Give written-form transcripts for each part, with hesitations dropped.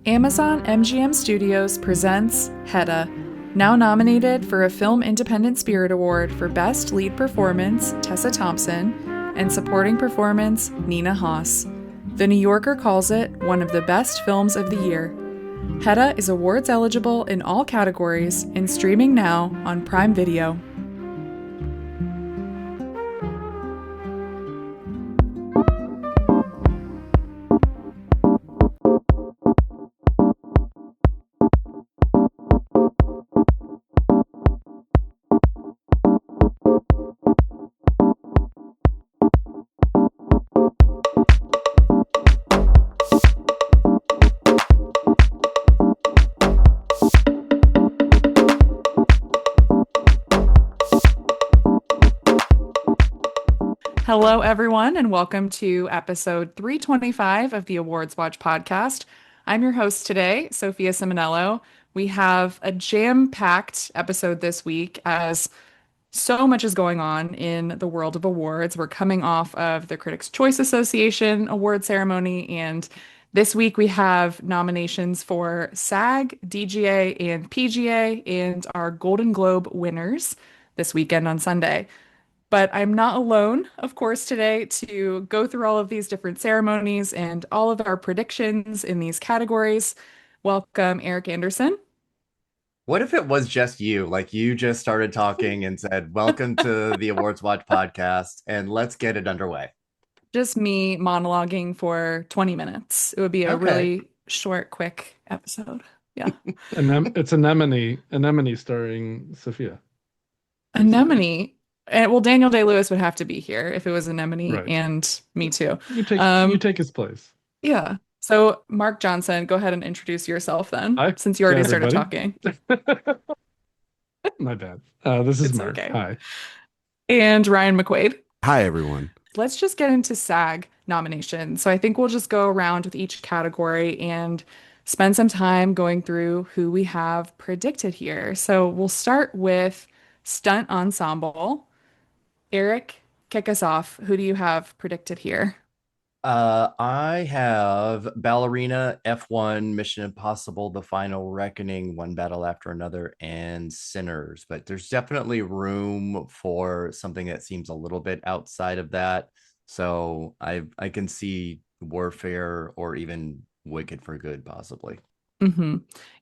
Amazon MGM Studios presents Hedda, now nominated for a Film Independent Spirit Award for Best Lead Performance, Tessa Thompson, and Supporting Performance, Nina Haas. The New Yorker calls it one of the best films of the year. Hedda is awards eligible in all categories and streaming now on Prime Video. Hello, everyone, and welcome to episode 325 of the AwardsWatch podcast. I'm your host today, Sophia Ciminello. We have a jam-packed episode this week as so much is going on in the world of awards. We're coming off of the Critics' Choice Association award ceremony, and this week we have nominations for SAG, DGA, and PGA, and our Golden Globe winners this weekend on Sunday. But I'm not alone, of course, today to go through all of these different ceremonies and all of our predictions in these categories. Welcome, Erik Anderson. What if it was just you? Like you just started talking and said, "Welcome to the Awards Watch podcast, and let's get it underway." Just me monologuing for 20 minutes. It would be a Okay. really short, quick episode. Yeah. It's Anemone starring Sophia, basically. Anemone. Well, Daniel Day-Lewis would have to be here if it was Anemone, Right. and me too. You take his place. Yeah. So, Mark Johnson, go ahead and introduce yourself then, Hi, since you already started everybody. talking. My bad. This is It's Mark. okay. Hi. And Ryan McQuade. Hi, everyone. Let's just get into SAG nominations. So I think we'll just go around with each category and spend some time going through who we have predicted here. So we'll start with stunt ensemble. Erik, kick us off. Who do you have predicted here? I have Ballerina, F1, Mission Impossible, The Final Reckoning, One Battle After Another, and Sinners. But there's definitely room for something that seems a little bit outside of that. So I can see Warfare or even Wicked for Good, possibly.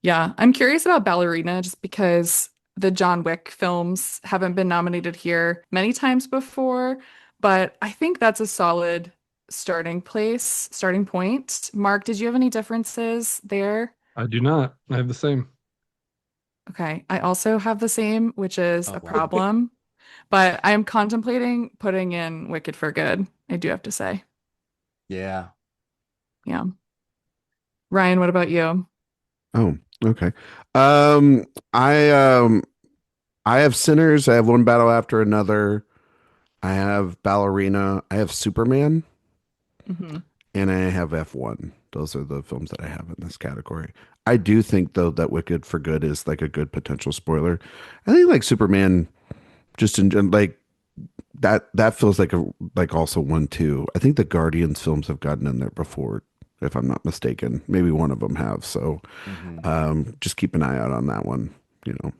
Yeah, I'm curious about Ballerina just because the John Wick films haven't been nominated here many times before, but I think that's a solid starting point. Mark, did you have any differences there? I do not. I have the same. Okay, I also have the same, which is Oh a boy. problem, but I'm contemplating putting in Wicked for Good. I do have to say. Yeah. Yeah. Ryan, what about you? Oh, okay. Um, I um, I have Sinners. I have One Battle After Another. I have Ballerina. I have Superman, Hmm. and I have F1. Those are the films that I have in this category. I do think though that Wicked for Good is like a good potential spoiler. I think like Superman, just in like that feels like also one too. I think the Guardians films have gotten in there before, if I'm not mistaken. Maybe one of them have. So Hmm. just keep an eye out on that one. You know.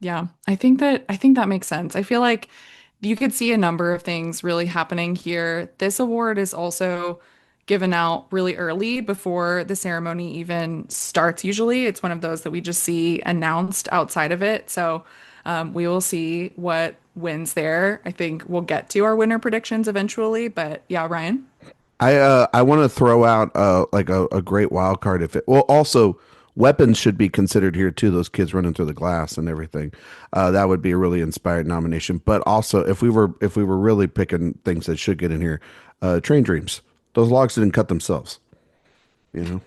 Yeah, I think that makes sense. I feel like you could see a number of things really happening here. This award is also given out really early before the ceremony even starts. Usually, it's one of those that we just see announced outside of it. So we will see what wins there. I think we'll get to our winner predictions eventually. But yeah, Ryan. I want to throw out like a great wild card if it well also weapons should be considered here too. Those kids running through the glass and everything. That would be a really inspired nomination. But also if we were really picking things that should get in here, Train Dreams. Those logs didn't cut themselves. You know,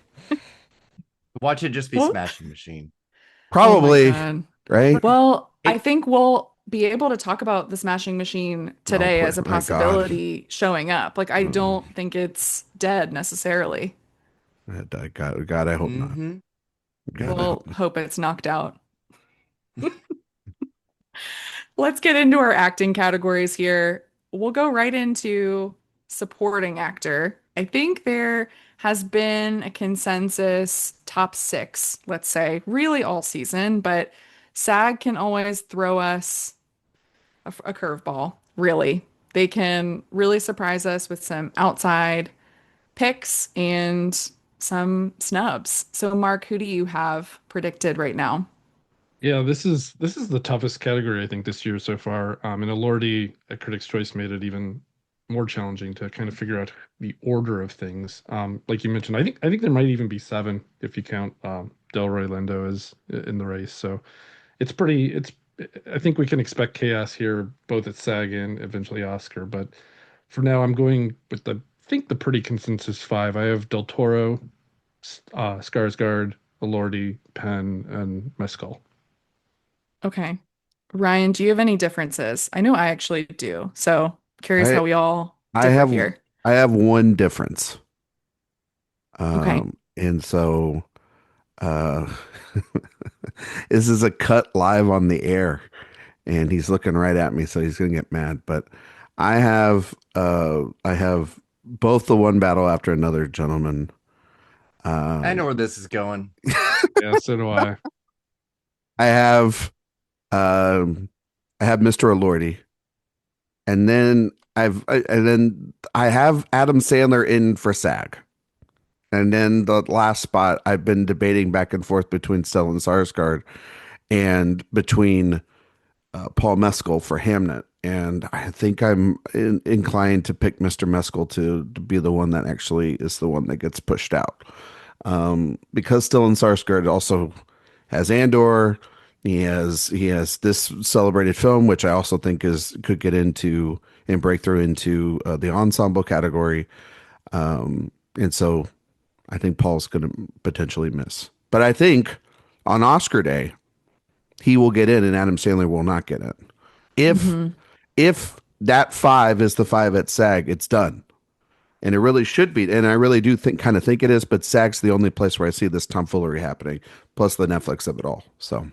Watch it just be Well, Smashing Machine. oh my probably God. right. Well, I It think we'll be able to talk about the Smashing Machine Oh, today as a my God. possibility showing up. Like, I Oh, don't think it's dead necessarily. God, I hope not. hmm God, I Yeah. hope We'll not. hope it's knocked out. Let's get into our acting categories here. We'll go right into supporting actor. I think there has been a consensus top six, let's say, really all season, but SAG can always throw us a curveball, really. They can really surprise us with some outside picks and some snubs. So, Mark, who do you have predicted right now? Yeah, this is the toughest category I think this year so far. And Alordi at Critics' Choice made it even more challenging to kind of figure out the order of things. Like you mentioned, I think there might even be seven if you count Delroy Lindo as in the race. So it's I think we can expect chaos here, both at SAG and eventually Oscar. But for now, I'm going with I think the pretty consensus five. I have Del Toro, Skarsgård, Elordi, Penn, and Mescal. Okay. Ryan, do you have any differences? I know I actually do. So, curious I how we all I differ have here. I have one difference. Okay. And so uh this is a cut live on the air and he's looking right at me, so he's gonna get mad. But I have both the one battle after another, gentlemen. I know Um where this is going. Yeah, so do I. I have um I have Mr. Alordi. And then I have Adam Sandler in for SAG. And then the last spot I've been debating back and forth between Stellan Skarsgård and between Paul Mescal for Hamnet. And I think I'm inclined to pick Mr. Mescal to be the one that actually is the one that gets pushed out. Because Stellan Skarsgård also has Andor. He has this celebrated film, which I also think is could get into and break through into the ensemble category. And so I think Paul's going to potentially miss. But I think on Oscar day he will get in, and Adam Sandler will not get in. If Hmm. if that five is the five at SAG, it's done. And it really should be. And I really do think it is, but SAG's the only place where I see this tomfoolery happening, plus the Netflix of it all. So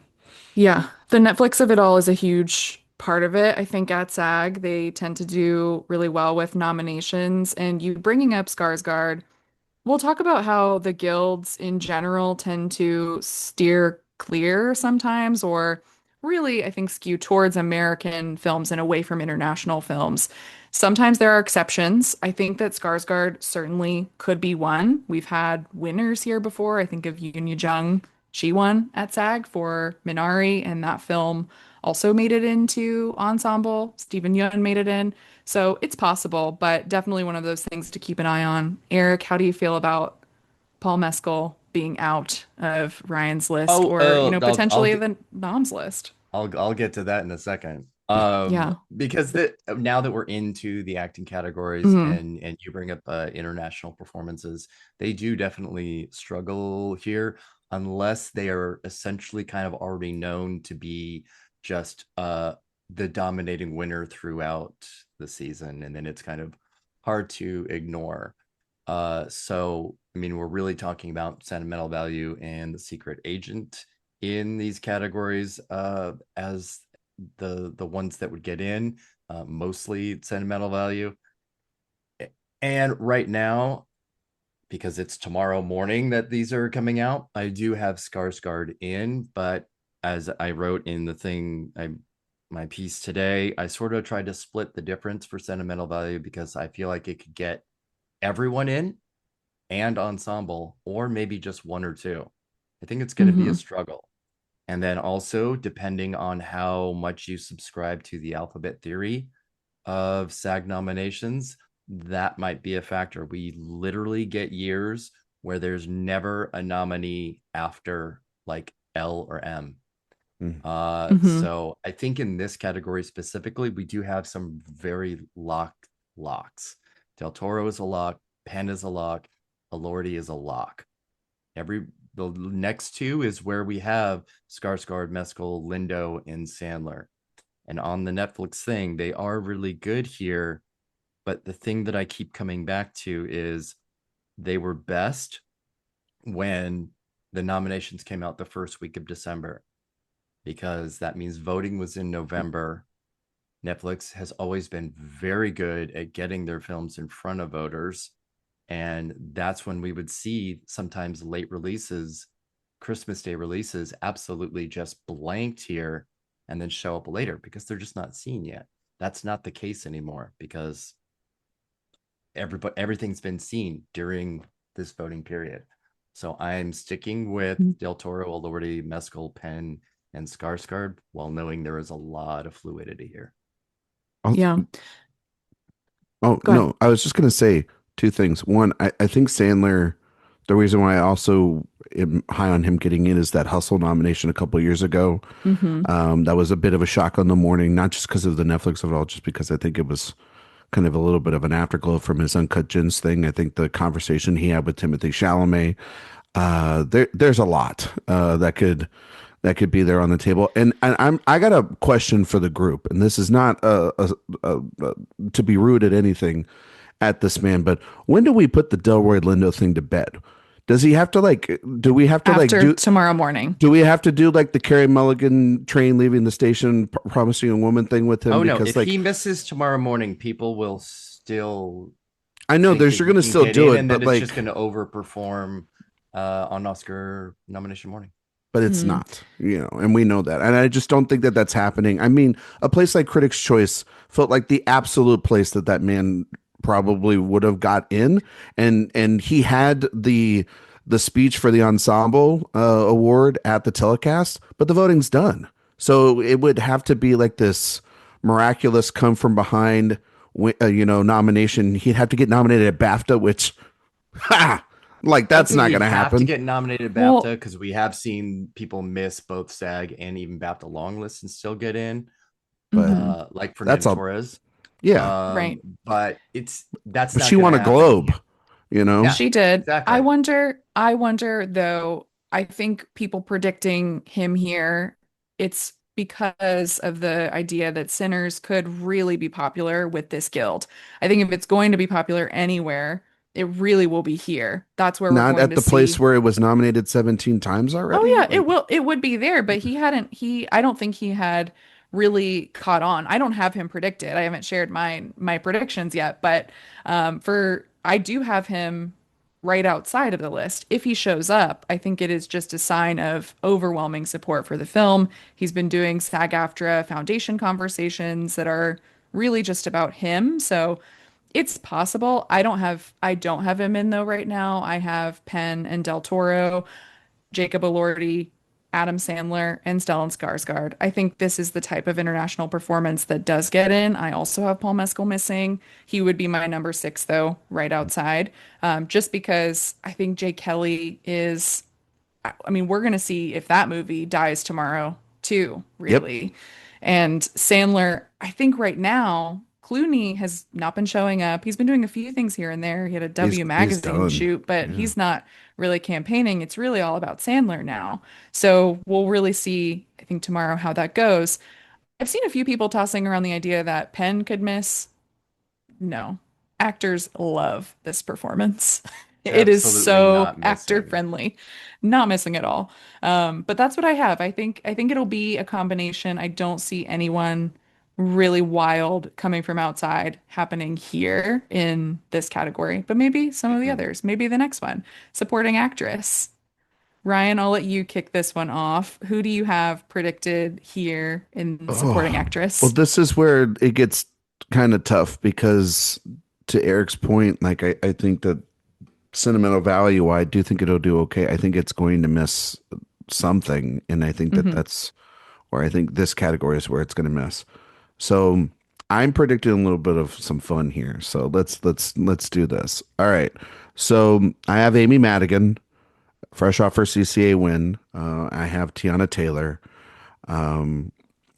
Yeah, the Netflix of it all is a huge part of it. I think at SAG, they tend to do really well with nominations. And you bringing up Skarsgård, we'll talk about how the guilds in general tend to steer clear sometimes, or really, I think, skew towards American films and away from international films. Sometimes there are exceptions. I think that Skarsgård certainly could be one. We've had winners here before. I think of Yoon Jung. She won at SAG for Minari, and that film also made it into ensemble. Stephen Yeun made it in. So it's possible, but definitely one of those things to keep an eye on. Eric, how do you feel about Paul Mescal being out of Ryan's list Oh, or, I'll potentially get the nom's list? I'll get to that in a second. Yeah. Because now that we're into the acting categories Hmm. and you bring up international performances, they do definitely struggle here unless they are essentially kind of already known to be just the dominating winner throughout the season, and then it's kind of hard to ignore. So I mean, we're really talking about sentimental value and the secret agent in these categories as the ones that would get in, mostly sentimental value. And right now, because it's tomorrow morning that these are coming out, I do have Skarsgård in, but as I wrote in the thing, my piece today, I sort of tried to split the difference for sentimental value because I feel like it could get everyone in and ensemble, or maybe just one or two. I think it's going to be a Hmm. struggle. And then also, depending on how much you subscribe to the alphabet theory of SAG nominations, that might be a factor. We literally get years where there's never a nominee after like L or M. mm, Hmm. So I think in this category specifically, we do have some very locked locks. Del Toro is a lock, Penn is a lock, Elordi is a lock. The next two is where we have Skarsgård, Mescal, Lindo, and Sandler. And on the Netflix thing, they are really good here. But the thing that I keep coming back to is they were best when the nominations came out the first week of December, because that means voting was in November. Netflix has always been very good at getting their films in front of voters. And that's when we would see sometimes late releases, Christmas Day releases, absolutely just blanked here and then show up later because they're just not seen yet. That's not the case anymore because everything's been seen during this voting period. So I'm sticking with Del Toro, Elordi, Mescal, Penn, and Skarsgård, while knowing there is a lot of fluidity here. Yeah. Oh, Go ahead. no, I was just going to say two things. One, I think Sandler, the reason why I also am high on him getting in is that Hustle nomination a couple years ago. That was a bit of a shock on the morning, not just because of the Netflix of it all, just because I think it was kind of a little bit of an afterglow from his Uncut Gems thing. I think the conversation he had with Timothy Chalamet, there's a lot that could be there on the table. And I got a question for the group, and this is not to be rude at anything at this man, but when do we put the Delroy Lindo thing to bed? Does he have to do we have to After tomorrow morning. do we have to do like the Carey Mulligan train leaving the station promising a woman thing with him? Oh no, Because if he misses tomorrow morning, people will still I know they're going going to still do it, and but then it's just going to overperform on Oscar nomination morning. But it's not, and we know that. And I just don't think that that's happening. I mean, a place like Critics' Choice felt like the absolute place that man probably would have got in. And he had the speech for the ensemble award at the telecast, but the voting's done. So it would have to be like this miraculous come from behind, nomination. He'd have to get nominated at BAFTA, which, that's not going to happen. To get nominated at BAFTA because we have seen people miss both SAG and even BAFTA long lists and still get in, but like Fernando Torres. Yeah, right. But but she won a Globe, Yeah, she did. Exactly. I wonder though, I think people predicting him here, it's because of the idea that Sinners could really be popular with this guild. I think if it's going to be popular anywhere, it really will be here. That's where not we're going at to the see. place where it was nominated 17 times already. Oh yeah, it would be there, but I don't think he had really caught on. I don't have him predicted. I haven't shared my predictions yet, but I do have him right outside of the list. If he shows up, I think it is just a sign of overwhelming support for the film. He's been doing SAG-AFTRA Foundation conversations that are really just about him. So it's possible. I don't have him in though right now. I have Penn and Del Toro, Jacob Elordi, Adam Sandler, and Stellan Skarsgård. I think this is the type of international performance that does get in. I also have Paul Mescal missing. He would be my number 6 though, right outside. Just because I think Jay Kelly is. I mean, we're gonna see if that movie dies tomorrow too, really. Yep. And Sandler, I think right now, Clooney has not been showing up. He's been doing a few things here and there. He had a W magazine shoot, but he's not really campaigning. It's really all about Sandler now. So we'll really see, I think, tomorrow how that goes. I've seen a few people tossing around the idea that Penn could miss. No, actors love this performance. It is so actor friendly, not missing at all. But that's what I have. I think it'll be a combination. I don't see anyone really wild coming from outside happening here in this category, but maybe some of the others, maybe the next one, supporting actress. Ryan, I'll let you kick this one off. Who do you have predicted here in supporting actress? Well, this is where it gets kind of tough because to Eric's point, like I think that sentimental value, I do think it'll do okay. I think it's going to miss something, and I think that that's where I think this category is where it's going to miss. So I'm predicting a little bit of some fun here. So let's do this. All right. So I have Amy Madigan, fresh off her CCA win. I have Tiana Taylor. I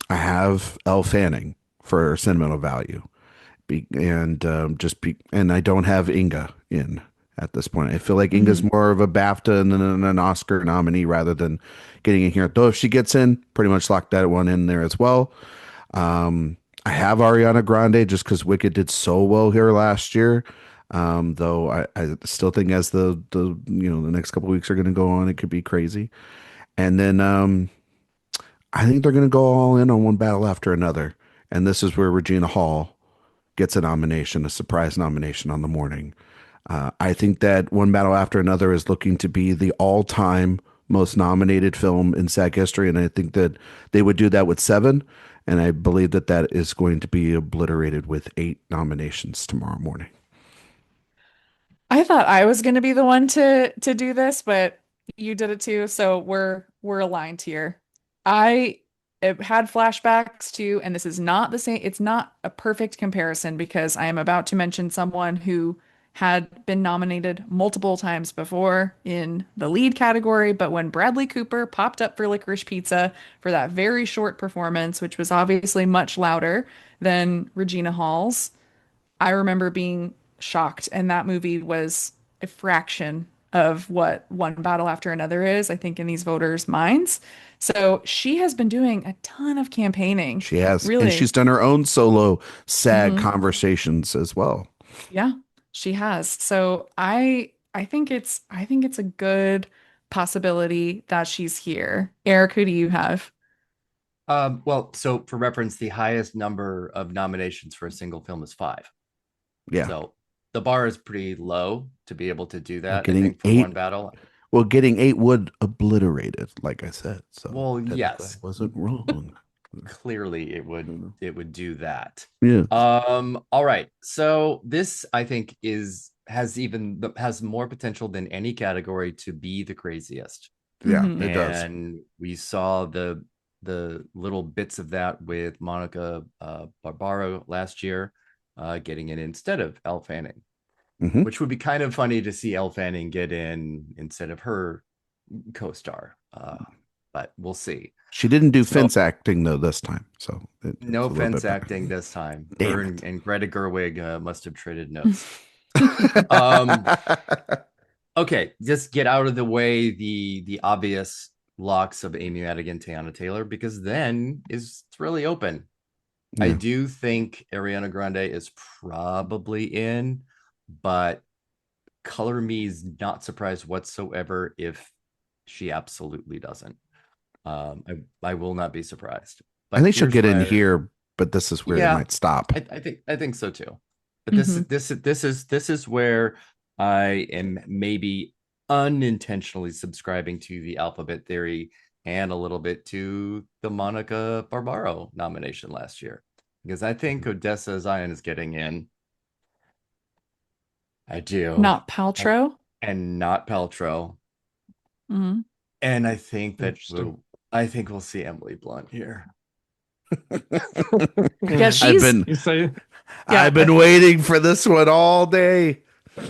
have Elle Fanning for sentimental value, and I don't have Inga in at this point. I feel like Inga's more of a BAFTA and an Oscar nominee rather than getting in here. Though if she gets in, pretty much lock that one in there as well. I have Ariana Grande just because Wicked did so well here last year. Though I still think as the next couple of weeks are going to go on, it could be crazy. And then I think they're going to go all in on One Battle After Another. And this is where Regina Hall gets a nomination, a surprise nomination on the morning. I think that One Battle After Another is looking to be the all-time most nominated film in SAG history, and I think that they would do that with seven, and I believe that that is going to be obliterated with eight nominations tomorrow morning. I thought I was going to be the one to do this, but you did it too, so we're aligned here. I it had flashbacks to, and this is not the same, it's not a perfect comparison because I am about to mention someone who had been nominated multiple times before in the lead category, but when Bradley Cooper popped up for Licorice Pizza for that very short performance, which was obviously much louder than Regina Hall's, I remember being shocked, and that movie was a fraction of what One Battle After Another is, I think, in these voters' minds. So she has been doing a ton of campaigning, She has, and really. she's done her own solo SAG Hmm. conversations as well. Yeah, she has. So I think it's a good possibility that she's here. Eric, who do you have? Well, so for reference, the highest number of nominations for a single film is five. Yeah. So the bar is pretty low to be able to do Well, that, I getting think, for one eight. battle. Well, getting eight would obliterate it, like I said. So Well, technically, yes, I wasn't wrong. clearly it would do that. Yeah. All right. So this, I think, has more potential than any category to be the craziest. Yeah, Mhm. it does. And we saw the little bits of that with Monica Barbaro last year, getting in instead of Elle Fanning, Hmm. which would be kind of funny to see Elle Fanning get in instead of her co-star. But we'll see. She didn't do So fence acting though this time, so it's no a little fence bit better. acting this time. Damn Her it. and Greta Gerwig must have traded notes. Um, okay, just get out of the way the obvious locks of Amy Madigan, Teyana Taylor, because then it's really open. I Yeah. do think Ariana Grande is probably in, but color me is not surprised whatsoever if she absolutely doesn't. I will not be surprised. I But think she'll here's get in where, here, but this is where it yeah, might stop. I think so too. But this Mhm. this is where I am maybe unintentionally subscribing to the alphabet theory and a little bit to the Monica Barbaro nomination last year, because I think Odessa Zion is getting in. I do. Not I, Paltrow. and not Paltrow. Mhm. And I think that Interesting. I think we'll see Emily Blunt here. Yeah, I've she's been You say yeah, I've been waiting for this one all day.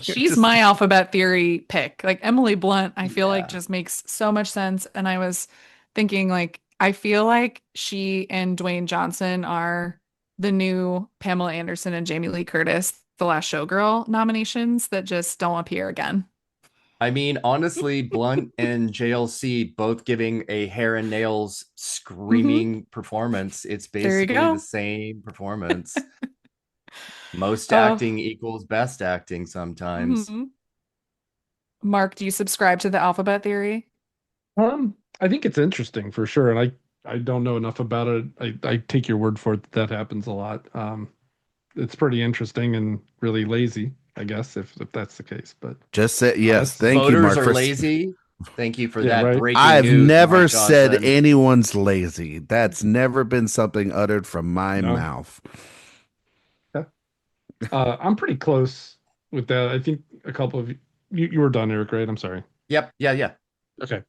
she's Just my alphabet theory pick. Like Emily Blunt, I feel like Yeah. just makes so much sense. And I was thinking, like, I feel like she and Dwayne Johnson are the new Pamela Anderson and Jamie Lee Curtis, the last Showgirl nominations that just don't appear again. I mean, honestly, Blunt and JLC both giving a hair and nails Hmm. screaming performance. It's There you basically the go. same performance. Most Oh, acting equals best acting sometimes. hmm. Mark, do you subscribe to the alphabet theory? I think it's interesting for sure, and I don't know enough about it. I take your word for it that that happens a lot. It's pretty interesting and really lazy, I guess, if that's the case. But just say yes. that's Thank you, Voters Mark, are for lazy. Thank you for yeah, that right. breaking I've news, never Mark said Johnson. anyone's lazy. That's never been something uttered from my No, mouth. yeah. I'm pretty close with that. I think a couple of you were done, Eric, right? I'm sorry. Yep. Yeah. Yeah. Okay.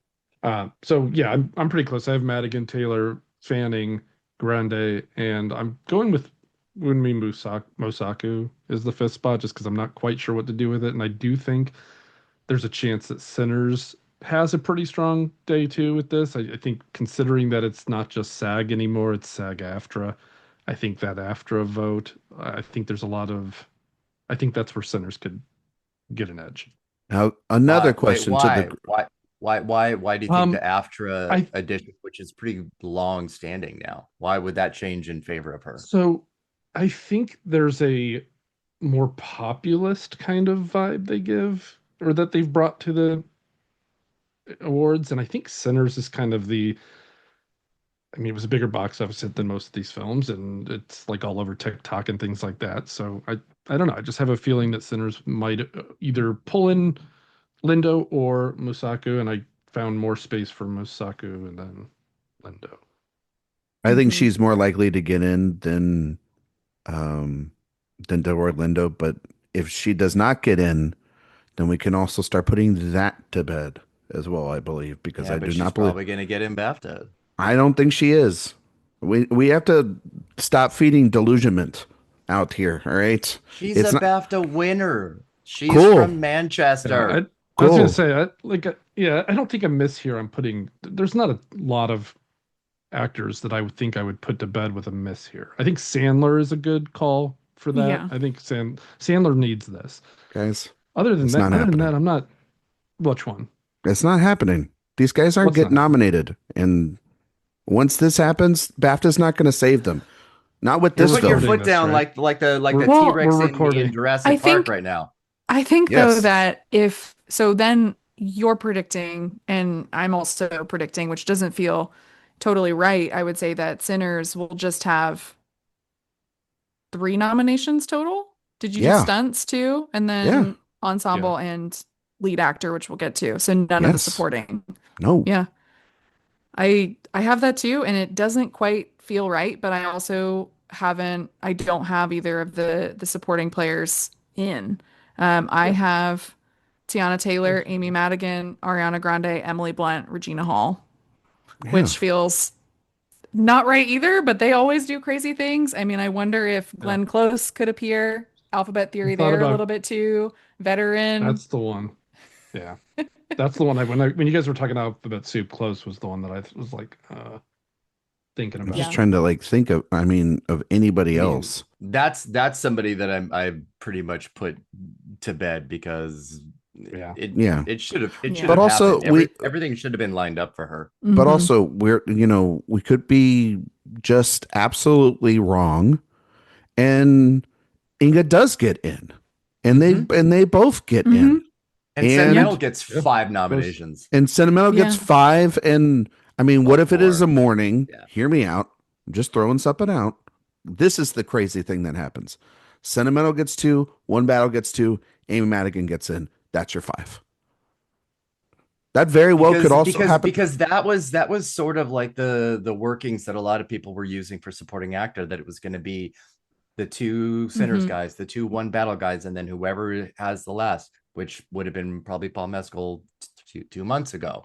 So yeah, I'm pretty close. I have Madigan, Taylor, Fanning, Grande, and I'm going with Mosaku is the fifth spot just because I'm not quite sure what to do with it. And I do think there's a chance that Sinners has a pretty strong day too with this. I think considering that it's not just SAG anymore, it's SAG-AFTRA. I think that AFTRA vote, I think there's a lot of, I think that's where Sinners could get an edge. Now, another Why? Wait. question to Why? the Why? Why do you think the Um, AFTRA I edition, which is pretty long standing now, why would that change in favor of her? so I think there's a more populist kind of vibe they give or that they've brought to the awards, and I think Sinners is kind of the I mean, it was a bigger box office hit than most of these films, and it's like all over TikTok and things like that. So I don't know. I just have a feeling that Sinners might either pull in Lindo or Musaku, and I found more space for Musaku and then Lindo. I think Mhm. she's more likely to get in um Delroy Lindo, but if she does not get in, then we can also start putting that to bed as well, I believe, because Yeah, I but do she's not believe probably going to get in BAFTA. I don't think she is. We have to stop feeding delusionment out here, all right? She's It's a not BAFTA winner. She's cool. from Yeah, Manchester. I was gonna Cool. say, yeah, I don't think a miss here. I'm putting. There's not a lot of actors that I would think I would put to bed with a miss here. I think Sandler is a good call for that. Yeah. I think Sandler needs this. Guys, Other than it's that, not happening. I'm not. Which one? It's not happening. These guys aren't What's not getting happening? nominated. And once this happens, BAFTA's not going to save them. Not with We're this Put your film. recording foot this, down right? like the Well, T-Rex We're in recording. I Jurassic Park think right now. though Yes. that if so then you're predicting and I'm also predicting, which doesn't feel totally right. I would say that Sinners will just have 3 nominations total. Did you do Yeah. stunts too? And Yeah. then Yeah. ensemble and lead actor, which we'll get to. So none of the Yes. supporting. No. Yeah. I have that too, and it doesn't quite feel right, but I also I don't have either of the supporting players in. I Yeah. have Tiana Taylor, Amy Madigan, Ariana Grande, Emily Blunt, Regina Hall, Yeah. which feels not right either, but they always do crazy things. I mean, I wonder if Yeah. Glenn Close could appear, Alphabet I Theory thought there a about little bit too, veteran. that's the one. Yeah. That's the one when you guys were talking about Soup Close was the one that I was like thinking I'm just about. Yeah. trying to like think of, I mean, of anybody I mean, else. that's somebody that I've pretty much put to bed because Yeah. Yeah. it should have Yeah. But also happened. Everything should have been lined up for her. but Mhm. also we could be just absolutely wrong. And Inga does get in. And Mhm. they both get in. Mhm. And And Sentimental gets Yeah. 5 nominations. And Sentimental gets Yeah. 5. And I mean, Well, what if it is 4. a morning? Yeah. Hear me out. I'm just throwing something out. This is the crazy thing that happens. Sentimental gets 2, One Battle gets 2, Amy Madigan gets in. That's your 5. That very well could also happen. Because that was sort of like the workings that a lot of people were using for supporting actor, that it was going to be the 2 Sinners Mhm. guys, the 2 One Battle guys, and then whoever has the last, which would have been probably Paul Mescal 2 months ago.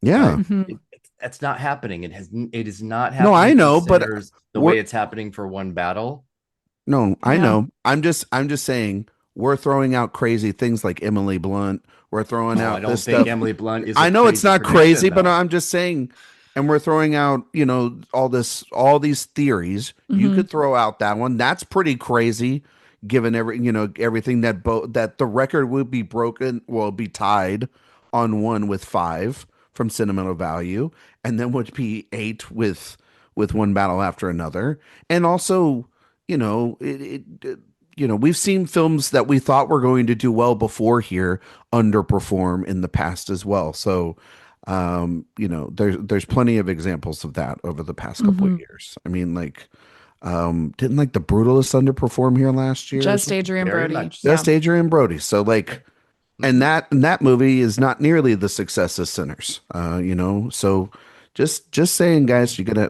Yeah. But Mhm. that's not happening. It is not No, I happening for know, but Sinners the we're way it's happening for One Battle. no, I Yeah. know. I'm just saying we're throwing out crazy things like Emily Blunt. We're throwing Oh, I out don't this think stuff. Emily Blunt is a I know it's crazy not crazy, prediction, but though. I'm just saying, and we're throwing out, all these theories. You Mhm. could throw out that one. That's pretty crazy, given everything that the record would be broken, will be tied on one with 5 from sentimental value, and then would be 8 with One Battle After Another, and also, we've seen films that we thought were going to do well before here underperform in the past as well. So, there's plenty of examples of that over the past couple of Mhm. years. I mean, like, didn't like The Brutalist underperform here last year? Or Just something? Adrian Very Brody. much. Yeah. Just Adrian Brody. So like, and Mhm. that movie is not nearly the success as Sinners. So just saying, guys, you gotta,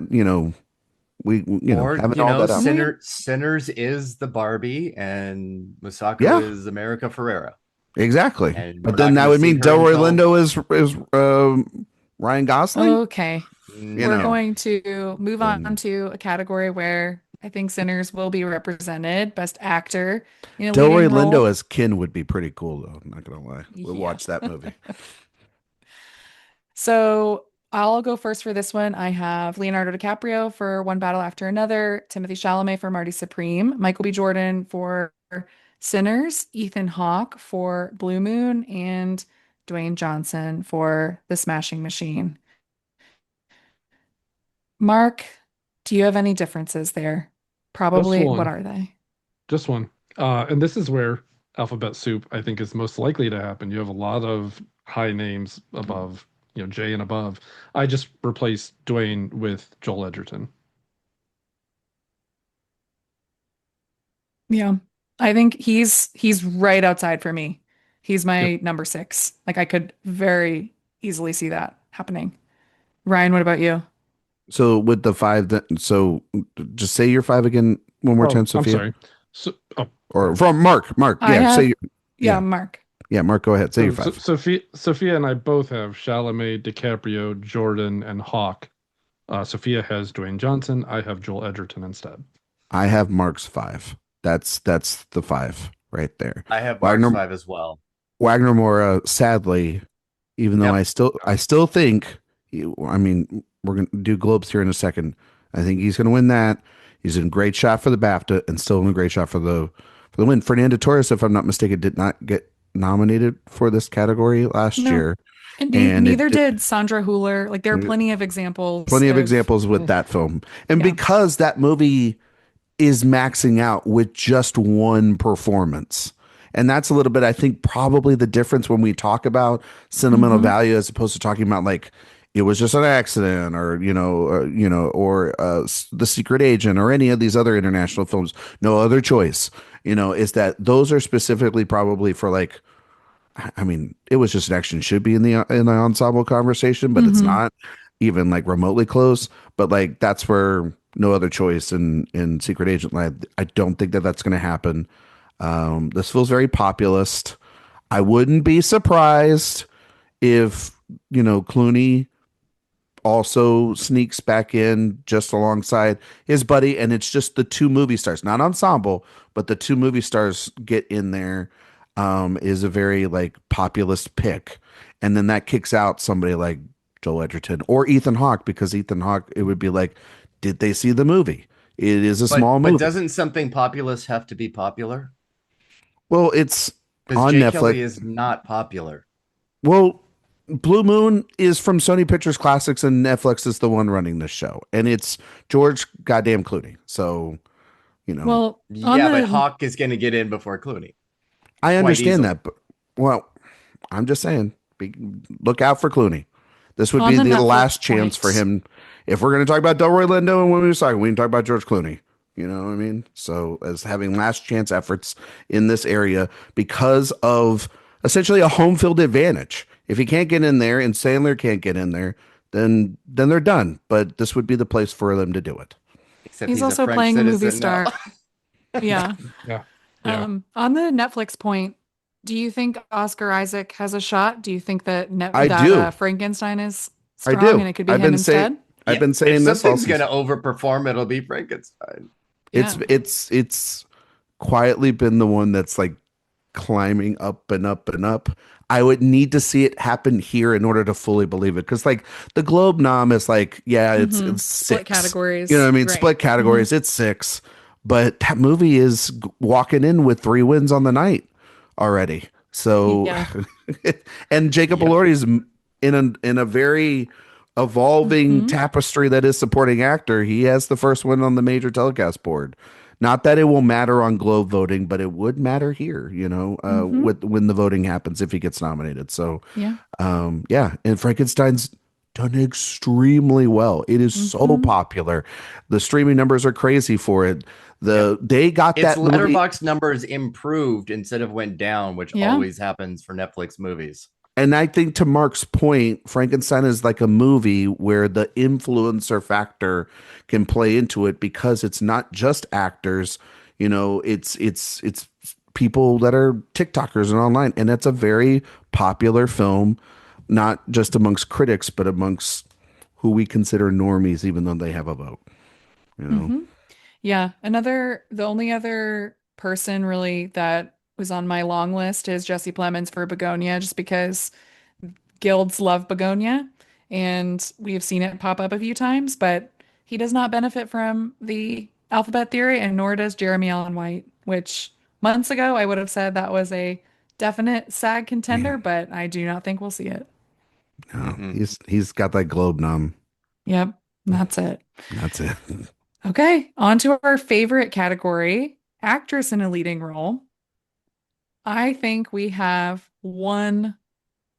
Or, having all that out. No, yeah. Sinners is the Barbie and Masako Yeah, is America Ferrera. exactly. And we're But not then that going to would see mean her Delroy until Lindo is Ryan Gosling. Okay. We're no. going to move on Then to a category where I think Sinners will be represented. Best actor in a Delroy leading Lindo role. as Kin would be pretty cool, though. I'm not gonna lie. We'll Yeah. watch that movie. So I'll go first for this one. I have Leonardo DiCaprio for One Battle After Another, Timothy Chalamet for Marty Supreme, Michael B. Jordan for Sinners, Ethan Hawke for Blue Moon, and Dwayne Johnson for The Smashing Machine. Mark, do you have any differences there? Just Probably. What one. are they? Just one. And this is where Alphabet Soup, I think, is most likely to happen. You have a lot of high names above J and above. I just replaced Dwayne with Joel Edgerton. Yeah. I think he's right outside for me. He's Yep. my number 6. Like I could very easily see that happening. Ryan, what about you? So with the five, so just say your five again one more Oh, time, I'm Sophia, sorry. So, or from Mark. Mark, I yeah, have, yeah, yeah, Mark. yeah. Mark, go ahead. Say your so five. Sophia and I both have Chalamet, DiCaprio, Jordan, and Hawk. Sophia has Dwayne Johnson. I have Joel Edgerton instead. I have Mark's five. That's the five right there. I have Mark's Wagner 5 as well. Wagner Moura, sadly, even though Yep. I still think, I mean, we're gonna do Globes here in a second. I think he's gonna win that. He's in great shot for the BAFTA and still in a great shot for the win. Fernando Torres, if I'm not mistaken, did not get nominated for this category last No. year, And and neither did Sandra Hüller. Like there are plenty of examples plenty of of, examples with that film. And yeah. because that movie is maxing out with just one performance. And that's a little bit, I think, probably the difference when we talk about sentimental Hmm. value as opposed to talking about like it was just an accident or or The Secret Agent or any of these other international films. No other choice. Is that those are specifically probably for like I mean, it was just an action should be in the ensemble conversation, but it's Hmm. not even like remotely close. But like that's where no other choice in Secret Agent Land. I don't think that that's going to happen. This feels very populist. I wouldn't be surprised if Clooney also sneaks back in just alongside his buddy, and it's just the two movie stars, not ensemble, but the two movie stars get in there. Is a very like populist pick, and then that kicks out somebody like Joel Edgerton or Ethan Hawke because Ethan Hawke, it would be like, did they see the movie? It is a But small but movie. doesn't something populous have to be popular? Well, it's Because on Jay Netflix. Kelly is not popular. Well, Blue Moon is from Sony Pictures Classics, and Netflix is the one running this show, and it's George goddamn Clooney. So Well, on Yeah, but the Hawk is going to get in before Clooney I quite understand easily. that, but well, I'm just saying, look out for Clooney. This would on be the the Netflix last chance for point. him. If we're going to talk about Delroy Lindo and when we were talking, we can talk about George Clooney. You know what I mean? So, as having last chance efforts in this area because of essentially a home field advantage. If he can't get in there and Sandler can't get in there, then they're done. But this would be the place for them to do it. Except He's he's a also French playing a movie citizen now. star. Yeah. Yeah. Yeah. On the Netflix point, do you think Oscar Isaac has a shot? Do you think that I do. Frankenstein is I strong do. and it could be him instead? I've Yeah, been if saying this all something's going to season. overperform, it'll be Frankenstein. Yeah. It's quietly been the one that's like climbing up and up and up. I would need to see it happen here in order to fully believe it. Because like the Globe nom is like, yeah, Hmm. it's Split six. You know what categories. I mean? Right. Split Hmm. categories, it's six. But that movie is walking in with 3 wins on the night already. So Yeah. and Jacob Yep. Elordi is in a very evolving Hmm. tapestry that is supporting actor. He has the first win on the major telecast board. Not that it will matter on Globe voting, but it would matter here, Hmm. with when the voting happens if he gets nominated. So, Yeah. yeah, and Frankenstein's done extremely well. It is so Hmm. popular. The streaming numbers are crazy for it. Yep. They got Its that movie, letterbox numbers improved instead of went down, which Yeah. always happens for Netflix movies. and I think to Mark's point, Frankenstein is like a movie where the influencer factor can play into it because it's not just actors, it's people that are TikTokers and online, and it's a very popular film, not just amongst critics, but amongst who we consider normies, even though they have a vote. You know, Hmm. Yeah. The only other person really that was on my long list is Jesse Plemons for Begonia, just because guilds love Begonia and we've seen it pop up a few times, but he does not benefit from the alphabet theory, and nor does Jeremy Allen White, which months ago I would have said that was a definite SAG yeah, contender, but I do not think we'll see it. no, Mm-mm. he's got that globe nom. Yep. That's it. That's it. Okay, on to our favorite category, actress in a leading role. I think we have one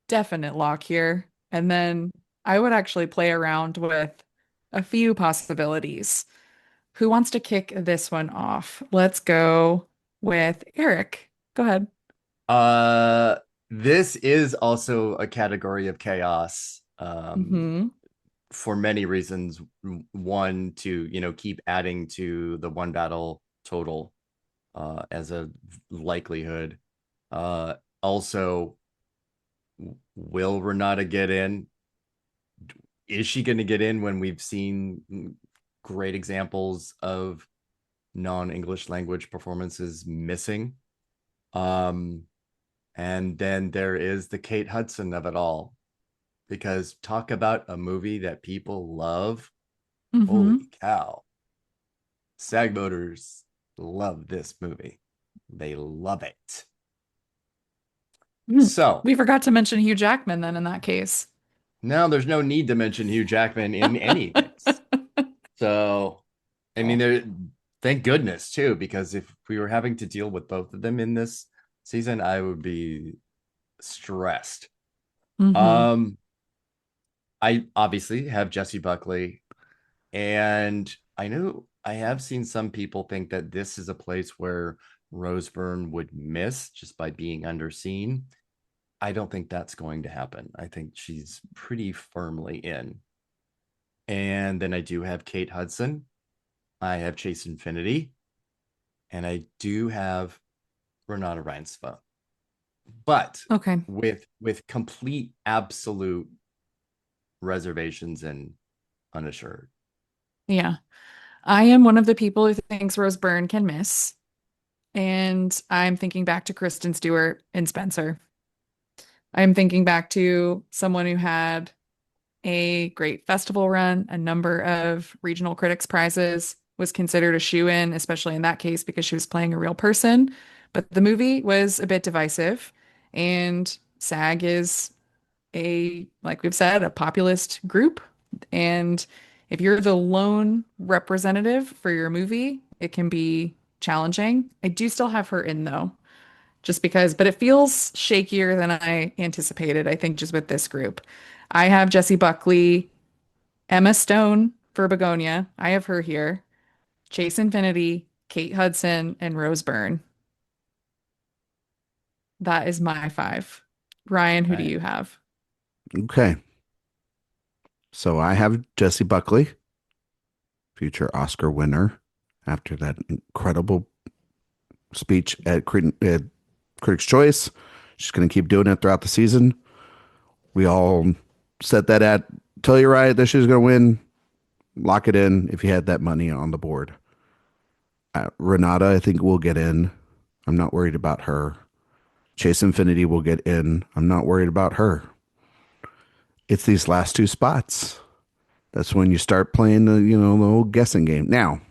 definite lock here. And then I would actually play around with a few possibilities. Who wants to kick this one off? Let's go with Erik. Go ahead. Uh, this is also a category of chaos. Hmm. For many reasons. One, to keep adding to the one battle total as a likelihood. Also, will Renata get in? Is she going to get in when we've seen great examples of non-English language performances missing? And then there is the Kate Hudson of it all, because talk about a movie that people love. Hmm. Holy cow. SAG voters love this movie. They love it. So We forgot to mention Hugh Jackman then in that case. now there's no need to mention Hugh Jackman in any mix. So, I mean, thank goodness too, because if we were having to deal with both of them in this season, I would be stressed. Hmm. I obviously have Jessie Buckley, and I know I have seen some people think that this is a place where Rose Byrne would miss just by being underseen. I don't think that's going to happen. I think she's pretty firmly in. And then I do have Kate Hudson. I have Chase Infinity. And I do have Renata Reinsva. But Okay. with complete absolute reservations and unassured. Yeah. I am one of the people who thinks Rose Byrne can miss. And I'm thinking back to Kristen Stewart in Spencer. I'm thinking back to someone who had a great festival run, a number of regional critics prizes, was considered a shoe-in, especially in that case because she was playing a real person. But the movie was a bit divisive, and SAG is like we've said, a populist group. And if you're the lone representative for your movie, it can be challenging. I do still have her in though, just because, but it feels shakier than I anticipated, I think, just with this group. I have Jessie Buckley, Emma Stone for Begonia. I have her here. Chase Infinity, Kate Hudson, and Rose Byrne. That is my five. Ryan, who do Right. you have? Okay. So I have Jessie Buckley, future Oscar winner, after that incredible speech at Critics' Choice. She's going to keep doing it throughout the season. We all said that at Telluride that she was going to win. Lock it in if you had that money on the board. Renata, I think, will get in. I'm not worried about her. Chase Infinity will get in. I'm not worried about her. It's these last two spots. That's when you start playing the old guessing game. Now,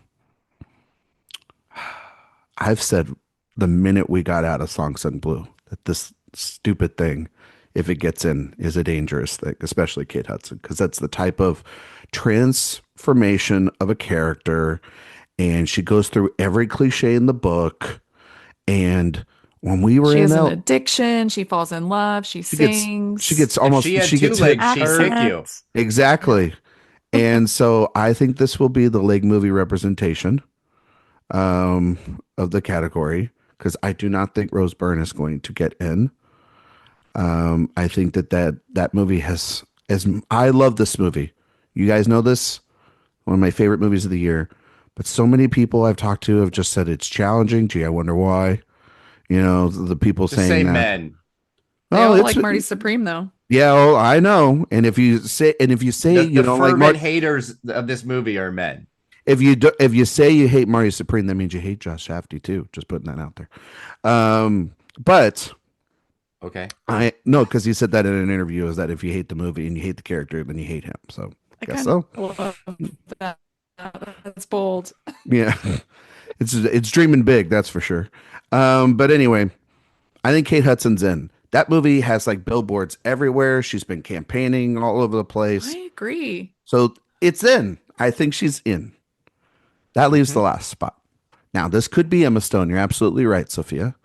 I've said the minute we got out of Song Sung Blue that this stupid thing, if it gets in, is a dangerous thing, especially Kate Hudson, because that's the type of transformation of a character, and she goes through every cliche in the book. And when we were She in has an L, addiction. She falls in love. She she gets she sings. gets If almost she had she two gets hit legs, she'd hard. kick you. Accents. Yeah. Exactly. And so I think this will be the leg movie representation of the category, because I do not think Rose Byrne is going to get in. I think that movie has, as I love this movie. You guys know this, one of my favorite movies of the year. But so many people I've talked to have just said it's challenging. Gee, I wonder why. The people Just saying say that. men. They Oh, all it's like Marty Supreme, though. yeah. Oh, I know. And if you say The you don't like fervent Marty, haters of this movie are men. if you say you hate Marty Supreme, that means you hate Josh Shafty too. Just putting that out there. But Okay. I no, because he said that in an interview, is that if you hate the movie and you hate the character, then you hate him. So I guess kind so. of love that. That's bold. Yeah, it's dreaming big, that's for sure. But anyway, I think Kate Hudson's in. That movie has like billboards everywhere. She's been campaigning all over the place. I agree. So it's in. I think she's in. That leaves the Mhm. last spot. Now, this could be Emma Stone. You're absolutely right, Sophia.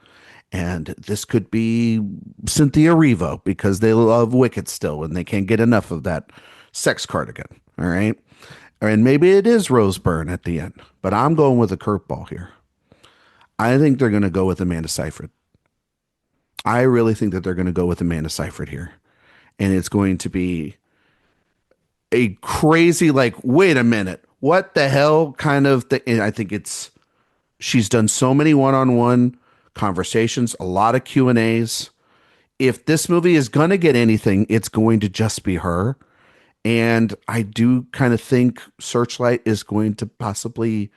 And this could be Cynthia Erivo because they love Wicked still and they can't get enough of that sex cardigan. All right. And maybe it is Rose Byrne at the end, but I'm going with a curveball here. I think they're going to go with Amanda Seyfried. I really think that they're going to go with Amanda Seyfried here. And it's going to be a crazy, like, wait a minute, what the hell kind of thing. And I think she's done so many one-on-one conversations, a lot of Q&As. If this movie is going to get anything, it's going to just be her. And I do kind of think Searchlight is going to possibly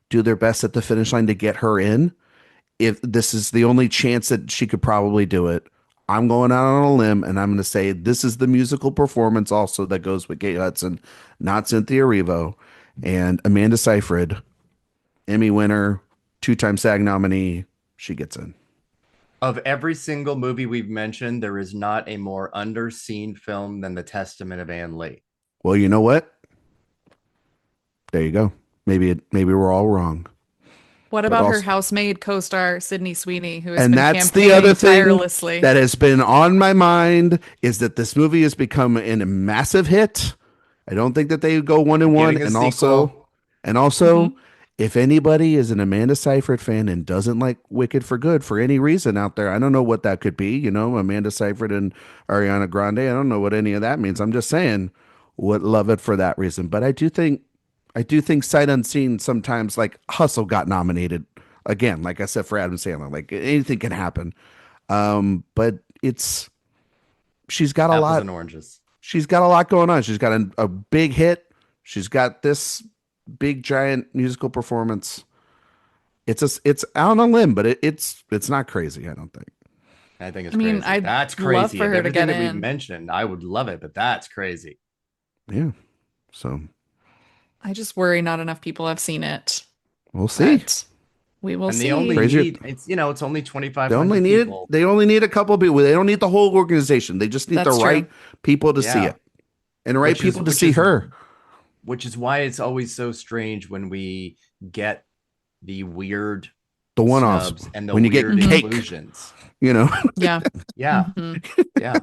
do their best at the finish line to get her in. If this is the only chance that she could probably do it, I'm going out on a limb and I'm going to say this is the musical performance also that goes with Kate Hudson, not Cynthia Erivo. And Amanda Seyfried, Emmy winner, 2-time SAG nominee, she gets in. Of every single movie we've mentioned, there is not a more underseen film than The Testament of Anne Lee. Well, you know what? There you go. Maybe we're all wrong. What about her housemaid co-star Sydney Sweeney, who has and been that's the campaigning other thing tirelessly? That has been on my mind is that this movie has become a massive hit. I don't think that they go 1-1, and also, if anybody is an Amanda Seyfried fan and doesn't like Wicked for Good for any reason out there, I don't know what that could be. You know, Amanda Seyfried and Ariana Grande. I don't know what any of that means. I'm just saying, would love it for that reason. But I do think sight unseen sometimes, like Hustle got nominated again, like I said, for Adam Sandler. Like anything can happen. But she's got a Apples lot. and oranges. She's got a lot going on. She's got a big hit. She's got this big giant musical performance. It's out on a limb, but it's not crazy. I don't think. I think it's crazy. That's crazy. Love for her to get that in. we've mentioned, I would love it, but that's crazy. Yeah. So I just worry not enough people have seen it. We'll see. But we will and see. they only need it's only 2,500 people. They only need a couple of people. They don't need the whole organization. They just need That's the right people to see it. And the right people to see her. Which is why it's always so strange when we get the weird one-offs and the when you weird get cake, inclusions. You know? Yeah. Yeah. Yeah.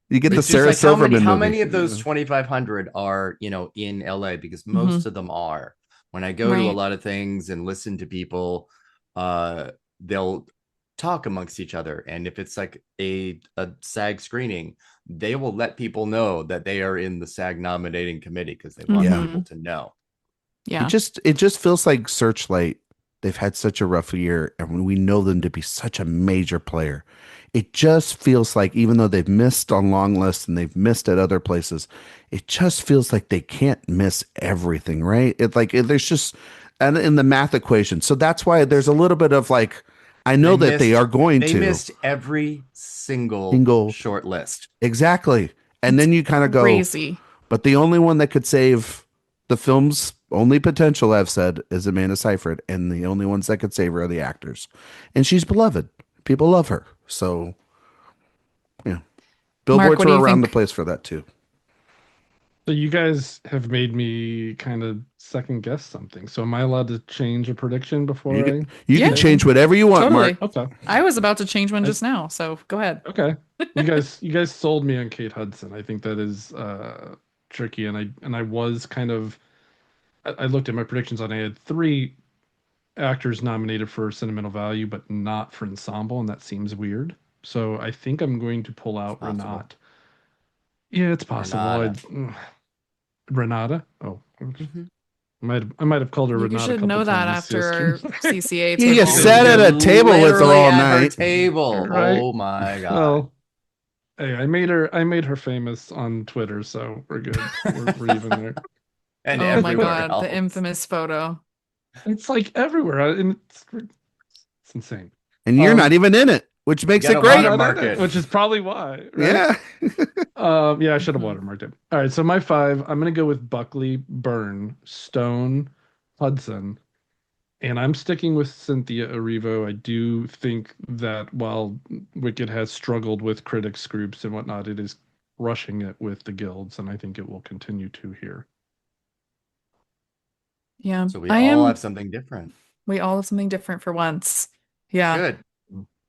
You get the Sarah like Silverman how movie. many of those 2,500 are, in LA? Because most of them are. When I go to a lot of things and listen to people, they'll talk amongst each other. And if it's like a SAG screening, they will let people know that they are in the SAG nominating committee because they want people to know. Yeah. It just feels like Searchlight, they've had such a rough year, and we know them to be such a major player. It just feels like, even though they've missed on long lists and they've missed at other places, it just feels like they can't miss everything, right? There's just in the math equation. So that's why there's a little bit of like, I know that they are going to. They missed every single short list. Exactly. And then you kind of go, crazy. But the only one that could save the film's only potential, I've said, is Amanda Seyfried. And the only ones that could save her are the actors. And she's beloved. People love her. So, yeah. Billboards are around the place for that, too. So you guys have made me kind of second guess something. So am I allowed to change a prediction before you can change whatever you want, totally. Mark. Okay. I was about to change one just now, so go ahead. Okay. You guys sold me on Kate Hudson. I think that is tricky, and I was kind of I looked at my predictions and I had 3 actors nominated for sentimental value, but not for ensemble, and that seems weird. So I think I'm going to pull out Renata. Yeah, it's possible. Renata? Oh. I might have called her Renata. You should know that after our CCA table. You sat at a table with her all night. Table. Right? Oh my god. Well, hey, I made her famous on Twitter, so we're good. We're even there. And oh my god, else. the infamous photo. It's like everywhere, and it's insane. And you're not even in it, which makes it great. Which is probably why. Right? Yeah. Yeah, I should have watermarked it. All right, so my 5, I'm going to go with Buckley, Byrne, Stone, Hudson, and I'm sticking with Cynthia Erivo. I do think that while Wicked has struggled with critics groups and whatnot, it is rushing it with the guilds, and I think it will continue to here. Yeah. So we all have something different. We all have something different for once. Yeah. Good.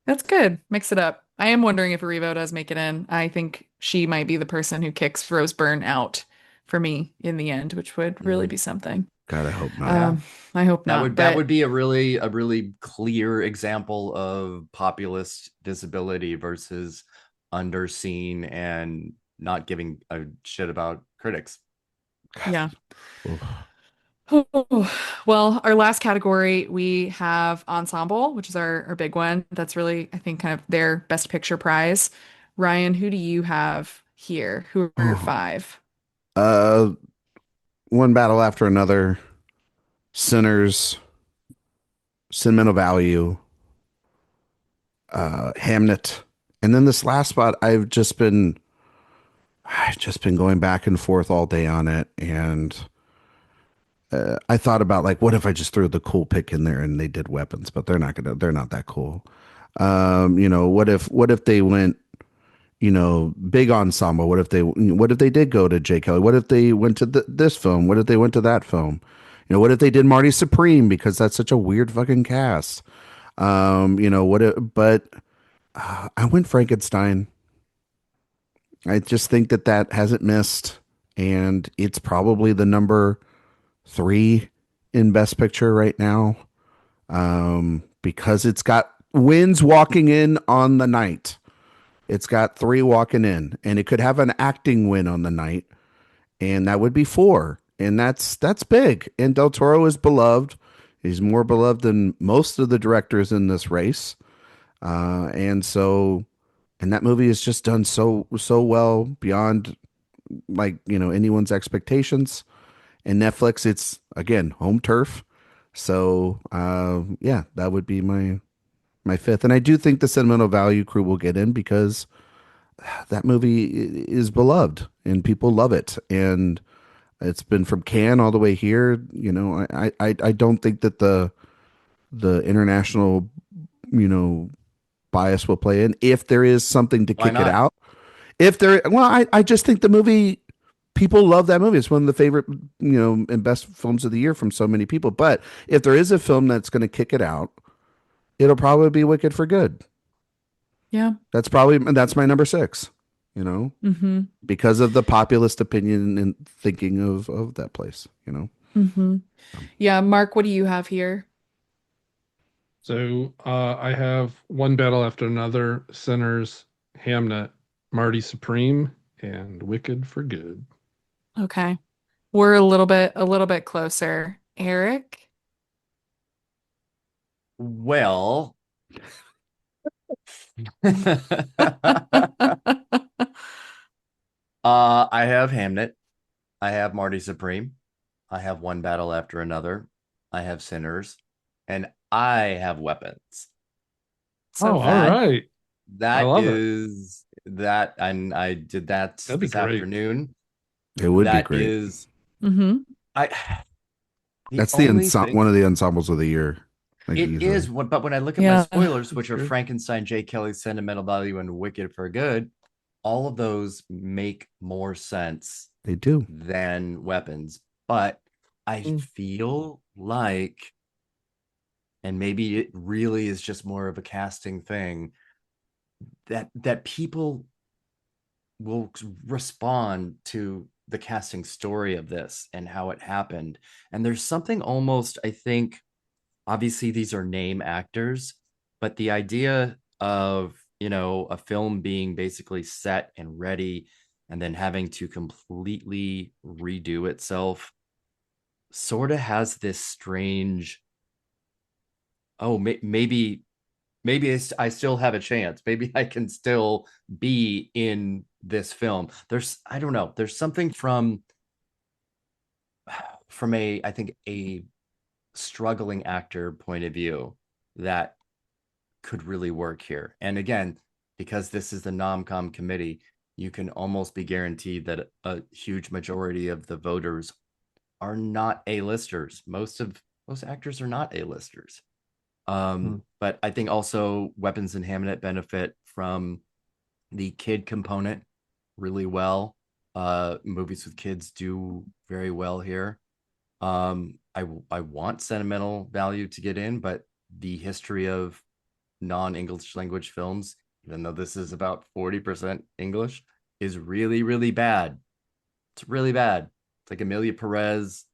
That's good. Mix it up. I am wondering if Arivo does make it in. I think she might be the person who kicks Rose Byrne out for me in the end, which would really Mm, be something. God, I hope not. yeah. Um, I hope not, That would but be a really clear example of populist visibility versus underseen and not giving a shit about critics. yeah. Oof. Oh, well, our last category, we have ensemble, which is our big one. That's really, I think, kind of their best picture prize. Ryan, who do you have here? Who are your Oh. five? Uh, one battle after another. Sinners, Sentimental Value, Hamnet, and then this last spot, I've just been going back and forth all day on it, and I thought about like, what if I just threw the cool pick in there and they did weapons, but they're not that cool. What if they went, big ensemble? What if they did go to J. Kelly? What if they went to this film? What if they went to that film? What if they did Marty Supreme because that's such a weird fucking cast? But I went Frankenstein. I just think that hasn't missed, and it's probably the number three in Best Picture right now, because it's got wins walking in on the night. It's got three walking in, and it could have an acting win on the night, and that would be four, and that's big. And Del Toro is beloved. He's more beloved than most of the directors in this race, and that movie has just done so well beyond anyone's expectations. And Netflix, it's again home turf. So yeah, that would be my fifth. And I do think the Sentimental Value crew will get in because that movie is beloved and people love it. And it's been from Cannes all the way here. I don't think that the international, you know, bias will play in if there is something to Why kick it not? out. I just think the movie, people love that movie. It's one of the favorite, and best films of the year from so many people. But if there is a film that's going to kick it out, it'll probably be Wicked for Good. Yeah. That's my number six, Mm-hmm. because of the populist opinion and thinking of that place, Mm-hmm. Yeah, Mark, what do you have here? So I have One Battle After Another, Sinners, Hamnet, Marty Supreme, and Wicked for Good. Okay. We're a little bit closer. Eric? Well, I have Hamnet. I have Marty Supreme. I have One Battle After Another. I have Sinners, and I have Weapons. So Oh, all That fun. right. I that love it. is that, and I did that That'd be this great. afternoon. It would be That great. is Mm-hmm. I the That's only thing one of the ensembles of the year, like it easily. is what, but when I look at my Yeah, spoilers, That's which are true. Frankenstein, J. Kelly, Sentimental Value, and Wicked for Good, all of those make more sense They do. than Weapons. But I Mm. feel like, and maybe it really is just more of a casting thing, that people will respond to the casting story of this and how it happened. And there's something almost, I think, obviously these are name actors, but the idea of, a film being basically set and ready and then having to completely redo itself sort of has this strange, oh, maybe I still have a chance. Maybe I can still be in this film. I don't know. There's something from a, I think, a struggling actor point of view that could really work here. And again, because this is the nom-com committee, you can almost be guaranteed that a huge majority of the voters are not A-listers. Most actors are not A-listers. Mm. But I think also Weapons and Hamnet benefit from the kid component really well. Movies with kids do very well here. I want Sentimental Value to get in, but the history of non-English language films, even though this is about 40% English, is really, really bad. It's really bad. It's like Emilia Perez,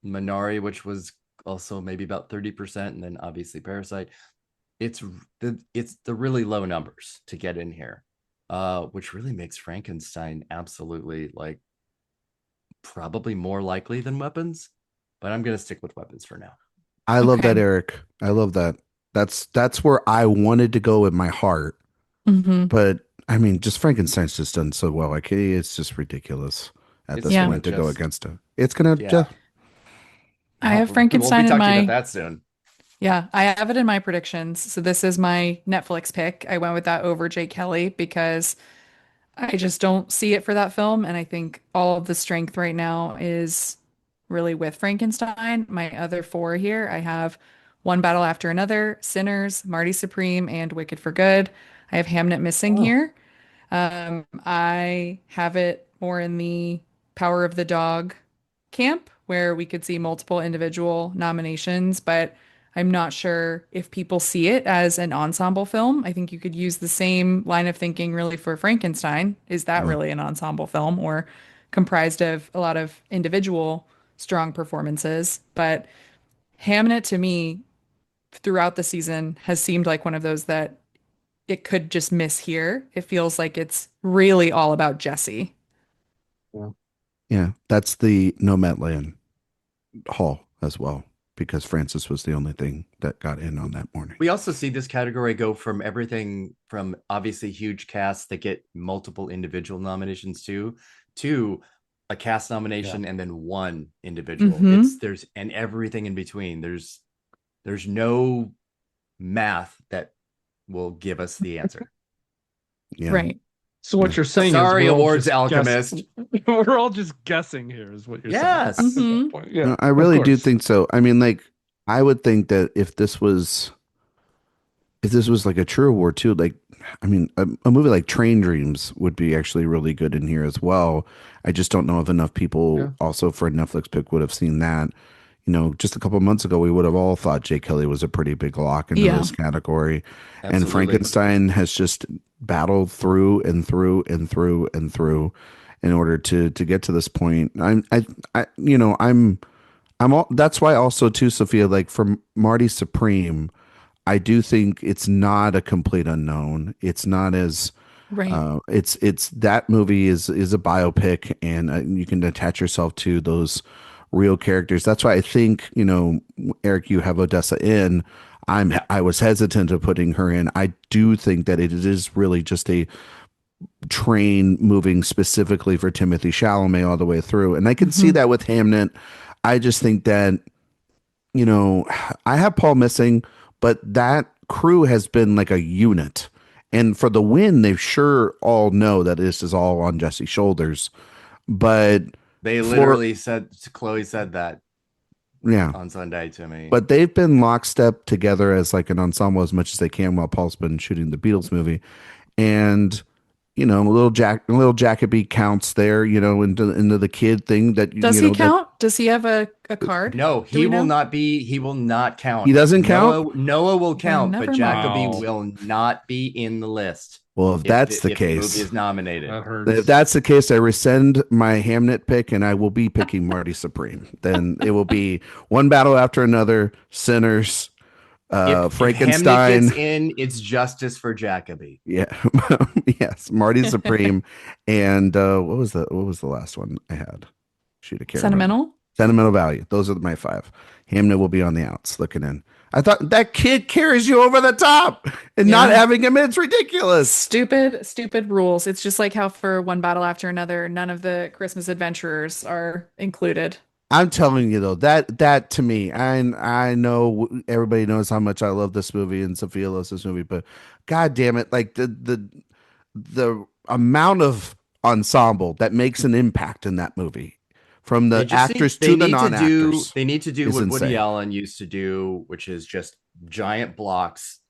Minari, which was also maybe about 30%, and then obviously Parasite. It's the really low numbers to get in here, which really makes Frankenstein absolutely like probably more likely than Weapons, but I'm gonna stick with Weapons for now. I love that, Okay. Eric. I love that. That's where I wanted to go in my heart. Hmm. But I mean, just Frankenstein's just done so well. Like it's just ridiculous at It's this Yeah. gonna point to go just against it. It's gonna yeah. just I have We'll be Frankenstein in talking about my, that soon. yeah, I have it in my predictions. So this is my Netflix pick. I went with that over Jay Kelly because I just don't see it for that film. And I think all of the strength right now is really with Frankenstein. My other four here, I have One Battle After Another, Sinners, Marty Supreme, and Wicked for Good. I have Hamnet missing Oh. here. I have it more in the Power of the Dog camp where we could see multiple individual nominations, but I'm not sure if people see it as an ensemble film. I think you could use the same line of thinking really for Frankenstein. Is that yeah. really an ensemble film or comprised of a lot of individual strong performances? But Hamnet to me throughout the season has seemed like one of those that it could just miss here. It feels like it's really all about Jessie. Yeah, that's the Nomadland Hall as well, because Francis was the only thing that got in on that morning. We also see this category go from everything from obviously huge casts that get multiple individual nominations to a cast nomination and then one individual. Mhm. There's and everything in between. There's no math that will give us the answer. Yeah. Right. So what you're saying Sorry, is awards alchemist. we're all just guessing here is what you're Yes. saying. At that Mhm. point. Yeah, No, I really of do course. think so. I mean, like, I would think that if this was like a true award too, like, I mean, a movie like Train Dreams would be actually really good in here as well. I just don't know if enough people Yeah. also for a Netflix pick would have seen that. You know, just a couple of months ago, we would have all thought Jay Kelly was a pretty big lock into Yeah. this category. And Absolutely. Frankenstein has just battled through and through and through and through in order to get to this point. I'm all, that's why also too, Sophia, like for Marty Supreme, I do think it's not a complete unknown. It's not as Right. it's that movie is a biopic, and you can attach yourself to those real characters. That's why I think, Eric, you have Odessa in. I was hesitant of putting her in. I do think that it is really just a train moving specifically for Timothy Chalamet all the way through, and I can see Mhm. that with Hamnet. I just think that I have Paul missing, but that crew has been like a unit. And for the win, they sure all know that this is all on Jesse's shoulders. But They for literally said Chloe said that yeah, on Sunday to me. but they've been lockstep together as like an ensemble as much as they can while Paul's been shooting the Beatles movie. And little Jacoby counts there, into the kid thing that Does he count? Does he have a card? No, Do we know? he will not count. He doesn't count? Noah will count, never but Jacoby mind. will not be in the list. Well, if that's the if the movie case, is nominated. That hurts. if that's the case, I rescind my Hamnet pick and I will be picking Marty Supreme. Then it will be One Battle After Another, Sinners, If Frankenstein. Hamnet gets in, it's justice for Jacoby. Yeah. Yes, Marty Supreme. And what was the last one I had? Shoot, I can't remember. Sentimental? Sentimental Value. Those are my five. Hamnet will be on the outs looking in. I thought that kid carries you over the top, and not Yeah. having him, it's ridiculous. Stupid rules. It's just like how for One Battle After Another, none of the Christmas adventurers are included. I'm telling you though, that to me, I know everybody knows how much I love this movie and Sophia loves this movie, but god damn it, like the amount of ensemble that makes an impact in that movie, from the actors to the non-actors. They need to do is what insane. Woody Allen used to do, which is just giant blocks,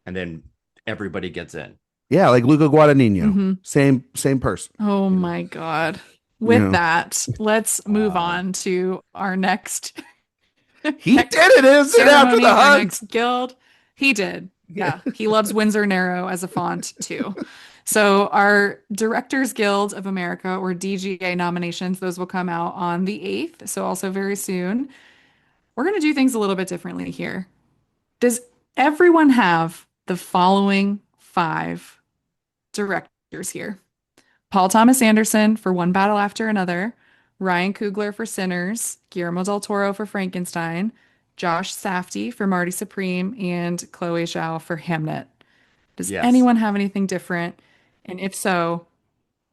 and then everybody gets in. Yeah, like Luca Guadagnino, Mhm. same person. Oh my God. With Yeah. that, let's move Wow. on to our next He did it, isn't it, after ceremony, the our hunt? next guild. He did. Yeah, he loves Windsor Narrow as a font too. So our Directors Guild of America, or DGA nominations, those will come out on the 8th, so also very soon. We're going to do things a little bit differently here. Does everyone have the following 5 directors here? Paul Thomas Anderson for One Battle After Another, Ryan Coogler for Sinners, Guillermo del Toro for Frankenstein, Josh Safdie for Marty Supreme, and Chloe Zhao for Hamnet. Does Yes. anyone have anything different? And if so,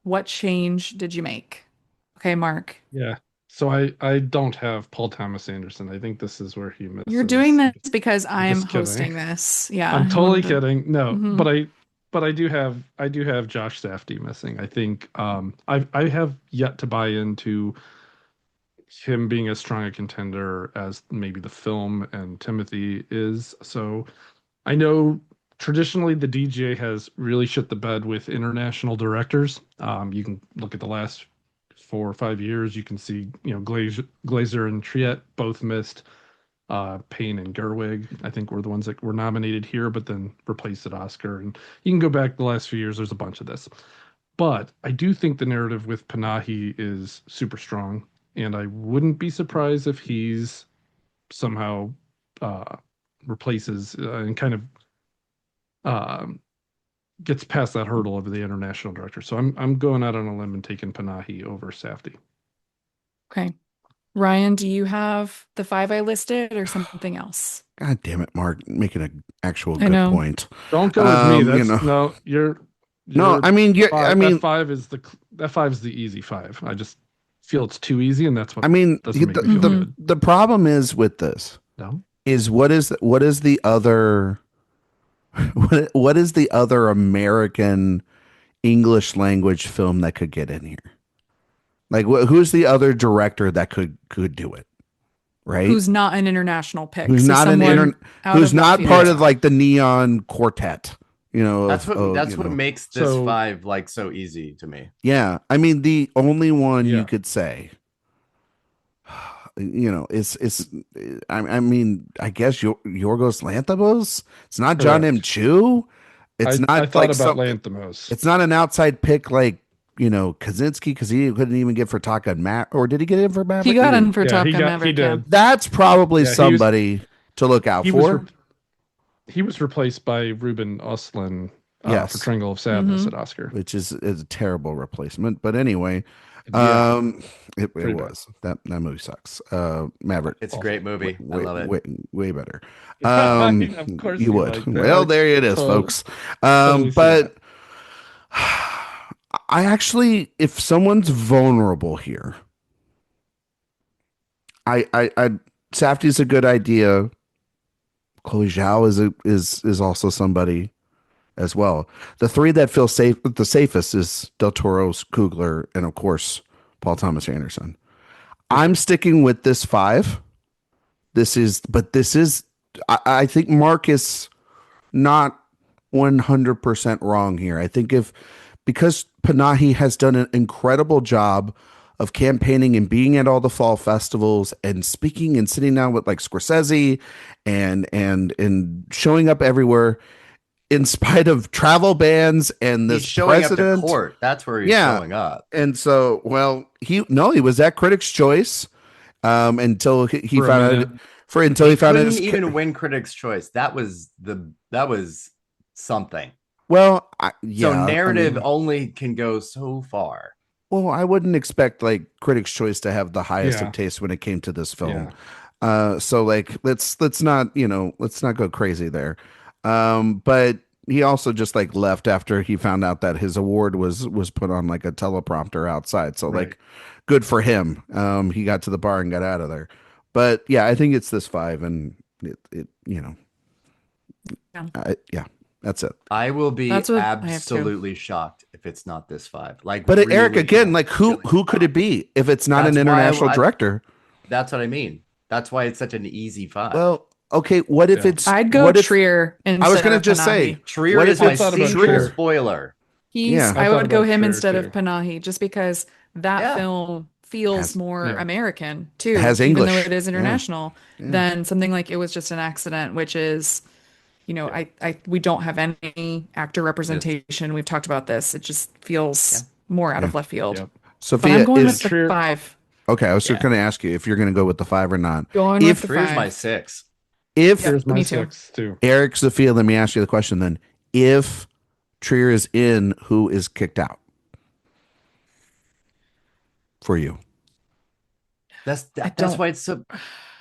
what change did you make? Okay, Mark. Yeah. So I don't have Paul Thomas Anderson. I think this is where he misses. You're doing this because I'm I'm just kidding. hosting this. Yeah. I'm I totally wanted to- kidding. No, Mhm. but I do have Josh Safdie missing. I think I have yet to buy into him being as strong a contender as maybe the film and Timothy is. So I know traditionally the DGA has really shit the bed with international directors. You can look at the last 4 or 5 years. You can see, Glazer and Triet both missed. Payne and Gerwig, I think, were the ones that were nominated here, but then replaced at Oscar. And you can go back the last few years, there's a bunch of this. But I do think the narrative with Panahi is super strong. And I wouldn't be surprised if he's somehow replaces and kind of gets past that hurdle of the international director. So I'm going out on a limb and taking Panahi over Safdie. Okay. Ryan, do you have the 5 I listed or something else? God damn it, Mark, making an actual I good know. point. Don't go with me. That's No, you're I mean, that 5 is the easy 5. I just feel it's too easy, and that's what I mean, doesn't make me feel good. the problem is with this No, is what is the other what is the other American English language film that could get in here? Like, who's the other director that could do it? Right? Who's not an international pick? Who's So not someone out who's of not left part field. of like the Neon Quartet? That's what makes this So- 5 like so easy to me. Yeah, I mean, the only one Yeah. you could say, it's. I mean, I guess Yorgos Lanthimos. It's not John M. Correct. Chu. It's not I thought like about some. Lanthimos. It's not an outside pick like Kaczynski, because he couldn't even get for Top Gun Maverick, or did he get in for Maverick? He got in for Yeah, Top he Gun got- he Maverick. did. That's probably Yeah, he was- somebody to look out He was for. he was replaced by Ruben Östlund Yes. for Triangle of Sadness Mhm. at Oscar. Which is a terrible replacement. But anyway, Yeah. it Pretty bad. was that movie sucks. Maverick, It's a great movie. I love it. way better. Of course you you would. like that. Well, there it is, Totally- folks. totally see But I actually, if someone's vulnerable here, I Safdie's a good idea. Chloe Zhao is also somebody as well. The 3 that feel safe, the safest, is Del Toro's, Coogler, and of course Paul Thomas Anderson. I'm sticking with this 5. I think Mark is not 100% wrong here. I think because Panahi has done an incredible job of campaigning and being at all the fall festivals and speaking and sitting down with like Scorsese and showing up everywhere in spite of travel bans and He's this showing president. up to court. That's where he's showing up. And so, well, he was at Critics' Choice until he For a found minute. out until he found out Couldn't his even win Critics' Choice. That was something. well, So narrative I mean, only can go so far. well, I wouldn't expect like Critics' Choice to have the highest Yeah. of taste when it came to this film. Yeah. So like let's not go crazy there. But he also just like left after he found out that his award was put on like a teleprompter outside. So Right. like good for him. He got to the bar and got out of there. But yeah, I think it's this 5, and it Yeah. that's it. I will be That's what I have too. absolutely shocked if it's not this 5. Like, But really, Eric, again, like who really could it be if it's not That's an why international I- director? That's what I mean. That's why it's such an easy 5. Well, okay, what if Yeah. it's I'd go what if, Trier instead I was gonna of just Panahi. say Trier what is if my I thought about secret Trier. spoiler. Yeah. I I would thought go about him Trier, instead too. of Panahi just because that Yeah. film feels Has- more yeah. American too, Has even though English. it is Yeah. international, Yeah. than something like It Was Just an Accident, which is We don't have any actor representation. We've talked about this. It just feels more out Yeah. of left field. Yep. But I'm Sophia going with is the Trier. 5. okay. I was just Yeah. going to ask you if you're going to go with the 5 or not. Going If with the Here's my 5. 6. if Yep. Here's my me too. 6 too. Eric, Sophia, let me ask you the question then. If Trier is in, who is kicked out for you? That's don't- why it's so.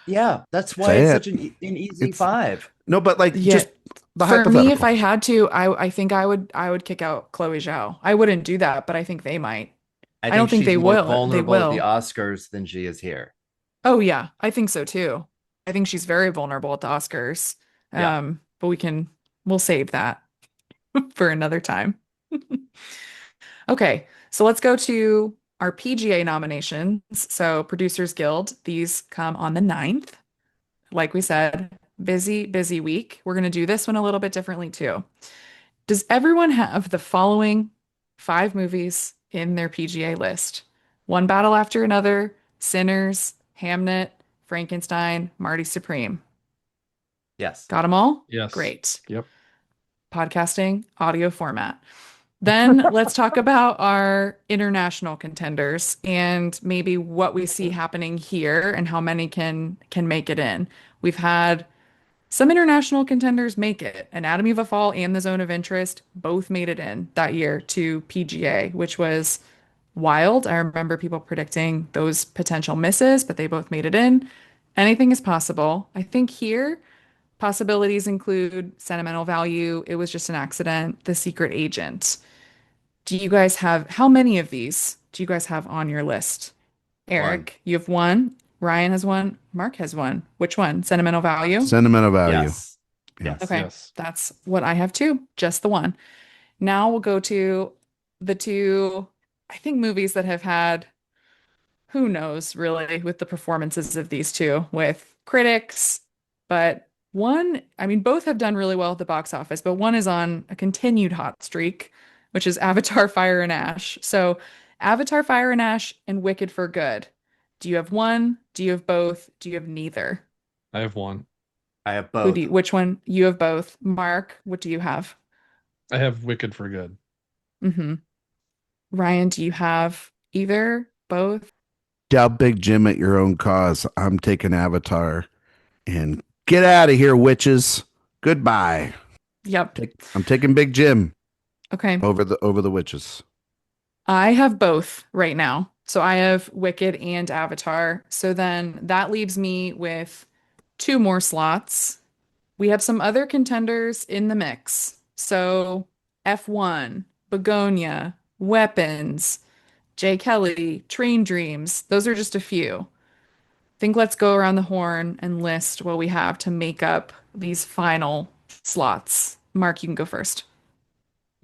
Yeah, that's why Say it's it. such an easy It's- 5. No, but like Yeah. just the For hypothetical. me, if I had to, I think I would kick out Chloe Zhao. I wouldn't do that, but I think they might. I don't think she's they more will. They vulnerable at the will. Oscars than she is here. Oh yeah, I think so too. I think she's very vulnerable at the Oscars. Yeah. But we'll save that for another time. Okay, so let's go to our PGA nominations. So Producers Guild, these come on the 9th. Like we said, busy week. We're going to do this one a little bit differently too. Does everyone have the following 5 movies in their PGA list? One Battle After Another, Sinners, Hamnet, Frankenstein, Marty Supreme. Yes. Got them all? Yes. Great. Yep. Podcasting, audio format. Then let's talk about our international contenders and maybe what we see happening here and how many can make it in. We've had some international contenders make it. Anatomy of a Fall and The Zone of Interest both made it in that year to PGA, which was wild. I remember people predicting those potential misses, but they both made it in. Anything is possible. I think here, possibilities include Sentimental Value, It Was Just an Accident, The Secret Agent. Do you guys have, how many of these do you guys have on your list? Eric, you have one. Ryan has one. Mark has one. Which one? Sentimental Value? Sentimental value. Yes. Yes. Okay, Yes. that's what I have too. Just the one. Now we'll go to the 2, I think, movies that have had, who knows really, with the performances of these 2 with critics. But one, I mean, both have done really well at the box office, but one is on a continued hot streak, which is Avatar Fire and Ash. So, Avatar Fire and Ash and Wicked for Good. Do you have one? Do you have both? Do you have neither? I have one. I have both. Which one? You have both. Mark, what do you have? I have Wicked for Good. Mm-hmm. Ryan, do you have either, both? Dub Big Jim at your own cause. I'm taking Avatar and get out of here, witches. Goodbye. Yep. I'm taking Big Jim Okay. over the witches. I have both right now. So I have Wicked and Avatar. So then that leaves me with 2 more slots. We have some other contenders in the mix. So F1, Begonia, Weapons, Jay Kelly, Train Dreams. Those are just a few. Think let's go around the horn and list what we have to make up these final slots. Mark, you can go first.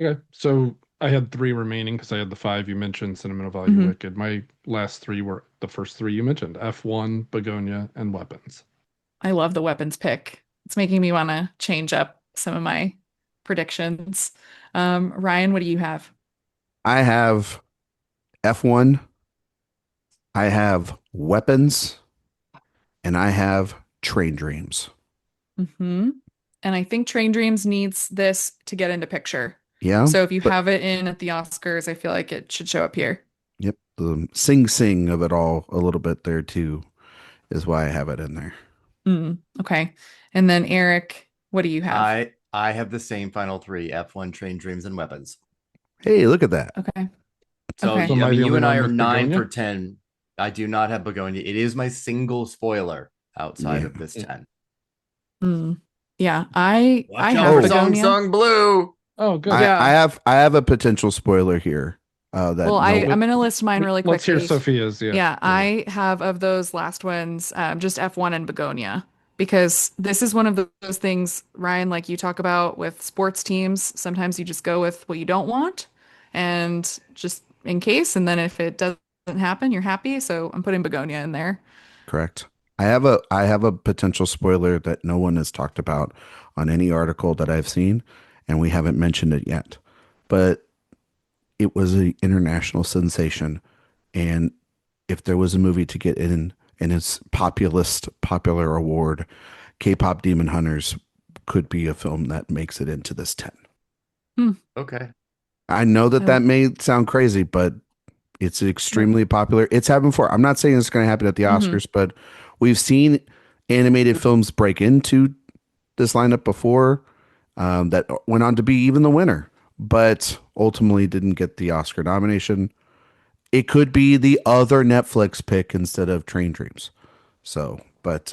Okay. So I had 3 remaining because I had the 5 you mentioned, Sentimental Value, Mhm. Wicked. My last 3 were the first 3 you mentioned, F1, Begonia, and Weapons. I love the Weapons pick. It's making me want to change up some of my predictions. Ryan, what do you have? I have F1. I have Weapons. And I have Train Dreams. Mm-hmm. And I think Train Dreams needs this to get into picture. Yeah. So if you but- have it in at the Oscars, I feel like it should show up here. Yep. The sing of it all a little bit there too is why I have it in there. Okay. And then Eric, what do you have? I have the same final 3: F1, Train Dreams, and Weapons. Hey, look at that. Okay. So, Okay. So am I the you only and I one are with 9 Begonia? for 10. I do not have Begonia. It is my single spoiler outside of this 10. Yeah, I Watch have out for Begonia. Song Blue. Oh, good. Yeah. I have a potential spoiler here. That Well, I'm going to list mine really Let's hear quickly. Sophia's. Yeah. Yeah, I have of those last ones, just F1 and Begonia, because this is one of those things, Ryan, like you talk about with sports teams. Sometimes you just go with what you don't want and just in case. And then if it doesn't happen, you're happy. So I'm putting Begonia in there. Correct. I have a potential spoiler that no one has talked about on any article that I've seen, and we haven't mentioned it yet. But it was an international sensation, and if there was a movie to get in its popular award, K-pop Demon Hunters could be a film that makes it into this 10. Okay. I know that I- that may sound crazy, but it's extremely popular. It's happened before. I'm not saying it's going to happen at the Oscars, but we've seen animated films break into this lineup before that went on to be even the winner, but ultimately didn't get the Oscar nomination. It could be the other Netflix pick instead of Train Dreams. So, but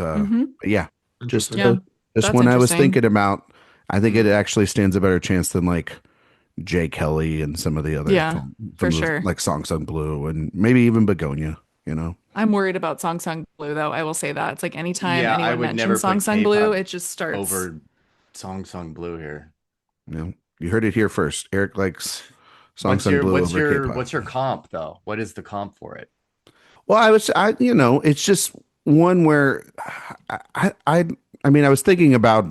yeah, just Interesting. Yeah, just that's one I was interesting. thinking about. I think it actually stands a better chance than like Jay Kelly and some of the other Yeah, for films sure. like Song Sung Blue and maybe even Begonia, you know. I'm worried about Song Sung Blue, though. I will say that. It's like anytime Yeah, I anyone would mentions never Song put Sung Blue, K-pop it just starts. over Song Sung Blue here. You know, you heard it here first. Eric likes Song Sung Blue over K-pop. What's your comp though? What is the comp for it? Well, you know, it's just one where I mean, I was thinking about,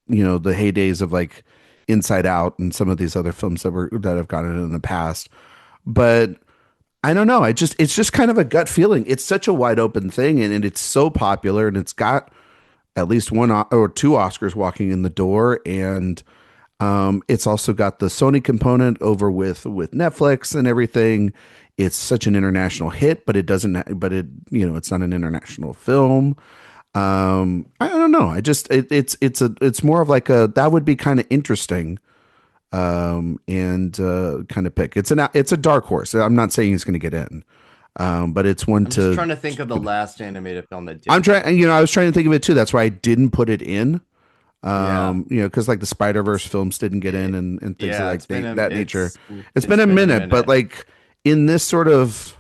you know, the heydays of like Inside Out and some of these other films that have gotten it in the past, but I don't know. It's just kind of a gut feeling. It's such a wide open thing, and it's so popular, and it's got at least one or two Oscars walking in the door, and it's also got the Sony component over with Netflix and everything. It's such an international hit, but it doesn't. But it, you know, it's not an international film. I don't know. It's more of like a that would be kind of interesting. And kind of pick. It's a dark horse. I'm not saying he's going to get in. But it's one I'm just to. trying to think of the last animated film that did. I'm trying. You know, I was trying to think of it too. That's why I didn't put it in. Yeah. You know, because like the Spider-Verse films didn't get in and things Yeah, like it's been that nature. it's It's been a minute, but like in this sort of,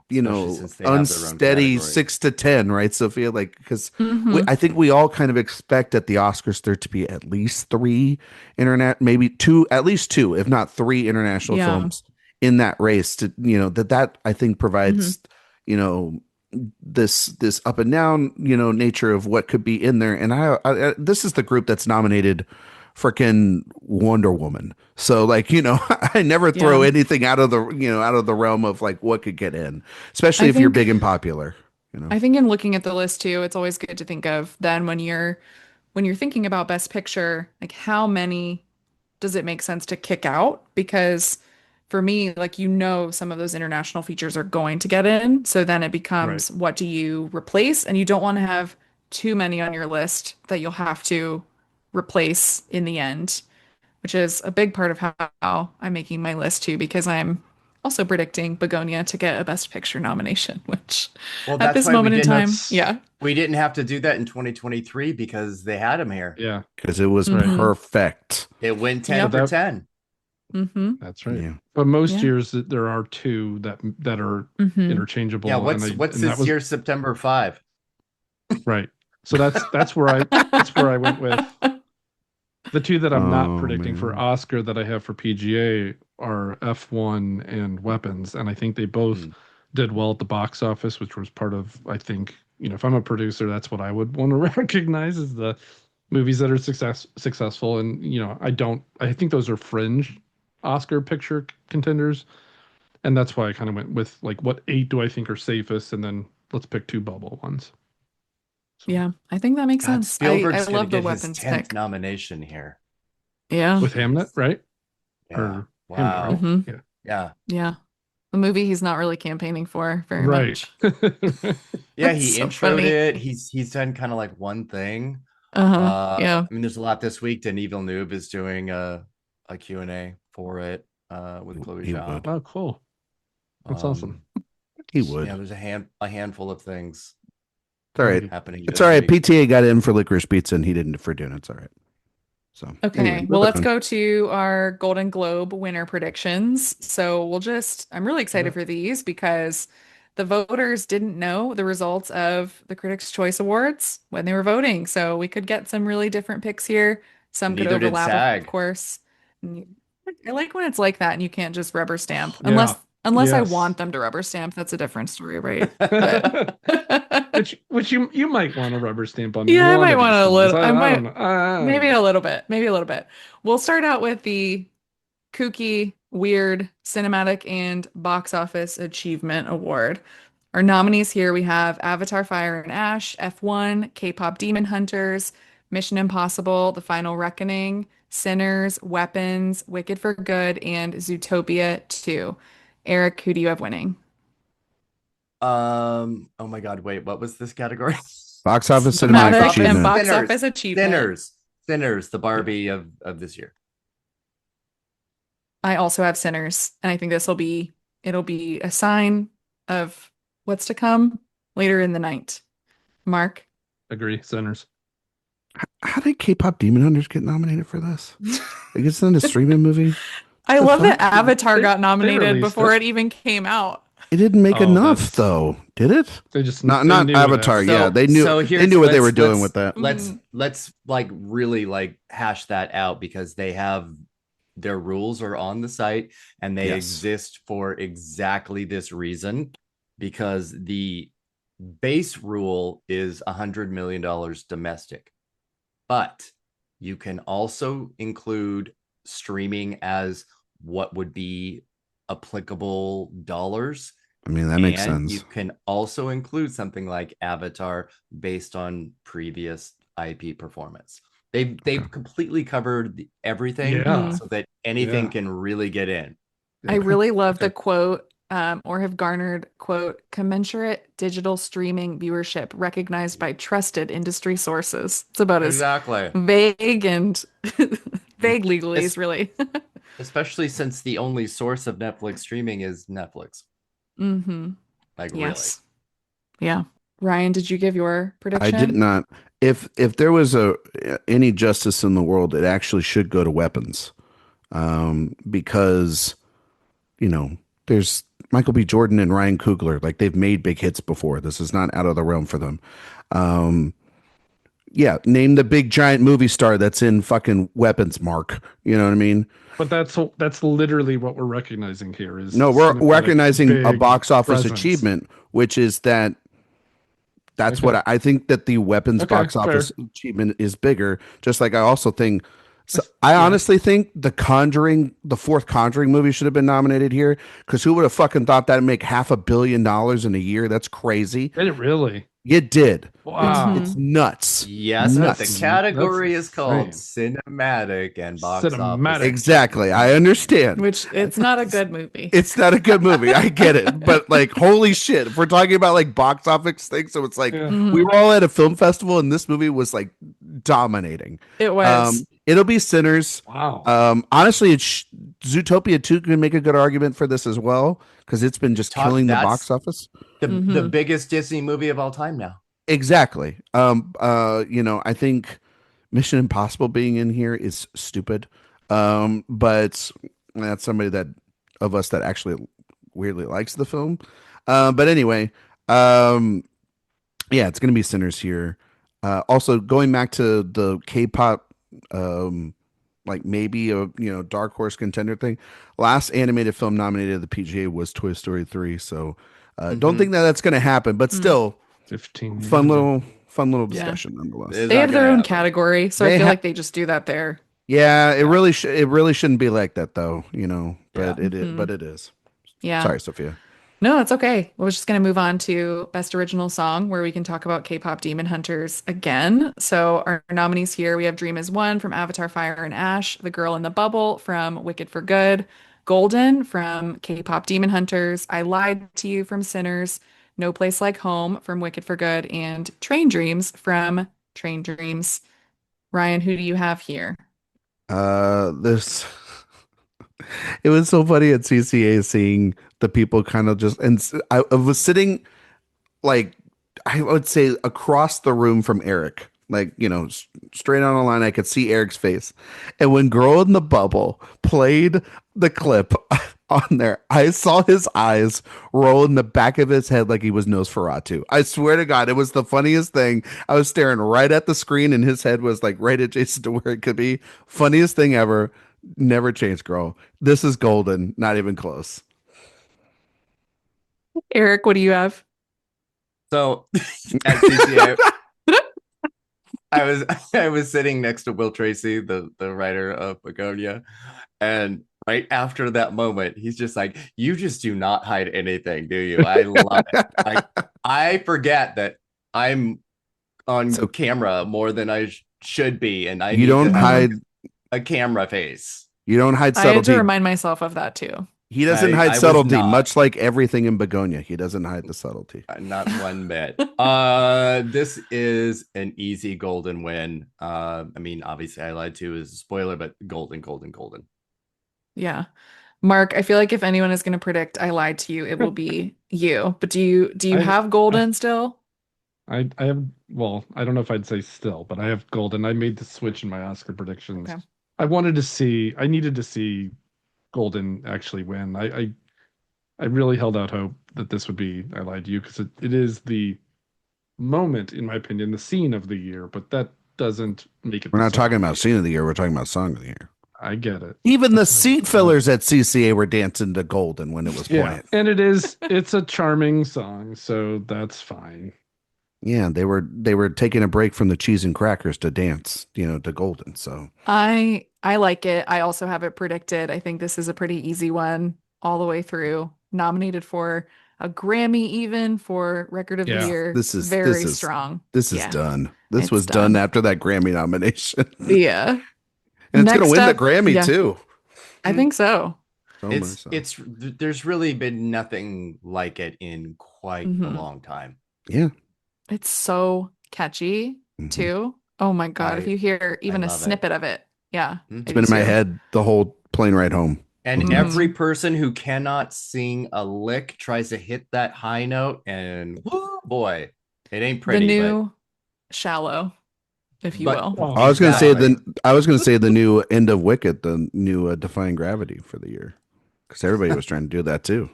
you Especially know, since they have their own unsteady category. 6 to 10, right, Sophia? Like, because Mhm. I think we all kind of expect at the Oscars there to be at least three internet, maybe two, at least two, if not three international Yeah. films in that race. To you know that I think provides, Mm-hmm. you know, this up and down, you know, nature of what could be in there. And this is the group that's nominated freaking Wonder Woman. So like, you know, I never throw Yeah. anything out of the realm of like what could get in, especially I if you're think big and popular, you know. I think in looking at the list too, it's always good to think of then when you're thinking about Best Picture, like how many does it make sense to kick out? Because for me, like some of those international features are going to get in. So then it Right. becomes what do you replace? And you don't want to have too many on your list that you'll have to replace in the end, which is a big part of how I'm making my list too, because I'm also predicting Begonia to get a Best Picture nomination, which Well, at that's this why moment in time, That's yeah. we didn't have to do that in 2023 because they had him here. yeah, Because it was Right. perfect. It went 10 Yep. for That- 10. Mm-hmm. that's right. Yeah. But most Yeah. years there are two that are Mm-hmm. interchangeable. Yeah, and what's and that this was year's September 5? right. So that's where I went with the two that I'm not Oh, predicting for man. Oscar that I have for PGA are F1 and Weapons, and I think they both Hmm. did well at the box office, which was part of, I think, you know, if I'm a producer, that's what I would want to recognize is the movies that are successful. And you know, I think those are fringe Oscar picture contenders, and that's why I kind of went with like what 8 do I think are safest, and then let's pick 2 bubble ones. So, Yeah, I think that makes God, sense. I Spielberg's going to love the get his weapons 10th pick. nomination here. Yeah. with Hamnet, right? Yeah. Or Wow. Hamnet, right? Mhm. Yeah. Yeah. Yeah. The movie he's not really campaigning for very Right. much. Yeah, That's he so introed funny. it. He's done kind of like one thing. Uh-huh. Yeah. I mean, there's a lot this week. Denis Villeneuve is doing a Q&A for it with Chloe He Zhao. would. Oh, cool. That's awesome. He would. Yeah, there's a handful of things It's all right. happening. It's this all right. week. PTA got in for licorice pizza and he didn't for Dune. It's all right. So Okay. anyway, Well, let's moving go to our Golden Globe winner predictions. So I'm really excited for these because the voters didn't know the results of the Critics' Choice Awards when they were voting. So we could get some really different picks here. Some could Neither did overlap, of SAG. course. And I like when it's like that and you can't just rubber stamp. Yeah. Unless I Yes. want them to rubber stamp, that's a different story, right? But which you might want a rubber stamp on yeah, I one might of want these a films. little. I I might don't know. maybe a little bit. Maybe a little bit. We'll start out with the kooky, weird, cinematic, and box office achievement award. Our nominees here we have Avatar Fire and Ash, F1, K-pop Demon Hunters, Mission Impossible, The Final Reckoning, Sinners, Weapons, Wicked for Good, and Zootopia 2. Eric, who do you have winning? Oh my God, wait, what was this category? Box office cinematic Cinematic and achievement. box office achievement. Sinners, the Barbie of this year. I also have Sinners, and I think it'll be a sign of what's to come later in the night. Mark? Agree. Sinners. How did K-pop Demon Hunters get nominated for this? Like, it's not a streaming movie. I The love that fuck? Avatar got nominated released before it. it even came out. It didn't make Oh, enough that's- though, did it? They just Not they knew Avatar. that. Yeah, they knew what they were doing with that. Let's like really like hash that out because they have their rules are on the site and they exist for exactly this reason because the base rule is $100 million domestic, but you can also include streaming as what would be applicable dollars. I mean, that makes And sense. you can also include something like Avatar based on previous IP performance. They've completely covered everything Yeah. so that anything Yeah. can really get in. I really love the quote, or have garnered, quote, commensurate digital streaming viewership recognized by trusted industry sources. It's about Exactly. as vague and vague legalese, really. Especially since the only source of Netflix streaming is Netflix. Mm-hmm. Like Yes. Yeah. Ryan, did you give your prediction? I did not. If there was any justice in the world, it actually should go to weapons, because there's Michael B. Jordan and Ryan Coogler. Like, they've made big hits before. This is not out of the realm for them. Yeah, name the big giant movie star that's in fucking Weapons, Mark. You know what I mean? But that's literally what we're recognizing here. Is No, we're cinematic recognizing a big box office presence. achievement, which is that's Okay. what I think that the weapons Okay, box office achievement is bigger. Just like I also think, I Yeah. honestly think the fourth Conjuring movie should have been nominated here because who would have fucking thought that'd make $500 million in a year? That's crazy. Did it really? It did. Wow. It's nuts. Yes, but Nuts. the category That's is called insane. cinematic and box Cinematic. office. Exactly. I understand. Which it's not a good movie. It's not a good movie. I get it. But like, holy shit. If we're talking about like box office things, so it's like Yeah. we were all at a film festival and this movie was like dominating. It was. It'll be Sinners. Wow. Honestly, Zootopia 2 can make a good argument for this as well because it's been just killing the box office. The biggest Disney movie of all time now. Exactly. I think Mission Impossible being in here is stupid. But that's somebody that of us that actually weirdly likes the film. But anyway, yeah, it's gonna be Sinners here. Also going back to the K-pop, like maybe a dark horse contender thing. Last animated film nominated at the PGA was Toy Story 3. So don't think that that's gonna happen, but still 15 fun years. little discussion nonetheless. It's They not have their gonna own happen. category, so I feel like they just do that there. Yeah, it really shouldn't be like that though, but Yeah. it is, but it is. Yeah. Sorry, Sophia. No, that's okay. We're just going to move on to Best Original Song, where we can talk about K-pop Demon Hunters again. So our nominees here, we have Dream is One from Avatar Fire and Ash, The Girl in the Bubble from Wicked for Good, Golden from K-pop Demon Hunters, I Lied to You from Sinners, No Place Like Home from Wicked for Good, and Train Dreams from Train Dreams. Ryan, who do you have here? This it was so funny at CCA seeing the people kind of just, and I was sitting like, I would say across the room from Eric, like, straight on the line. I could see Eric's face. And when Girl in the Bubble played the clip on there, I saw his eyes roll in the back of his head like he was Nosferatu. I swear to God, it was the funniest thing. I was staring right at the screen and his head was like right adjacent to where it could be. Funniest thing ever. Never change, girl. This is golden. Not even close. Eric, what do you have? So at CCA, I was sitting next to Will Tracy, the writer of Begonia, and right after that moment, he's just like, "You just do not hide anything, do you?" I love it. I forget that I'm on camera more than I should be, and I You need don't to have hide. a camera face. You don't hide I had to subtlety. remind myself of that too. He doesn't hide I was subtlety, not. much like everything in Begonia. He doesn't hide the subtlety. Not one bit. This is an easy golden win. I mean, obviously I lied to is a spoiler, but golden, golden, golden. Yeah. Mark, I feel like if anyone is going to predict I lied to you, it will be you. But do you I, have golden still? I have, well, I don't know if I'd say still, but I have golden. I made the switch in my Oscar predictions. Okay. I needed to see golden actually win. I really held out hope that this would be I Lied to You because it is the moment, in my opinion, the scene of the year, but that doesn't make it We're the not song. talking about scene of the year. We're talking about song of the year. I get it. Even the That's why- seat fillers at CCA were dancing to Golden when it was Yeah, playing. and it's a charming song, so that's fine. Yeah, they were taking a break from the cheese and crackers to dance, to Golden. So I like it. I also have it predicted. I think this is a pretty easy one all the way through. Nominated for a Grammy even for Record of the Yeah. Year. This is strong. This is Yeah. done. This It's was done done. after that Grammy nomination. Yeah. And it's going to Next win the up- Grammy yeah. too. I think so. Oh my son. There's really been nothing like it in quite a Mhm. long time. Yeah. It's so catchy Mhm. too. Oh my God. If you hear even a love it. snippet of it. Yeah. Mhm. It's been in my head the whole plane ride home. And Mhm. every person who cannot sing a lick tries to hit that high note, and whoo, boy, it ain't pretty. The new Shallow, if you but- will. I was going to say Exactly. the new end of Wicked, the new Defying Gravity for the year, because everybody was trying to do that too.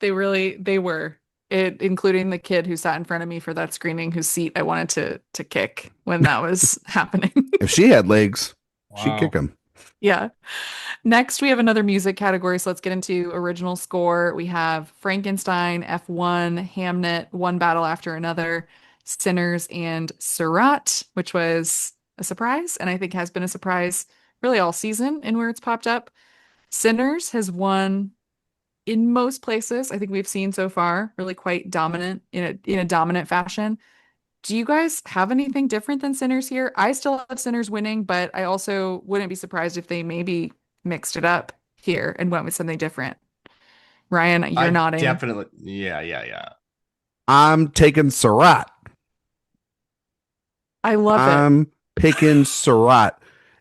They were it, including the kid who sat in front of me for that screening, whose seat I wanted to kick when that was happening. If she had legs, she'd Wow. kick him. Yeah. Next, we have another music category. So let's get into original score. We have Frankenstein, F1, Hamnet, One Battle After Another, Sinners, and Surratt, which was a surprise, and I think has been a surprise really all season in where it's popped up. Sinners has won in most places I think we've seen so far, really quite dominant in a dominant fashion. Do you guys have anything different than Sinners here? I still have Sinners winning, but I also wouldn't be surprised if they maybe mixed it up here and went with something different. Ryan, you're I nodding. definitely, yeah. I'm taking Surratt. I love it. I'm picking Surratt.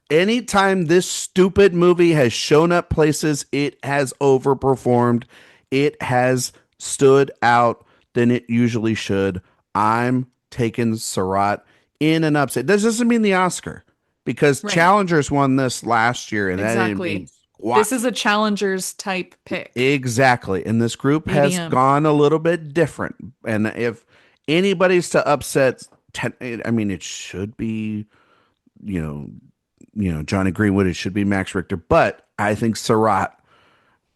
Anytime this stupid movie has shown up places, it has overperformed. It has stood out than it usually should. I'm taking Surratt in an upset. This doesn't mean the Oscar, because Right. Challengers won this last year, and that didn't Exactly. mean squat. This is a challengers type pick. Exactly. And this group has Medium. gone a little bit different. And if anybody's to upset, it should be, Johnny Greenwood, it should be Max Richter. But I think Surratt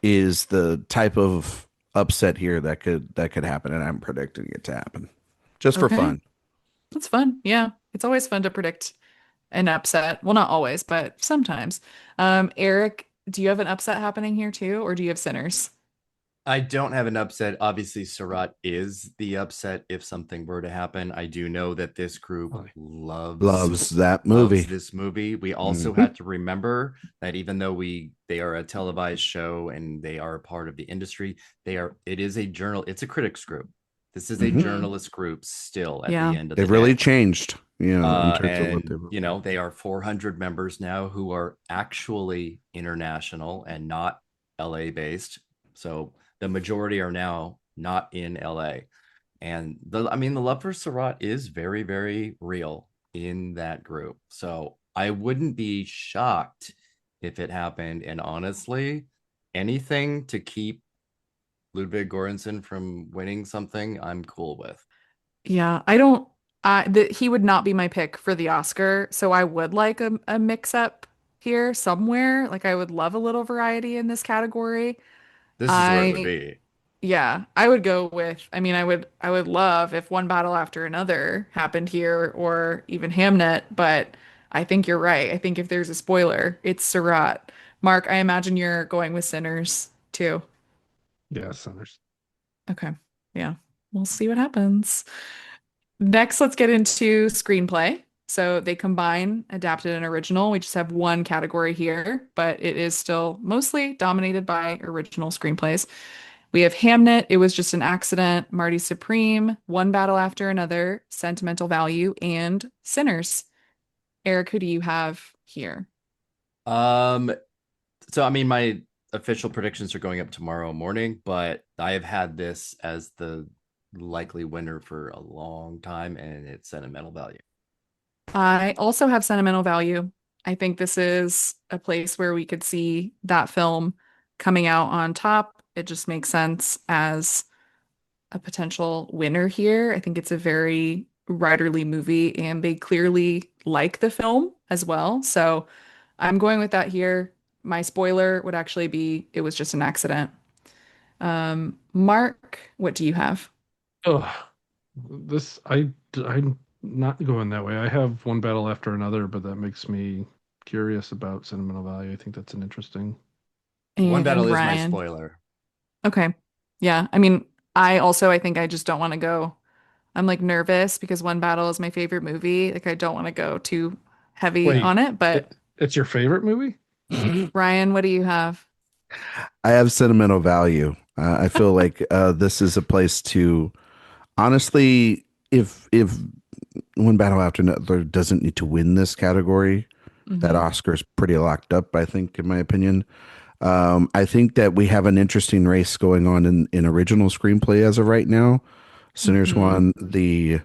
is the type of upset here that could happen. And I'm predicting it to happen just for Okay. fun. That's fun. Yeah. It's always fun to predict an upset. Well, not always, but sometimes. Eric, do you have an upset happening here too, or do you have Sinners? I don't have an upset. Obviously, Surratt is the upset if something were to happen. I do know that this group Loves that movie. loves this movie. We also Mhm. have to remember that even though they are a televised show and they are a part of the industry, it's a critics group. This is a Mhm. journalist group still at Yeah. the end of They've the really day. changed, in terms of what And they've. they are 400 members now who are actually international and not LA based. So the majority are now not in LA. And the love for Surratt is very, very real in that group. So I wouldn't be shocked if it happened. And honestly, anything to keep Ludwig Göransson from winning something, I'm cool with. Yeah, he would not be my pick for the Oscar, so I would like a mix up here somewhere. Like I would love a little variety in this category. This is where it would be. Yeah, I would go with, I would love if One Battle After Another happened here or even Hamnet, but I think you're right. I think if there's a spoiler, it's Surratt. Mark, I imagine you're going with Sinners too. Yeah, Sinners. Okay. Yeah. We'll see what happens. Next, let's get into screenplay. So they combine adapted and original. We just have one category here, but it is still mostly dominated by original screenplays. We have Hamnet, It Was Just an Accident, Marty Supreme, One Battle After Another, Sentimental Value, and Sinners. Eric, who do you have here? Um, so I mean, my official predictions are going up tomorrow morning, but I have had this as the likely winner for a long time, and it's Sentimental Value. I also have Sentimental Value. I think this is a place where we could see that film coming out on top. It just makes sense as a potential winner here. I think it's a very writerly movie, and they clearly like the film as well. So I'm going with that here. My spoiler would actually be It Was Just an Accident. Mark, what do you have? Oh, I'm not going that way. I have One Battle After Another, but that makes me curious about sentimental value. I think that's an interesting. One Battle And is my Ryan. spoiler. Okay. Yeah. I mean, I think I just don't want to go. I'm like nervous because One Battle is my favorite movie. Like I don't want to go too heavy Wait, on it, but it's your favorite movie? Ryan, what do you have? I have sentimental value. I feel like this is a place to honestly, if One Battle After Another doesn't need to win this category, that Mhm. Oscar's pretty locked up, I think, in my opinion. I think that we have an interesting race going on in original screenplay as of right now. Sinners Mhm. won the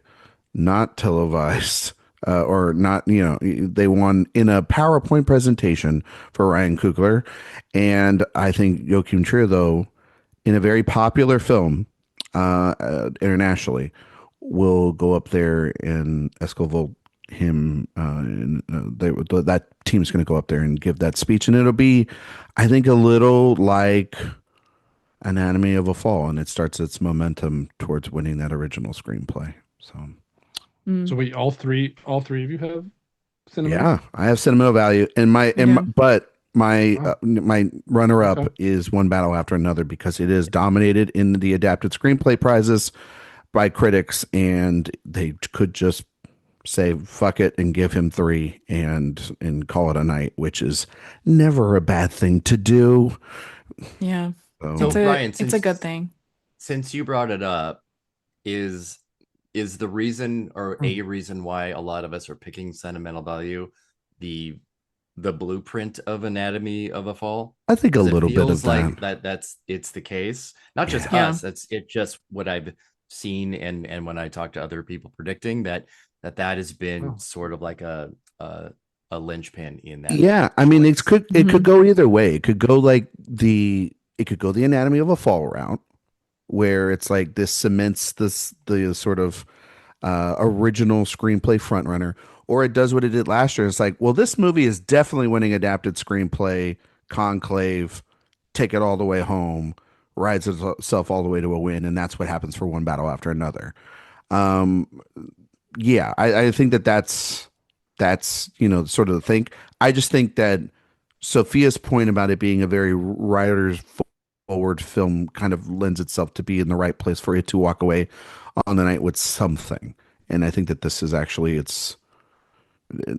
not televised or not, they won in a PowerPoint presentation for Ryan Coogler. And I think Joachim Trier, though, in a very popular film internationally, will go up there and escalate him. That team's going to go up there and give that speech. And it'll be, I think, a little like Anatomy of a Fall. And it starts its momentum towards winning that original screenplay. So. Mm. So wait, all three of you have sentimental? Yeah, I have sentimental value, and Yeah. but my Wow. my runner up Okay. is One Battle After Another because it is dominated in the adapted screenplay prizes by critics, and they could just say fuck it and give him three and call it a night, which is never a bad thing to do. Yeah. So It's So a Ryan, it's a good thing. since you brought it up, is is the reason or Hmm. a reason why a lot of us are picking Sentimental Value the the blueprint of Anatomy of a Fall? I think a Because it little bit of feels that. like that's it's the case. Not just Yeah. Yeah. us, it's just what I've seen and when I talk to other people predicting that has been Oh. sort of like a linchpin in that Yeah, I mean choice. it could Mhm. go either way. It could go the Anatomy of a Fall route where it's like this cements the sort of original screenplay frontrunner, or it does what it did last year. It's like, well, this movie is definitely winning adapted screenplay, conclave, take it all the way home, rides itself all the way to a win, and that's what happens for One Battle After Another. Um, yeah, I think that's sort of the thing. I just think that Sophia's point about it being a very writer's forward film kind of lends itself to be in the right place for it to walk away on the night with something. And I think that this is actually its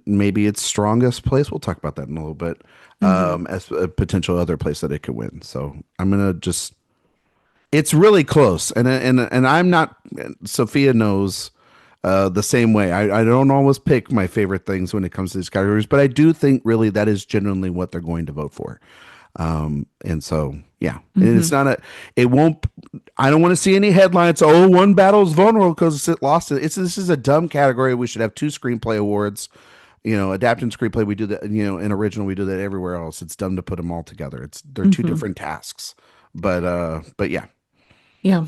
maybe its strongest place. We'll talk about that in a little bit Mhm. as a potential other place that it could win. So I'm gonna just it's really close, and I'm not. Sophia knows the same way. I don't always pick my favorite things when it comes to these categories, but I do think really that is genuinely what they're going to vote for. And so, yeah, and it's Mhm. not it won't, I don't want to see any headlines. Oh, one battle is vulnerable because it lost it. This is a dumb category. We should have two screenplay awards. Adapted screenplay, we do that, in original, we do that everywhere else. It's dumb to put them all together. They're two Mhm. different tasks. But yeah, Yeah.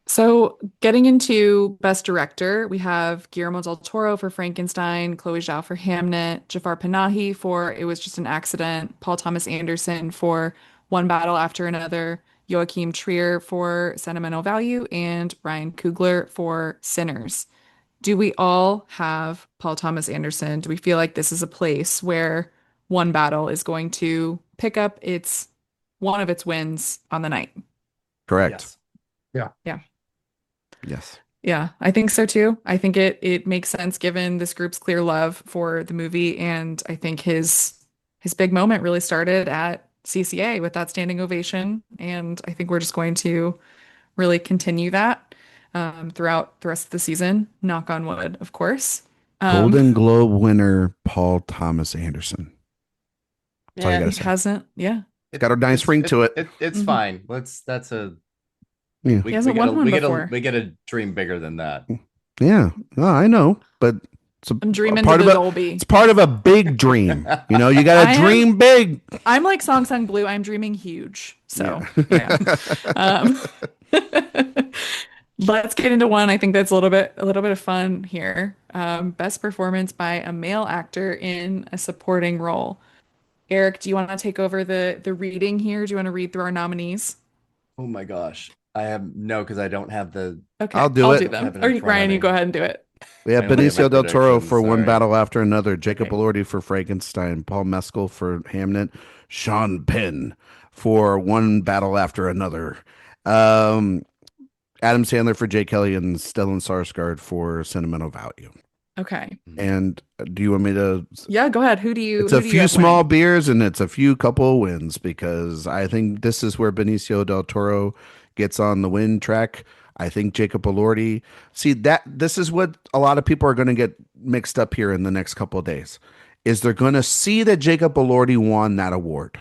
So, getting into Best Director, we have Guillermo del Toro for Frankenstein, Chloe Zhao for Hamnet, Jafar Panahi for It Was Just an Accident, Paul Thomas Anderson for One Battle After Another, Joachim Trier for Sentimental Value, and Ryan Coogler for Sinners. Do we all have Paul Thomas Anderson? Do we feel like this is a place where One Battle is going to pick up its one of its wins on the night? correct. Yes. Yeah. Yeah. Yes. Yeah, I think so too. I think it makes sense given this group's clear love for the movie, and I think his big moment really started at CCA with that standing ovation, and I think we're just going to really continue that throughout the rest of the season. Knock on wood, of course. Um, Golden Globe winner Paul Thomas Anderson. That's all you Yeah, gotta he say. hasn't, yeah. It's got a nice ring to it. It's Mhm. fine. That's a Yeah. He hasn't won one before. we get a dream bigger than that. Yeah. Well, I know, but it's I'm a dreaming to part of the a Dolby. it's part of a big dream. You know, you gotta I am dream big. I'm like Song Sung Blue. I'm dreaming huge. Yeah. So yeah. Um, let's get into one. I think that's a little bit of fun here. Best performance by a male actor in a supporting role. Eric, do you want to take over the reading here? Do you want to read through our nominees? Oh my gosh. I have no, because I don't have the I'll Okay, do I'll it. do don't them. have it Or in front of Ryan, you me. go ahead and do it. We have I only have my Benicio del Toro predictions, for One sorry. Battle After Another, Jacob Okay. Elordi for Frankenstein, Paul Mescal for Hamnet, Sean Penn for One Battle After Another, um, Adam Sandler for Jay Kelly, and Stellan Skarsgård for Sentimental Value. Okay. And do you want me to? Yeah, go ahead. Who do you It's who a do you few have small winning? beers and it's a few couple wins because I think this is where Benicio del Toro gets on the win track. I think Jacob Elordi. See that this is what a lot of people are going to get mixed up here in the next couple of days. Is they're going to see that Jacob Elordi won that award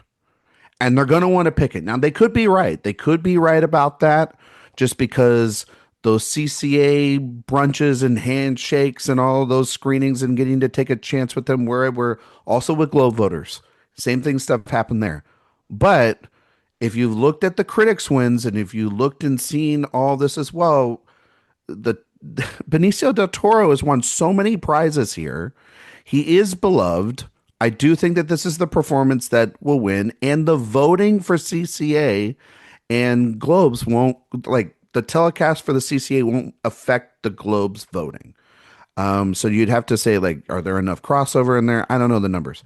and they're going to want to pick it. Now, they could be right. They could be right about that just because those CCA brunches and handshakes and all of those screenings and getting to take a chance with them where we're also with Globe voters. Same thing stuff happened there. But if you've looked at the critics wins and if you looked and seen all this as well, the Benicio del Toro has won so many prizes here. He is beloved. I do think that this is the performance that will win, and the voting for CCA and Globes won't like the telecast for the CCA won't affect the Globes voting. So you'd have to say like, are there enough crossover in there? I don't know the numbers.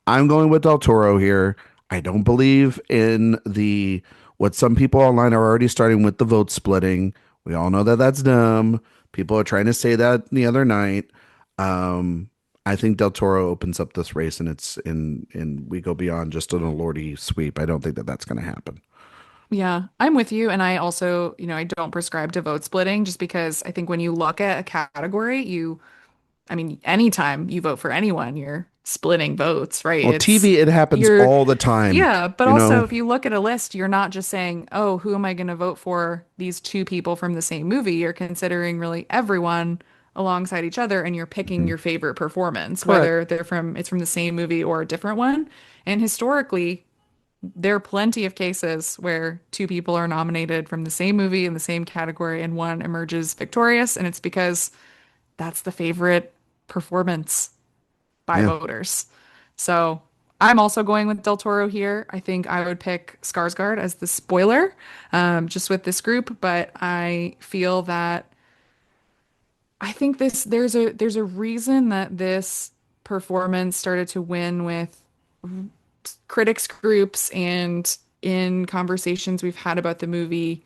I'm going with Del Toro here. I don't believe in the what some people online are already starting with the vote splitting. We all know that that's dumb. People are trying to say that the other night. Um, I think Del Toro opens up this race and it's in we go beyond just an Lordy sweep. I don't think that that's going to happen. Yeah, I'm with you. And I also, I don't prescribe to vote splitting just because I think when you look at a category, I mean, anytime you vote for anyone, you're splitting votes, right? Well, TV it happens You're, all the time. yeah, but You also know, if you look at a list, you're not just saying, oh, who am I going to vote for these two people from the same movie? You're considering really everyone alongside each other and you're picking Mhm. your favorite performance, Correct. whether it's from the same movie or a different one. And historically, there are plenty of cases where two people are nominated from the same movie in the same category and one emerges victorious, and it's because that's the favorite performance by Yeah. voters. So I'm also going with Del Toro here. I think I would pick Skarsgård as the spoiler, just with this group, but I feel that I think there's a reason that this performance started to win with critics groups and in conversations we've had about the movie,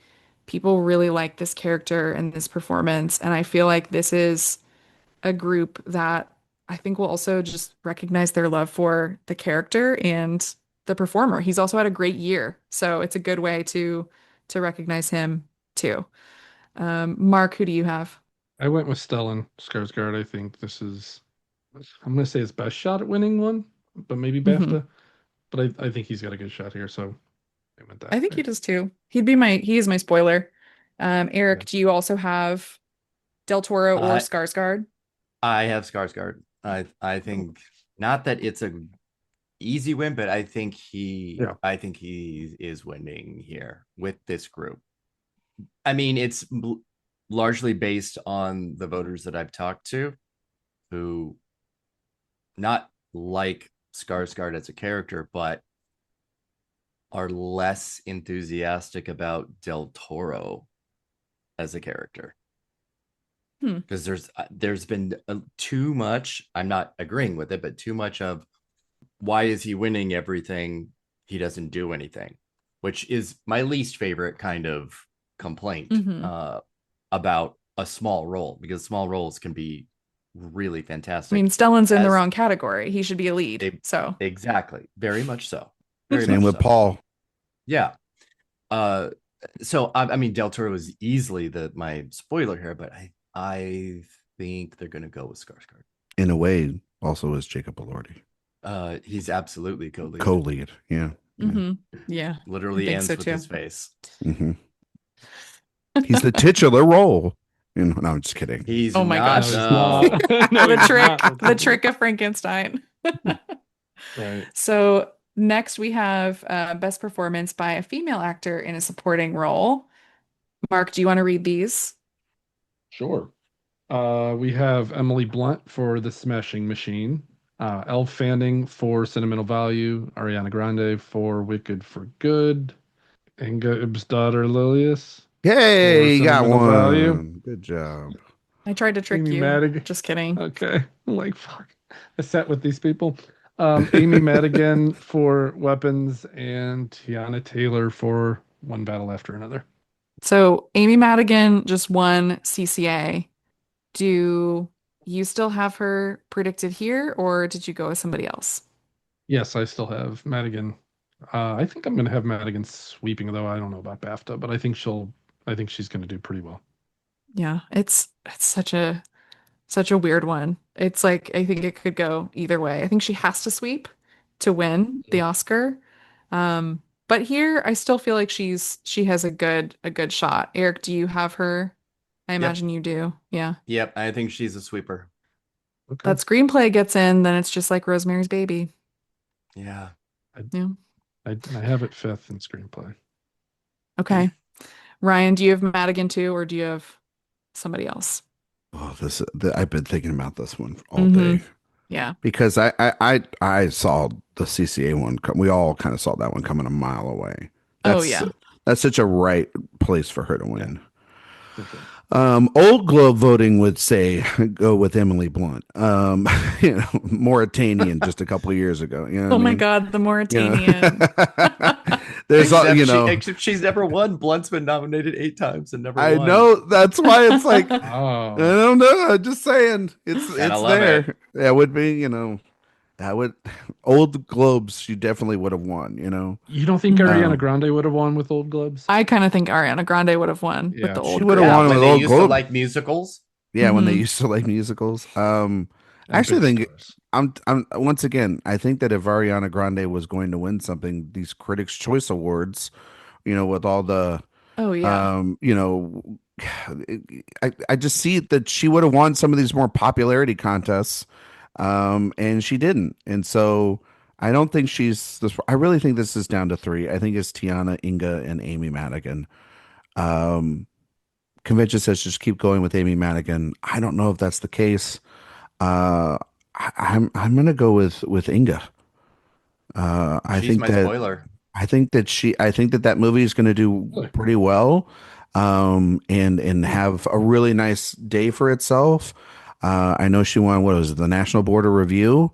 people really like this character and this performance. And I feel like this is a group that I think will also just recognize their love for the character and the performer. He's also had a great year, so it's a good way to recognize him too. Mark, who do you have? I went with Stellan Skarsgård. I think this is, I'm going to say his best shot at winning one, but maybe Hmm. BAFTA. But I think he's got a good shot here, so I went I that think he way. does too. He is my spoiler. Yeah. Eric, do you also have Del Toro or I Skarsgård? I have Skarsgård. I think not that it's a easy win, but Yeah. I think he is winning here with this group. I mean, it's largely based on the voters that I've talked to who not like Skarsgård as a character, but are less enthusiastic about Del Toro as a character. Hmm. Because there's been too much. I'm not agreeing with it, but too much of why is he winning everything? He doesn't do anything, which is my least favorite kind of complaint Hmm. about a small role, because small roles can be really I fantastic. mean, Stellan's in the As wrong category. He should be a lead. they So exactly, very much so, very Same much with so. Paul. Yeah. So I mean, Del Toro is easily my spoiler here, but I think they're gonna go with Skarsgård. In a way, also is Jacob Elordi. He's absolutely co-lead. Co-lead. Yeah. yeah, I Literally think ends so with too. his face. Mm-hmm. He's the titular role. You know, no, I'm just kidding. He's Oh my not. gosh. No. The trick of Frankenstein. Right. So next we have best performance by a female actor in a supporting role. Mark, do you want to read these? Sure. We have Emily Blunt for The Smashing Machine, Elle Fanning for Sentimental Value, Ariana Grande for Wicked for Good, Inga Ib's daughter Lilius. Yay, you got Sentimental one. Value. Good job. I tried to trick Amy you. Madigan. Just kidding. Okay. I'm like, fuck. I sat with these people. Amy Madigan for Weapons and Tiana Taylor for One Battle After Another. So Amy Madigan just won CCA. Do you still have her predicted here, or did you go with somebody else? Yes, I still have Madigan. I think I'm going to have Madigan sweeping, though I don't know about BAFTA, but I think she's going to do pretty well. Yeah, it's such a weird one. It's like I think it could go either way. I think she has to sweep to win the Oscar. But here I still feel like she has a good shot. Eric, do you have her? I imagine you do. Yeah. Yep, I think she's a sweeper. Okay. That screenplay gets in, then it's just like Rosemary's Baby. Yeah. Yeah. I have it fifth in screenplay. Okay. Ryan, do you have Madigan too, or do you have somebody else? Oh, I've been thinking about this one all Mhm. day Yeah. because I saw the CCA one. We all kind of saw that one coming a mile away. Oh, yeah. That's such a right place for her to win. For sure. Old Globe voting would say go with Emily Blunt. You know, Mauritanian just a couple of years ago. You know what Oh I my mean? God, the You Mauritanian. know? There's all, you know, except she's never won. Blunt's been nominated 8 times and never I won. know that's why it's like I Oh, don't know. I'm just saying it's Gotta love there. it. That would be, you know, that would Old Globes. She definitely would have won. You know, you don't think Um, Ariana Grande would have won with Old Globes? I kind of think Ariana Grande would have won with Yeah. the She old would've group. won Yeah, with when they Old used to Globe. like musicals. yeah, when they Mhm. used to like musicals. And Actually big think stars. I'm once again, I think that if Ariana Grande was going to win something, these Critics' Choice Awards, you know, with all the Oh yeah. you know, I just see that she would have won some of these more popularity contests, and she didn't. And so I don't think she's this. I really think this is down to three. I think it's Tiana, Inga, and Amy Madigan. Um, Convention says just keep going with Amy Madigan. I don't know if that's the case. I'm gonna go with Inga. I She's think my that spoiler. I think that movie is going to do Really? pretty well, and have a really nice day for itself. I know she won, what was it, the National Board of Review,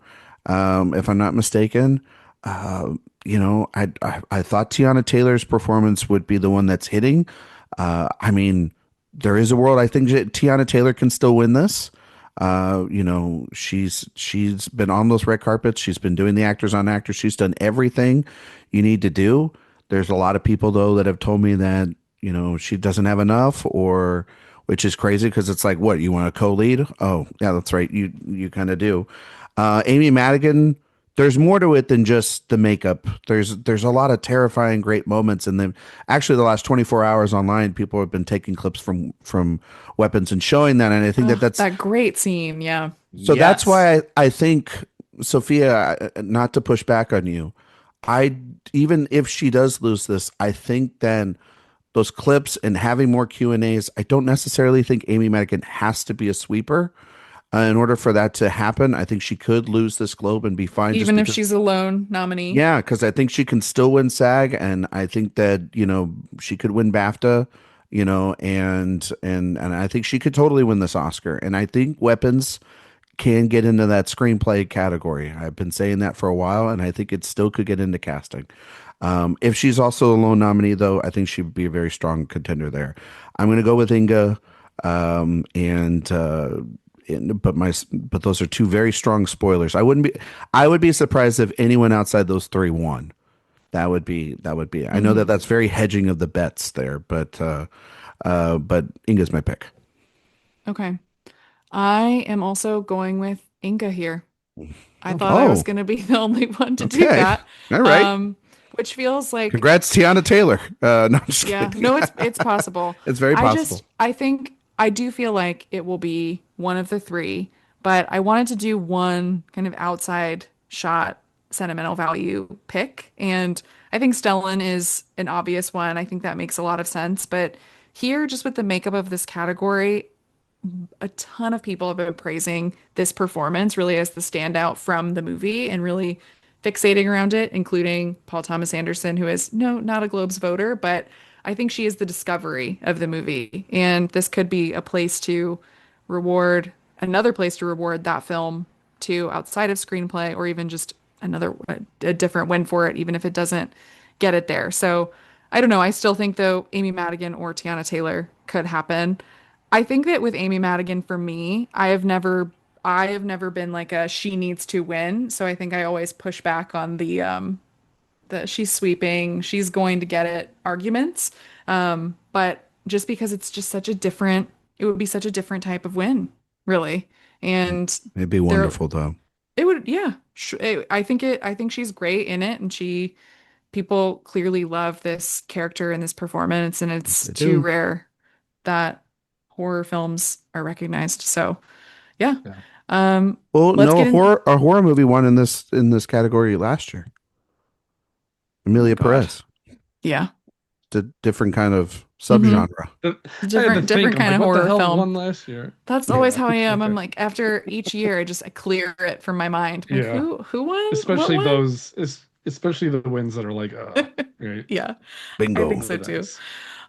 if I'm not mistaken. You know, I thought Tiana Taylor's performance would be the one that's hitting. I mean, there is a world I think that Tiana Taylor can still win this. You know, she's been on those red carpets. She's been doing the actors on actors. She's done everything you need to do. There's a lot of people though that have told me that, you know, she doesn't have enough, or which is crazy because it's like, what, you want a co-lead? Oh, yeah, that's right. You kind of do. Amy Madigan, there's more to it than just the makeup. There's a lot of terrifying great moments, and then actually the last 24 hours online, people have been taking clips from Weapons and showing that, and I think Ugh, that's that great scene. Yeah. so that's Yes. why I think, Sophia, not to push back on you, I even if she does lose this, I think then those clips and having more Q&As, I don't necessarily think Amy Madigan has to be a sweeper. In order for that to happen, I think she could lose this Globe and be fine. Even if because, she's a lone nominee. yeah, because I think she can still win SAG, and I think that, you know, she could win BAFTA, you know, and I think she could totally win this Oscar. And I think Weapons can get into that screenplay category. I've been saying that for a while, and I think it still could get into casting. If she's also a lone nominee, though, I think she would be a very strong contender there. I'm going to go with Inga. And but those are two very strong spoilers. I would be surprised if anyone outside those three won. That would be. I know that Mhm. that's very hedging of the bets there, but Inga's my pick. Okay. I am also going with Inga here. I thought I was Oh, going to be the only one to do okay. that. All right. Um, which feels like, Congrats, Tiana Taylor. No, I'm just yeah, kidding. no, it's possible. It's very possible. I think I do feel like it will be one of the three, but I wanted to do one kind of outside shot sentimental value pick. And I think Stellan is an obvious one. I think that makes a lot of sense. But here, just with the makeup of this category, a ton of people have been praising this performance really as the standout from the movie and really fixating around it, including Paul Thomas Anderson, who is no, not a Globes voter, but I think she is the discovery of the movie. And this could be a place to reward, another place to reward that film to outside of screenplay or even just a different win for it, even if it doesn't get it there. So I don't know. I still think though Amy Madigan or Tiana Taylor could happen. I think that with Amy Madigan for me, I have never been like a she needs to win. So I think I always push back on the she's sweeping, she's going to get it arguments. But just because it's just such a different, it would be such a different type of win, really. And It'd be there wonderful though. it would, yeah. I think she's great in it and people clearly love this character and this performance and Yes, it's they too do. rare that horror films are recognized. So, yeah. Yeah. Well, Let's no, get in. a horror movie won in this category last year. Oh my Amelia God. Perez. Yeah. It's a different kind of Hmm. subgenre. I had to think, Different I'm kind like, of what the horror hell film. won last year? That's always Yeah. how I am. I'm Okay. like after each year, I clear it from my mind. I'm like, Yeah. who won? What Especially won? especially the wins that are like, right. Yeah, I think Bingo. so Really too. nice.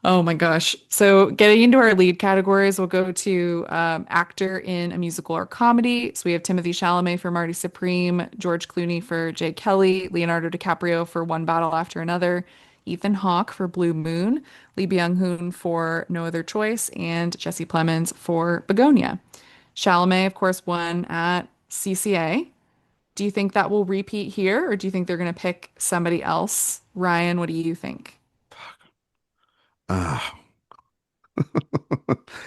Oh my gosh. So, getting into our lead categories, we'll go to actor in a musical or comedy. So, we have Timothy Chalamet for Marty Supreme, George Clooney for Jay Kelly, Leonardo DiCaprio for One Battle After Another, Ethan Hawke for Blue Moon, Lee Byung-hun for No Other Choice, and Jesse Plemons for Begonia. Chalamet, of course, won at CCA. Do you think that will repeat here, or do you think they're going to pick somebody else? Ryan, what do you think? Ah.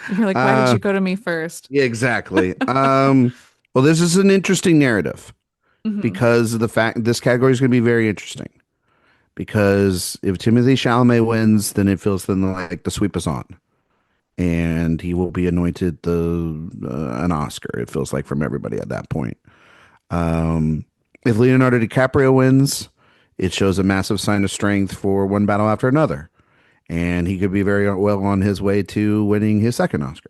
You're like, why did uh, you go to me first? yeah, exactly. Well, this is an interesting narrative Hmm. because of the fact this category is going to be very interesting. Because if Timothy Chalamet wins, then it feels then like the sweep is on, and he will be anointed an Oscar. It feels like from everybody at that point. Um, if Leonardo DiCaprio wins, it shows a massive sign of strength for One Battle After Another, and he could be very well on his way to winning his second Oscar.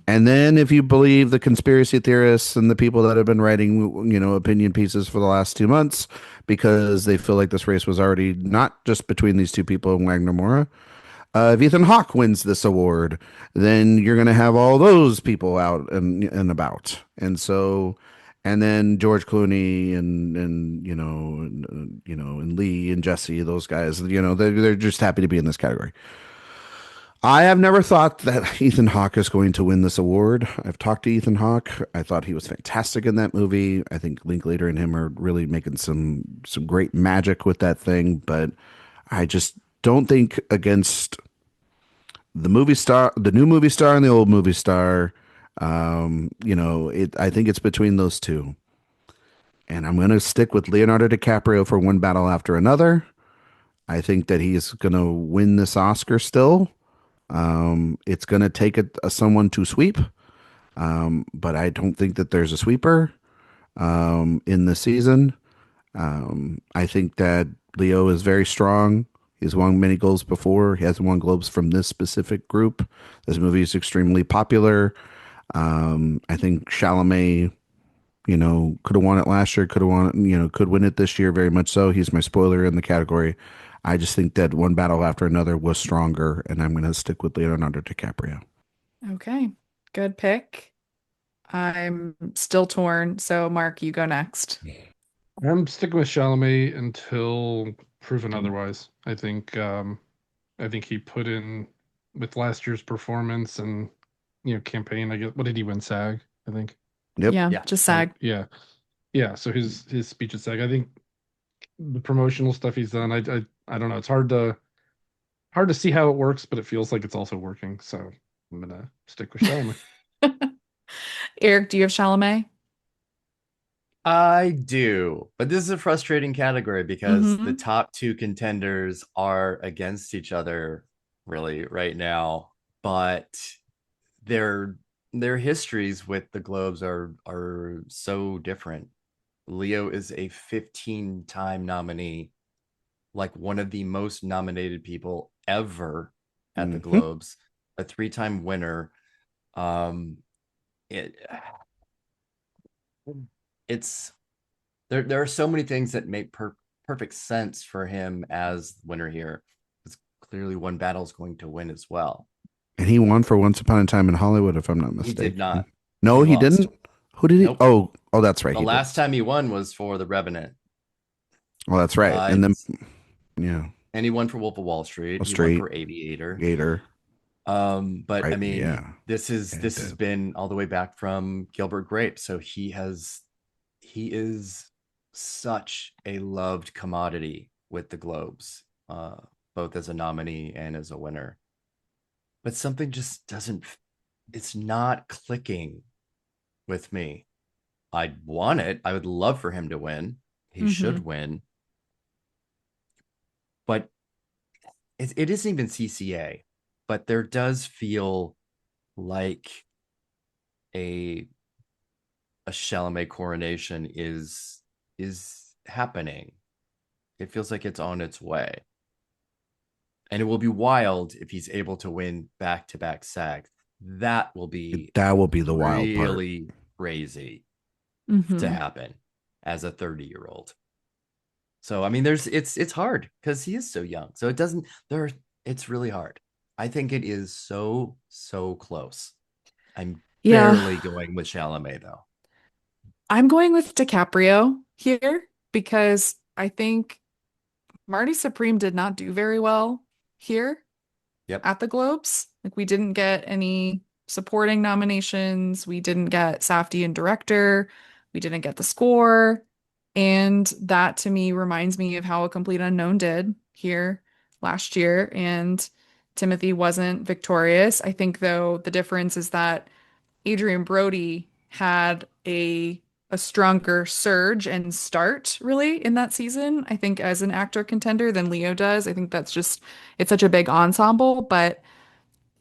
And then, if you believe the conspiracy theorists and the people that have been writing, opinion pieces for the last 2 months, because they feel like this race was already not just between these two people and Wagner Moura. If Ethan Hawke wins this award, then you're going to have all those people out and about, and then George Clooney and and Lee and Jesse, those guys, they're just happy to be in this category. I have never thought that Ethan Hawke is going to win this award. I've talked to Ethan Hawke. I thought he was fantastic in that movie. I think Linklater and him are really making some great magic with that thing, but I just don't think against the movie star, the new movie star and the old movie star. I think it's between those two. And I'm going to stick with Leonardo DiCaprio for One Battle After Another. I think that he's going to win this Oscar still. It's going to take someone to sweep, but I don't think that there's a sweeper in the season. I think that Leo is very strong. He's won many goals before. He hasn't won Globes from this specific group. This movie is extremely popular. I think Chalamet, could have won it last year, could have won it, could win it this year, very much so. He's my spoiler in the category. I just think that One Battle After Another was stronger, and I'm going to stick with Leonardo DiCaprio. Okay, good pick. I'm still torn. So, Mark, you go next. I'm sticking with Chalamet until proven otherwise. I think he put in with last year's performance and campaign. I guess, what did he win? SAG, I think. Yep. Yeah, Yeah. just SAG. Yeah. So his speech at SAG, I think the promotional stuff he's done, I don't know. It's hard to see how it works, but it feels like it's also working. So I'm gonna stick with Chalamet. Eric, do you have Chalamet? I do, but this is a frustrating category because the Mm-hmm. top two contenders are against each other really right now, but their their histories with the Globes are so different. Leo is a 15-time nominee, like one of the most nominated people ever at the Mhm. Globes, a three-time winner. Um, it it's there are so many things that make perfect sense for him as winner here. It's clearly one battle is going to win as well. And he won for Once Upon a Time in Hollywood, if I'm not He mistaken. did not. No, He he lost. didn't. Who did he? Nope. Oh, that's right. The He did. last time he won was for The Revenant. Oh, that's right. And then, yeah, And he won for Wolf of Wall Street. Wall He won Street, for Aviator. Gator. But I Right. mean, Yeah. this Yeah, he has did. been all the way back from Gilbert Grape. So he is such a loved commodity with the Globes, both as a nominee and as a winner. But something just doesn't, it's not clicking with me. I want it. I would love for him to win. He should win. But it isn't even CCA, but there does feel like a Chalamet coronation is happening. It feels like it's on its way. And it will be wild if he's able to win back-to-back SAG. That will be the wild part. really crazy to happen as a 30-year-old. So I mean, it's hard because he is so young. So it's really hard. I think it is so close. I'm barely going with Chalamet though. I'm going with DiCaprio here because I think Marty Supreme did not do very well here Yep. at the Globes. Like we didn't get any supporting nominations. We didn't get Safdie and director. We didn't get the score. And that to me reminds me of how A Complete Unknown did here last year. And Timothy wasn't victorious. I think though the difference is that Adrian Brody had a stronger surge and start really in that season, I think as an actor contender than Leo does. I think that's just it's such a big ensemble, but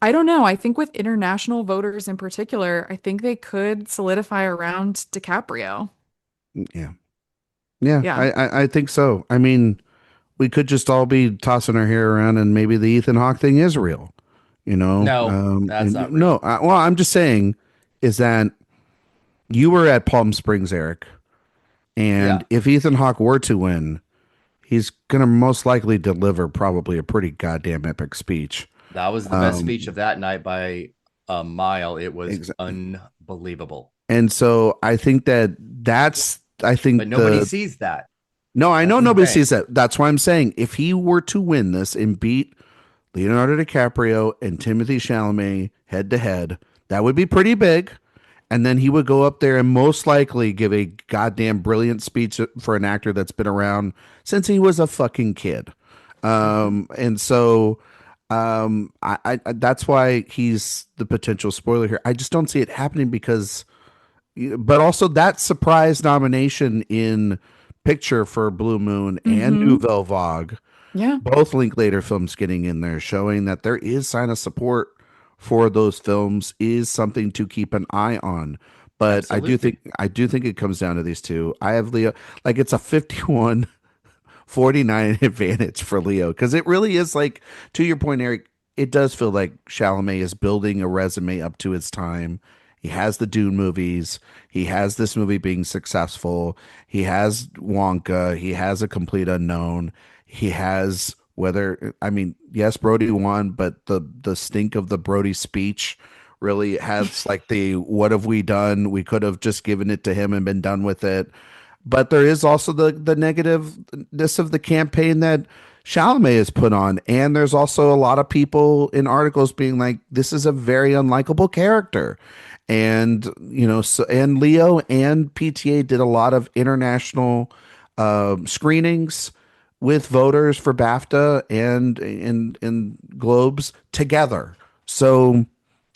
I don't know. I think with international voters in particular, I think they could solidify around DiCaprio. Yeah. Yeah, Yeah. I think so. I mean, we could just all be tossing our hair around, and maybe the Ethan Hawke thing is real, you know? No, that's And not no, real. well, I'm just saying is that you were at Palm Springs, Eric, Yeah. and if Ethan Hawke were to win, he's gonna most likely deliver probably a pretty goddamn epic speech. That was the best speech of that night by a mile. It was unbelievable. And so I think I think But nobody sees that. No, I That's know the nobody thing. sees that. That's why I'm saying if he were to win this and beat Leonardo DiCaprio and Timothy Chalamet head to head, that would be pretty big. And then he would go up there and most likely give a goddamn brilliant speech for an actor that's been around since he was a fucking kid. And so I that's why he's the potential spoiler here. I just don't see it happening because but also that surprise nomination in picture for Blue Moon and Nouvelle Vague, Yeah. both Linklater films getting in there, showing that there is sign of support for those films is something to keep an eye on. But Absolutely. I do think it comes down to these two. I have Leo, like it's a 51-49 advantage for Leo because it really is like, to your point, Eric, it does feel like Chalamet is building a resume up to its time. He has the Dune movies. He has this movie being successful. He has Wonka. He has A Complete Unknown. He has whether I mean, yes, Brody won, but the stink of the Brody speech really has like the what have we done? We could have just given it to him and been done with it. But there is also the negativeness of the campaign that Chalamet is put on, and there's also a lot of people in articles being like, "This is a very unlikable character," and so and Leo and PTA did a lot of international screenings with voters for BAFTA and Globes together. So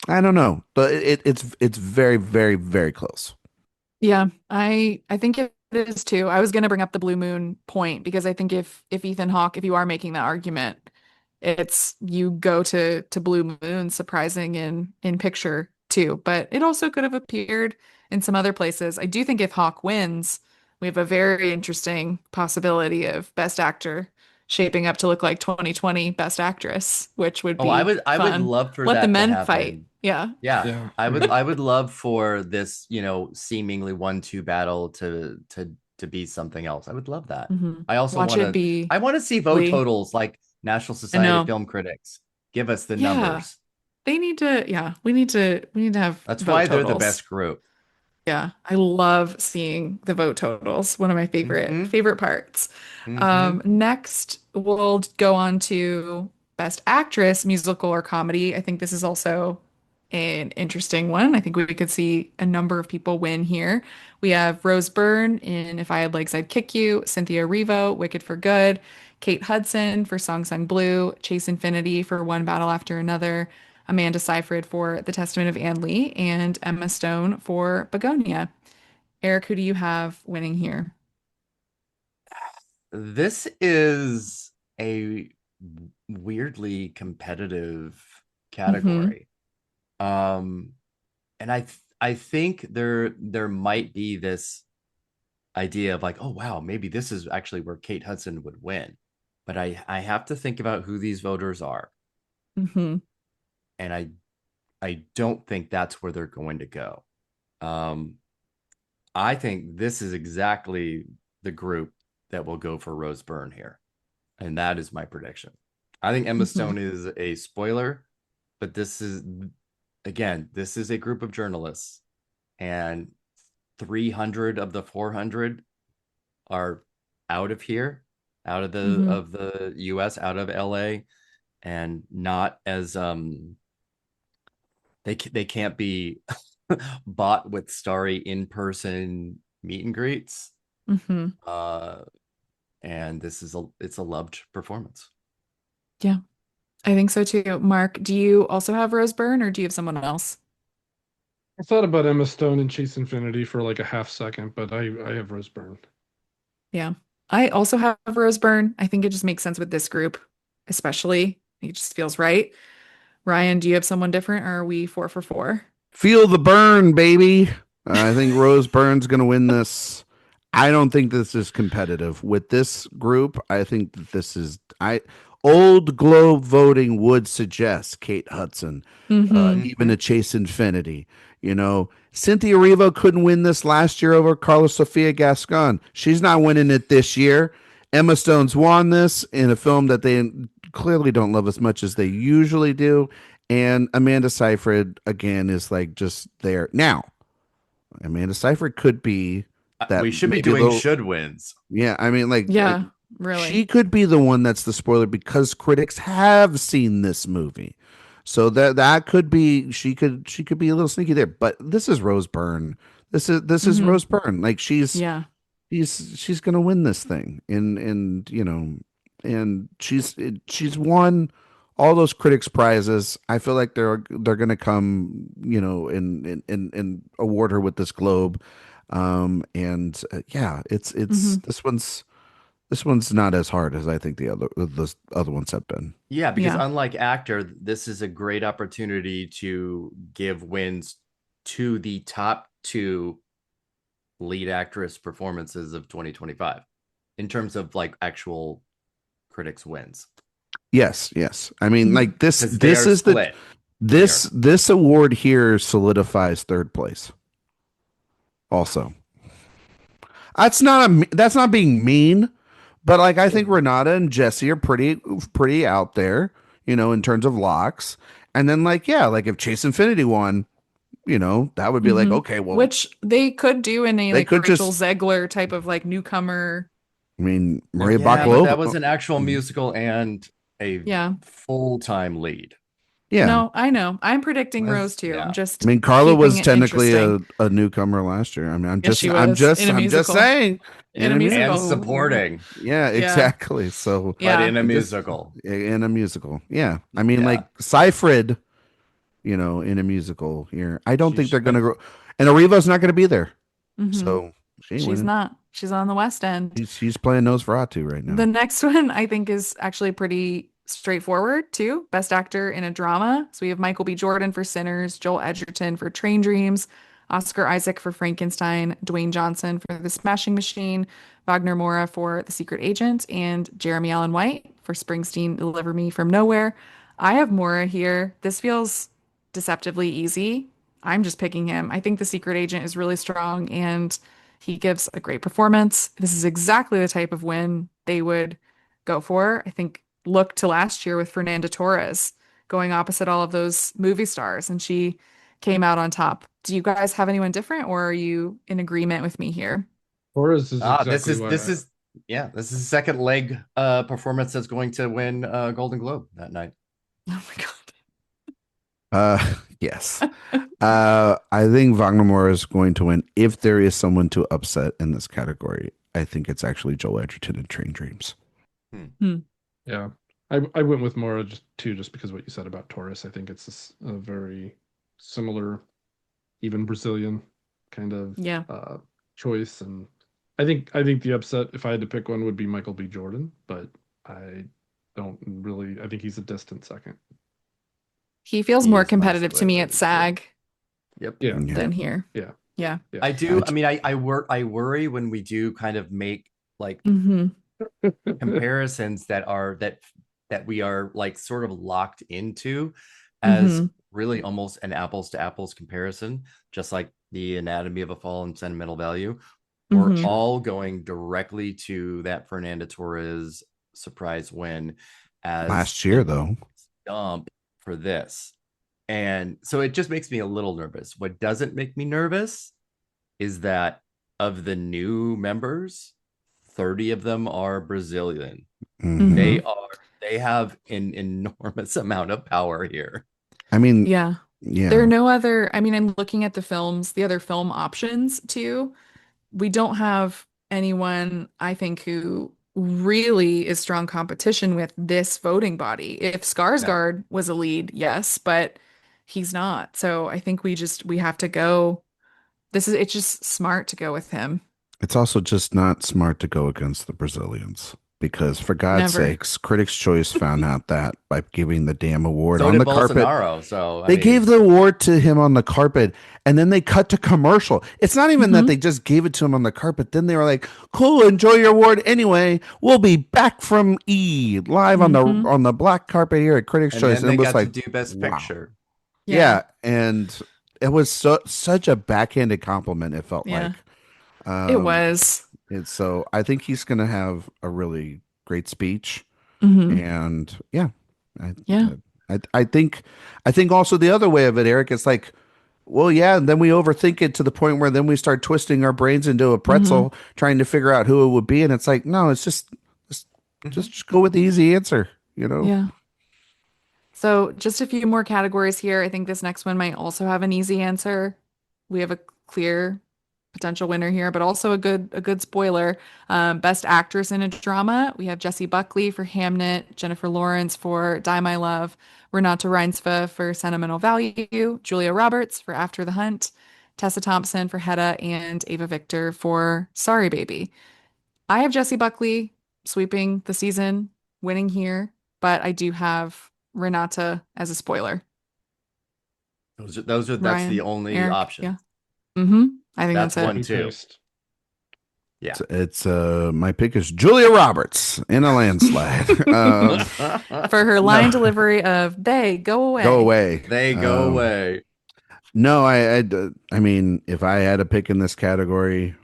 I don't know, but it's very, very, very close. Yeah, I think it is too. I was going to bring up the Blue Moon point because I think if Ethan Hawke, if you are making that argument, it's you go to Blue Moon surprising in picture too, but it also could have appeared in some other places. I do think if Hawke wins, we have a very interesting possibility of Best Actor shaping up to look like 2020 Best Actress, which would Oh, I be would I would fun. love for Let the that to men fight. happen. Yeah. Yeah, Yeah. I would love for this, seemingly 1-2 battle to be something else. I would love that. I also Watch want it to be I want to see vote Lee. totals like National I Society of know. Film Critics. Give us the Yeah. numbers. They need to, yeah, we need to have That's vote why they're the totals. best group. Yeah, I love seeing the vote totals. One of my favorite Hmm. favorite parts. Hmm. Next, we'll go on to Best Actress, musical or comedy. I think this is also an interesting one. I think we could see a number of people win here. We have Rose Byrne in If I Had Legs, I'd Kick You, Cynthia Erivo, Wicked for Good, Kate Hudson for Song Sung Blue, Chase Infinity for One Battle After Another, Amanda Seyfried for The Testament of Anne Lee, and Emma Stone for Begonia. Eric, who do you have winning here? This is a weirdly competitive Mm-hmm. category. Um, and I think there might be this idea of like, oh wow, maybe this is actually where Kate Hudson would win. But I have to think about who these voters are, Mm-hmm. and I don't think that's where they're going to go. Um, I think this is exactly the group that will go for Rose Byrne here, and that is my prediction. I think Emma Mm-hmm. Stone is a spoiler, but this is a group of journalists, and 300 of the 400 are out of here, out of the Mm-hmm. US, out of LA, and not as they can't be bought with starry in-person meet and greets. Mm-hmm. Uh and it's a loved performance. Yeah, I think so too. Mark, do you also have Rose Byrne or do you have someone else? I thought about Emma Stone and Chase Infinity for like a half second, but I have Rose Byrne. Yeah. I also have Rose Byrne. I think it just makes sense with this group, especially. It just feels right. Ryan, do you have someone different or are we 4 for 4? Feel the burn, baby. I think Rose Byrne's going to win this. I don't think this is competitive with this group. I think that this is I old Globe voting would suggest Kate Hudson, Mm-hmm. even Mm-hmm. a Chase Infinity. Cynthia Erivo couldn't win this last year over Carlos Sofia Gascon. She's not winning it this year. Emma Stone's won this in a film that they clearly don't love as much as they usually do. And Amanda Seyfried again is like just there now. Amanda Seyfried could be that We should be maybe a doing little. should wins. Yeah, I mean, like Yeah, she really. could be the one that's the spoiler because critics have seen this movie, so that could be she could be a little sneaky there. But this is Rose Byrne. This is Mm-hmm. Rose Byrne. Like Yeah. she's gonna win this thing, and she's won all those critics prizes. I feel like they're gonna come, and award her with this Globe. And yeah, it's Mm-hmm. this one's not as hard as I think those other ones have been. Yeah, because Yeah. unlike actor, this is a great opportunity to give wins to the top two lead actress performances of 2025 in terms of like actual critics wins, Yes, yes. I mean, Mm-hmm. like this because they this are is the split this here. this award here solidifies third place. Also, that's not being mean, but like I think Renata and Jesse are pretty out there, in terms of locks. And then like yeah, like if Chase Infinity won, that would be like Mm-hmm. okay, well Which they could do in a they like could Rachel just Zegler type of like newcomer I mean, Maria Yeah, but that Bakalova. was an actual musical and a Yeah. full-time lead. Yeah. No, I know. I'm predicting Was- Rose too. I'm yeah. just I mean, Carla keeping was it technically interesting. a newcomer last year. I mean, Yes, she was in a I'm just musical. saying In a And musical. supporting, Yeah, Yeah. exactly. So but Yeah. in a I just- musical. in a musical. Yeah. I mean, Yeah. like Seyfried, in a musical here. I don't She think they're going should. to go. And Arriva's not going to be there. Mhm. So she ain't She's winning. not. She's on the West End. She's playing Nosferatu right now. The next one I think is actually pretty straightforward too. Best actor in a drama. So we have Michael B. Jordan for Sinners, Joel Edgerton for Train Dreams, Oscar Isaac for Frankenstein, Dwayne Johnson for The Smashing Machine, Wagner Moura for The Secret Agent, and Jeremy Allen White for Springsteen Deliver Me from Nowhere. I have Moura here. This feels deceptively easy. I'm just picking him. I think The Secret Agent is really strong and he gives a great performance. This is exactly the type of win they would go for. I think look to last year with Fernanda Torres going opposite all of those movie stars, and she came out on top. Do you guys have anyone different, or are you in agreement with me here? Torres is Ah, exactly this is this is the second leg performance that's going to win Golden Globe that night. Oh my God. Yes. I think Wagner Moura is going to win. If there is someone to upset in this category, I think it's actually Joel Edgerton in Train Dreams. Yeah, I went with Mora just because of what you said about Torres. I think it's a very similar, even Brazilian kind of Yeah. choice, and I think the upset, if I had to pick one, would be Michael B. Jordan, but I don't really. I think he's a distant second. He feels He more is competitive to me nicely at SAG Yep. Yeah, than here. yeah, Yeah. yeah. I do. I mean, I worry when we do kind of make like Hmm. comparisons that we are like sort of locked into as really almost an apples to apples comparison, just like the Anatomy of a Fall and Sentimental Value. We're Mhm. all going directly to that Fernanda Torres surprise win as Last year, though. dump for this. And so it just makes me a little nervous. What doesn't make me nervous is that of the new members, 30 of them are Brazilian. Mhm. They have an enormous amount of power here. I mean, Yeah. yeah. There are no other, I mean, I'm looking at the other film options too. We don't have anyone, I think, who really is strong competition with this voting body. If Skarsgård was a lead, yes, but he's not. So I think we have to go. It's just smart to go with him. It's also just not smart to go against the Brazilians because, for God's Never. sakes, Critics' Choice found out that by giving the damn award So on did the carpet. Bolsonaro. So They gave the award to him on the carpet and then they cut to commercial. It's not even that they just gave it to him on the carpet. Then they were like, cool, enjoy your award anyway. We'll be back from E live on the black carpet here at Critics' Choice. And then it they was got like, to do Best wow. Picture. Yeah. And it was such a backhanded compliment, it felt Yeah. like. It was. And so I think he's going to have a really great speech. Mhm. And yeah. Yeah. I think also the other way of it, Eric, it's like, well, yeah, and then we overthink it to the point where then we start twisting our brains into a pretzel trying to figure out who it would be. And it's like, no, it's just go with the easy answer, Yeah. So just a few more categories here. I think this next one might also have an easy answer. We have a clear potential winner here, but also a good spoiler. Best actress in a drama. We have Jessie Buckley for Hamnet, Jennifer Lawrence for Die My Love, Renata Reinsve for Sentimental Value, Julia Roberts for After the Hunt, Tessa Thompson for Hedda, and Ava Victor for Sorry Baby. I have Jessie Buckley sweeping the season, winning here, but I do have Renata as a spoiler. That's Ryan, the only Eric, option. Yeah. I think That's that's it. one too. Yeah. It's my pick is Julia Roberts in a landslide. For her line delivery of "They go away." Go away. They go away. No, I mean, if I had a pick in this category,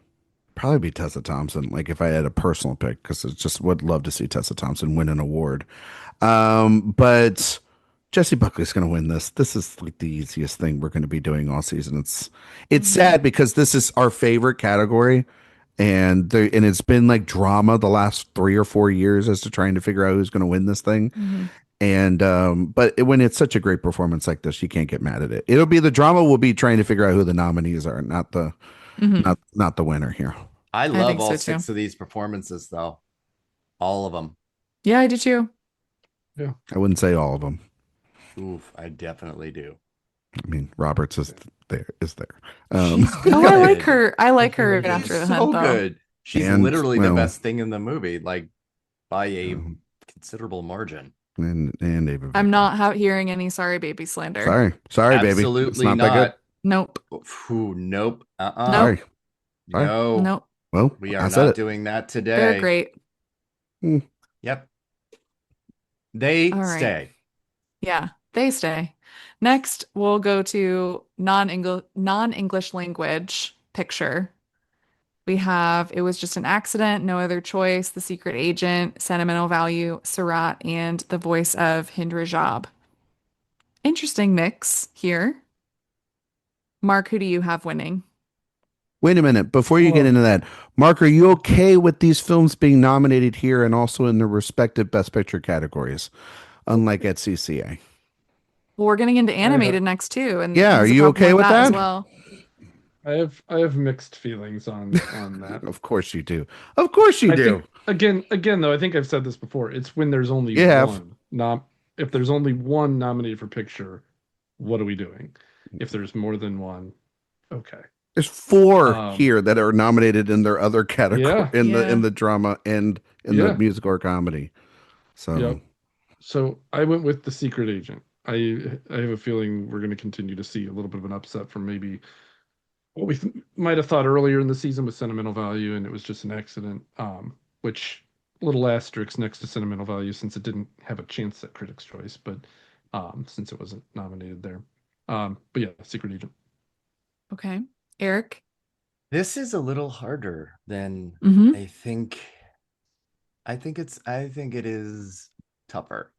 probably be Tessa Thompson. Like if I had a personal pick, because it's just would love to see Tessa Thompson win an award. But Jessie Buckley's going to win this. This is like the easiest thing we're going to be doing all season. It's sad because this is our favorite category, and it's been like drama the last 3 or 4 years as to trying to figure out who's going to win this thing. Hmm. And when it's such a great performance like this, you can't get mad at it. It'll be the drama will be trying to figure out who the nominees are, Hmm. not the winner here. I I love think all so too. six of these performances, though. All of them. Yeah, I do too. Yeah. I wouldn't say all of them. Oof, I definitely do. I mean, Roberts is there. She's Oh, I like good. her. I like her She's after the So hunt, though. good. She's And, literally the well, best thing in the movie, like by a um, considerable margin. and David. I'm Vicker. not hearing any sorry baby slander. Sorry, baby. It's Absolutely not that good. not. Nope. Ooh, nope. Nope. Sorry. No. Nope. Well, We I are said not it. doing that They're today. great. Yep. They All right. stay. Yeah, they stay. Next, we'll go to non-English language picture. We have It Was Just an Accident, No Other Choice, The Secret Agent, Sentimental Value, Surat, and the voice of Hind Rajab. Interesting mix here. Mark, who do you have winning? Wait a minute. Before you get Well- into that, Mark, are you okay with these films being nominated here and also in the respective Best Picture categories, unlike at CCA? Well, we're getting into animated next too, and Yeah, there's are a you problem okay with as that? well. I have mixed feelings on that. Of course you do. Of course you I do. think again though, I think I've said this before. It's when there's only You have. one. Not if there's only one nominated for picture, what are we doing? If there's more than one, okay. There's four Um, here that are nominated in their other category Yeah. in Yeah. the drama and in the Yeah. musical or comedy. So Yep. So I went with The Secret Agent. I have a feeling we're going to continue to see a little bit of an upset from maybe what we might have thought earlier in the season with Sentimental Value, and it was just an accident. Which little asterisk next to Sentimental Value since it didn't have a chance at Critics' Choice, but since it wasn't nominated there. But yeah, Secret Agent. Okay. Eric? This is a little harder than Mm-hmm. I think. I think it is tougher.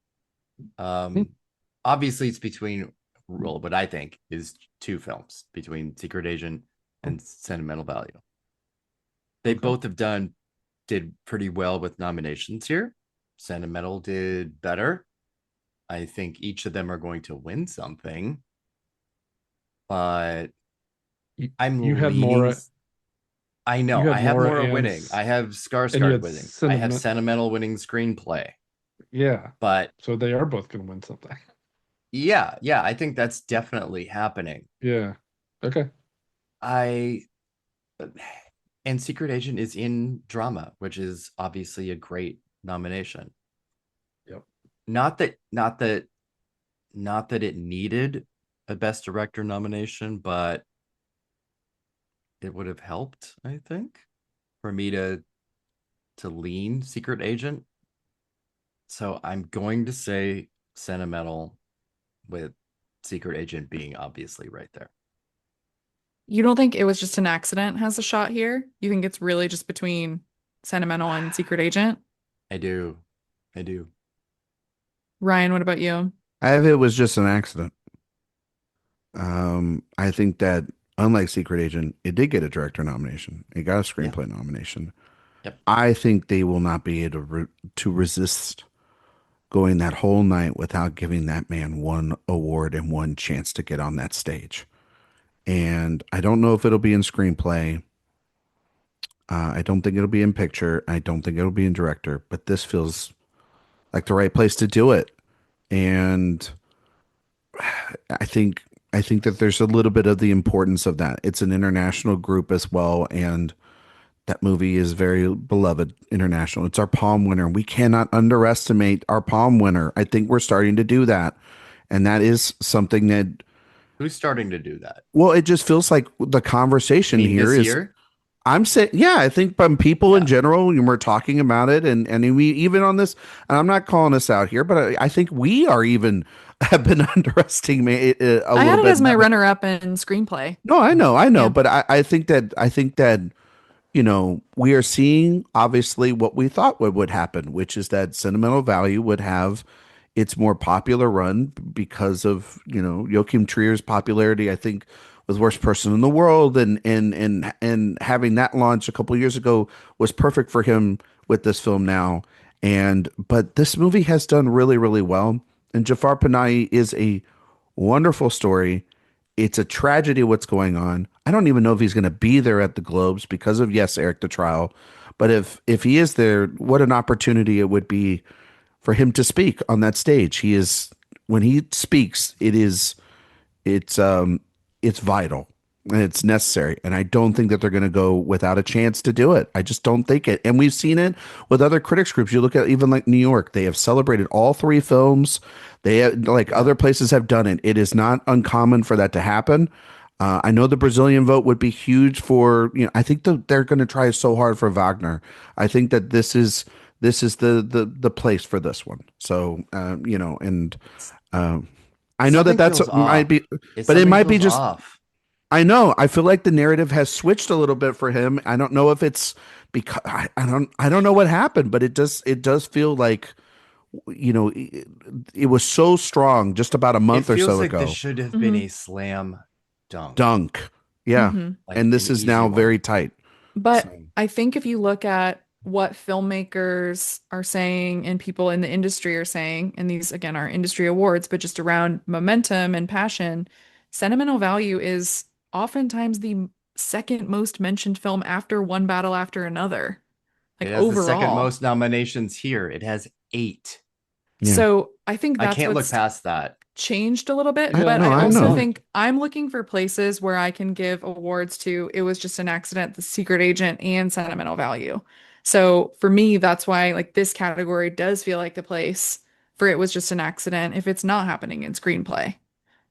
Obviously it's between what I think is two films between Secret Agent and Sentimental Value. They both did pretty well with nominations here. Sentimental did better. I think each of them are going to win something, but You had more. I know. You had I have Laura more winning. Ann's- I have and you Skarsgård had winning. I have Sentimental winning screenplay. Yeah. But So they are both going to win something. yeah, I think that's definitely happening. Yeah. Okay. And Secret Agent is in drama, which is obviously a great nomination. Yep. Not that it needed a Best Director nomination, but it would have helped, I think, for me to lean Secret Agent. So I'm going to say Sentimental, with Secret Agent being obviously right there. You don't think It Was Just an Accident has a shot here? You think it's really just between Sentimental and Secret Agent? I do. Ryan, what about you? It was just an accident. I think that unlike Secret Agent, it did get a director nomination. It got a screenplay nomination. Yep. I think they will not be able to resist going that whole night without giving that man one award and one chance to get on that stage. And I don't know if it'll be in screenplay. I don't think it'll be in picture. I don't think it'll be in director, but this feels like the right place to do it. And I think that there's a little bit of the importance of that. It's an international group as well, and that movie is very beloved international. It's our Palm winner. We cannot underestimate our Palm winner. I think we're starting to do that, and that is something that. Who's starting to do that? Well, it just feels like the conversation here this is. Year? I'm saying, yeah, I think from people in general, and we're talking about it, and we even on this, and I'm not calling us out here, but I think we are even have been underestimating a I little had it bit. as my runner-up in screenplay. No, I know, Yeah. but I think that we are seeing obviously what we thought would happen, which is that Sentimental Value would have its more popular run because of Joachim Trier's popularity. I think with Worst Person in the World, and having that launch a couple years ago was perfect for him with this film now. And but this movie has done really, really well. And Jafar Panahi is a wonderful story. It's a tragedy what's going on. I don't even know if he's going to be there at the Globes because of, yes, Eric the Trial. But if he is there, what an opportunity it would be for him to speak on that stage. He is when he speaks, it's vital and it's necessary. And I don't think that they're going to go without a chance to do it. I just don't think it. And we've seen it with other critics groups. You look at even like New York, they have celebrated all three films. They have, like other places have done it. It is not uncommon for that to happen. I know the Brazilian vote would be huge for, I think they're going to try so hard for Wagner. I think that this is the place for this one. So, and I know that Something that's feels might off. be, It but it something might be feels just, off. I know. I feel like the narrative has switched a little bit for him. I don't know if it's because I don't know what happened, but it does feel like it was so strong just about a It month or feels so like this ago. should have been Hmm. a slam dunk, Dunk. Yeah. Hmm. like And an this is easy now one. very tight. But So I think if you look at what filmmakers are saying and people in the industry are saying, and these again are industry awards, but just around momentum and passion, sentimental value is oftentimes the second most mentioned film after One Battle After Another, It like has the second overall. most nominations here. It has 8. yeah. So I think I that's can't look what's past that. changed a little bit, Yeah, but No, I I fair also know. point. think I'm looking for places where I can give awards to It Was Just an Accident, The Secret Agent, and Sentimental Value. So for me, that's why like this category does feel like the place for It Was Just an Accident if it's not happening in screenplay.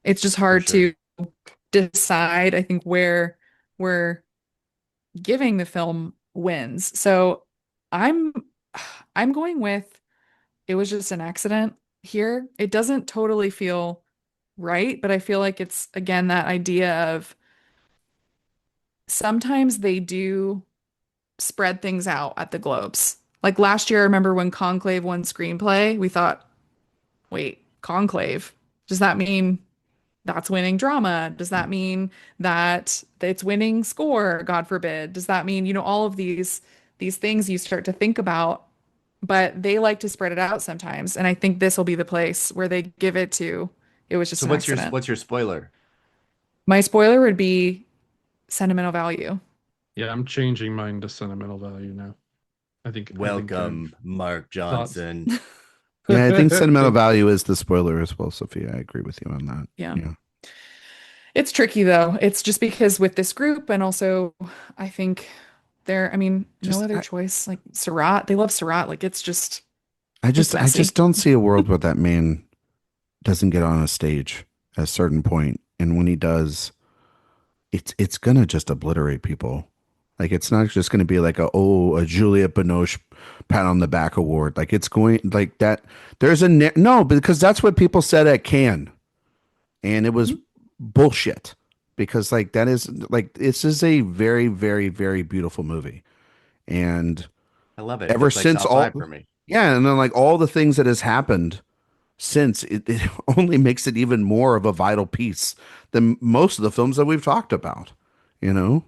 It's just For hard sure. to decide, I think, where we're giving the film wins. So I'm I'm going with It Was Just an Accident here. It doesn't totally feel right, but I feel like it's again that idea of sometimes they do spread things out at the Globes. Like last year, I remember when Conclave won screenplay, we thought, wait, Conclave, does that mean that's winning drama? Does that mean that it's winning score? God forbid. Does that mean, all of these things you start to think about, but they like to spread it out sometimes. And I think this will be the place where they give it to It Was Just So an Accident. what's your spoiler? My spoiler would be sentimental value. Yeah, I'm changing mine to sentimental value now. I think Welcome, I've Mark thought. Johnson. Yeah, I think sentimental value is the spoiler as well, Sophia. I agree with you on that. Yeah. Yeah. It's tricky though. It's just because with this group and also I think I mean, no Just other choice. Like Surratt, they love Surratt. Like it's I messy. just don't see a world where that man doesn't get on a stage at a certain point, and when he does, it's gonna just obliterate people. Like it's not just gonna be like a Juliette Binoche pat on the back award. Like it's going like that. No, because that's what people said at Cannes, and it was Mhm. bullshit. Because like that is like this is a very, very, very beautiful movie, and I love it. It ever feels like since top all, 5 for me. yeah, and then like all the things that has happened since, it only makes it even more of a vital piece than most of the films that we've talked about, you know.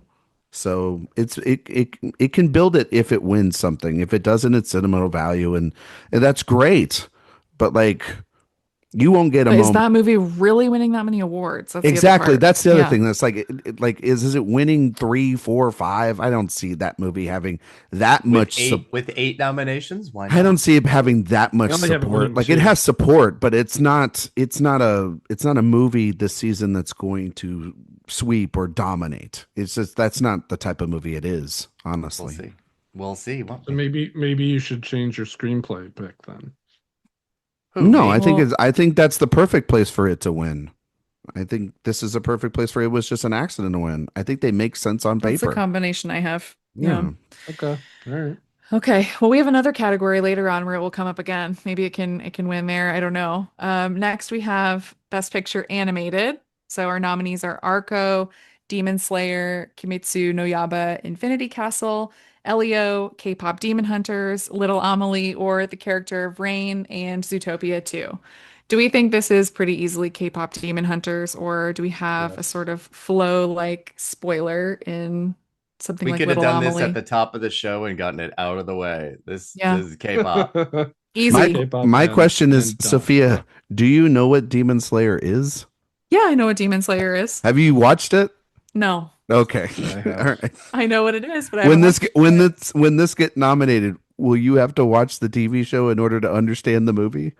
So it can build it if it wins something. If it doesn't, it's sentimental value, and that's great. But like you won't get a But is moment. that movie really winning that many awards? That's the other Exactly. part. That's the other Yeah. thing. That's like, like, is it winning three, four, five? I don't see that movie having that With much. 8 nominations, why I don't not? see it having that They much only have it support. winning Like it two. has support, but it's not a movie this season that's going to sweep or dominate. It's just that's not the type of movie it is, We'll honestly. see. We'll see, won't So we? maybe you should change your screenplay pick then. Who, No, I me? think Well, I think that's the perfect place for it to win. I think this is a perfect place for it was just an accident to win. I think they make sense on that's the paper. combination I have. Yeah. Yeah. Okay. All right. Okay. Well, we have another category later on where it will come up again. Maybe it can win there. I don't know. Next we have Best Picture Animated. So our nominees are Arco, Demon Slayer, Kimetsu no Yaiba, Infinity Castle, Elio, K-pop Demon Hunters, Little Amelie, or the character of Rain and Zootopia 2. Do we think this is pretty easily K-pop Demon Hunters, or do we have a Yes. sort of flow like spoiler in something We like could have Little done this at Amelie? the top of the show and gotten it out of the way. This Yeah, is K-pop. My easy. K-pop my question is, and done. Sophia, do you know what Demon Slayer is? Yeah, I know what Demon Slayer is. Have you watched it? No, Okay. I have. All right. I know what it is, but I When haven't this watched get, when it. this get nominated, will you have to watch the TV show in order to understand the movie?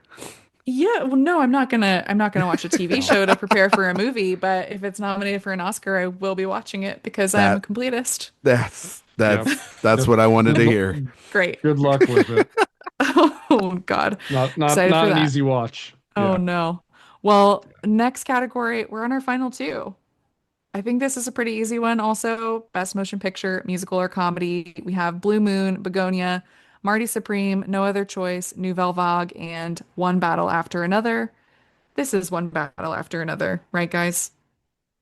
Yeah, well, no, I'm not gonna watch a TV No. show to prepare for a movie, but if it's nominated for an Oscar, I will be watching it because I'm a That completist. that's Yep. that's Yep. what I wanted to Good, hear. Great. good luck with it. Oh God. Not Excited for an that. easy watch. Oh Yeah. no. Well, next category, we're on our final two. I think this is a pretty easy one. Also, Best Motion Picture, Musical or Comedy. We have Blue Moon, Begonia, Marty Supreme, No Other Choice, Nouvelle Vague, and One Battle After Another. This is One Battle After Another, right, guys?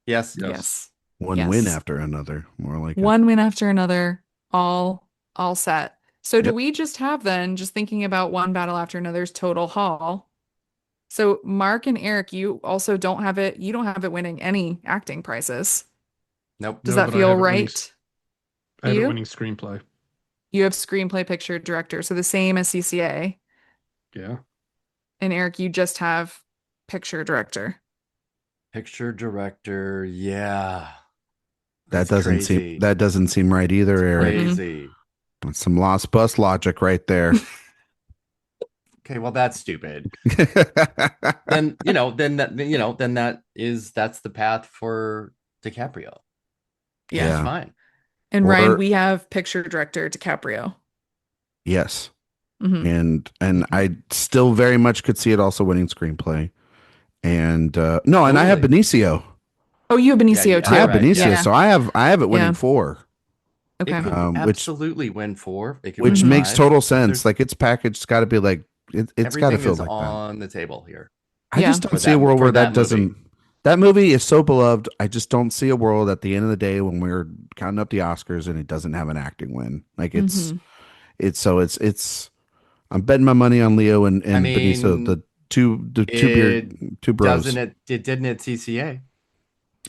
Yes. Yes. Yes. One win Yes. after another, more like it. One win after another, all set. So do Yep. we just have then, just thinking about One Battle After Another's total haul? So Mark and Eric, you also don't have it, you don't have it winning any acting prizes. Nope. Does No, that but I feel have it winning. right I to have it you? winning screenplay. You have screenplay, picture, director, so the same as CCA. Yeah. And Eric, you just have picture, director. Picture director. Yeah. That That's doesn't seem right either, Eric. crazy. That's some lost bus logic right there. Okay, well that's stupid. Then that's the path for DiCaprio. Yeah. That's Yeah. fine. And Ryan, Or we have picture, director, DiCaprio. yes. Hmm. And I still very much could see it also winning screenplay. And no, and I have Totally. Benicio. Oh, you have Benicio Yeah, I have too. right, Benicio, yeah. Yeah. so I have it winning Yeah. 4. It Okay. could Which absolutely win 4. It could which win Mhm. makes 5. total But sense. Like its package got to be like it's got to everything feel is like that. on the table here I Yeah. just for don't see a that world for where that that movie. doesn't. That movie is so beloved. I just don't see a world at the end of the day when we're counting up the Oscars and it doesn't have an acting win. Like Hmm. it's. I'm betting my money on Leo and I Benicio, mean, the two bros. It didn't at CCA.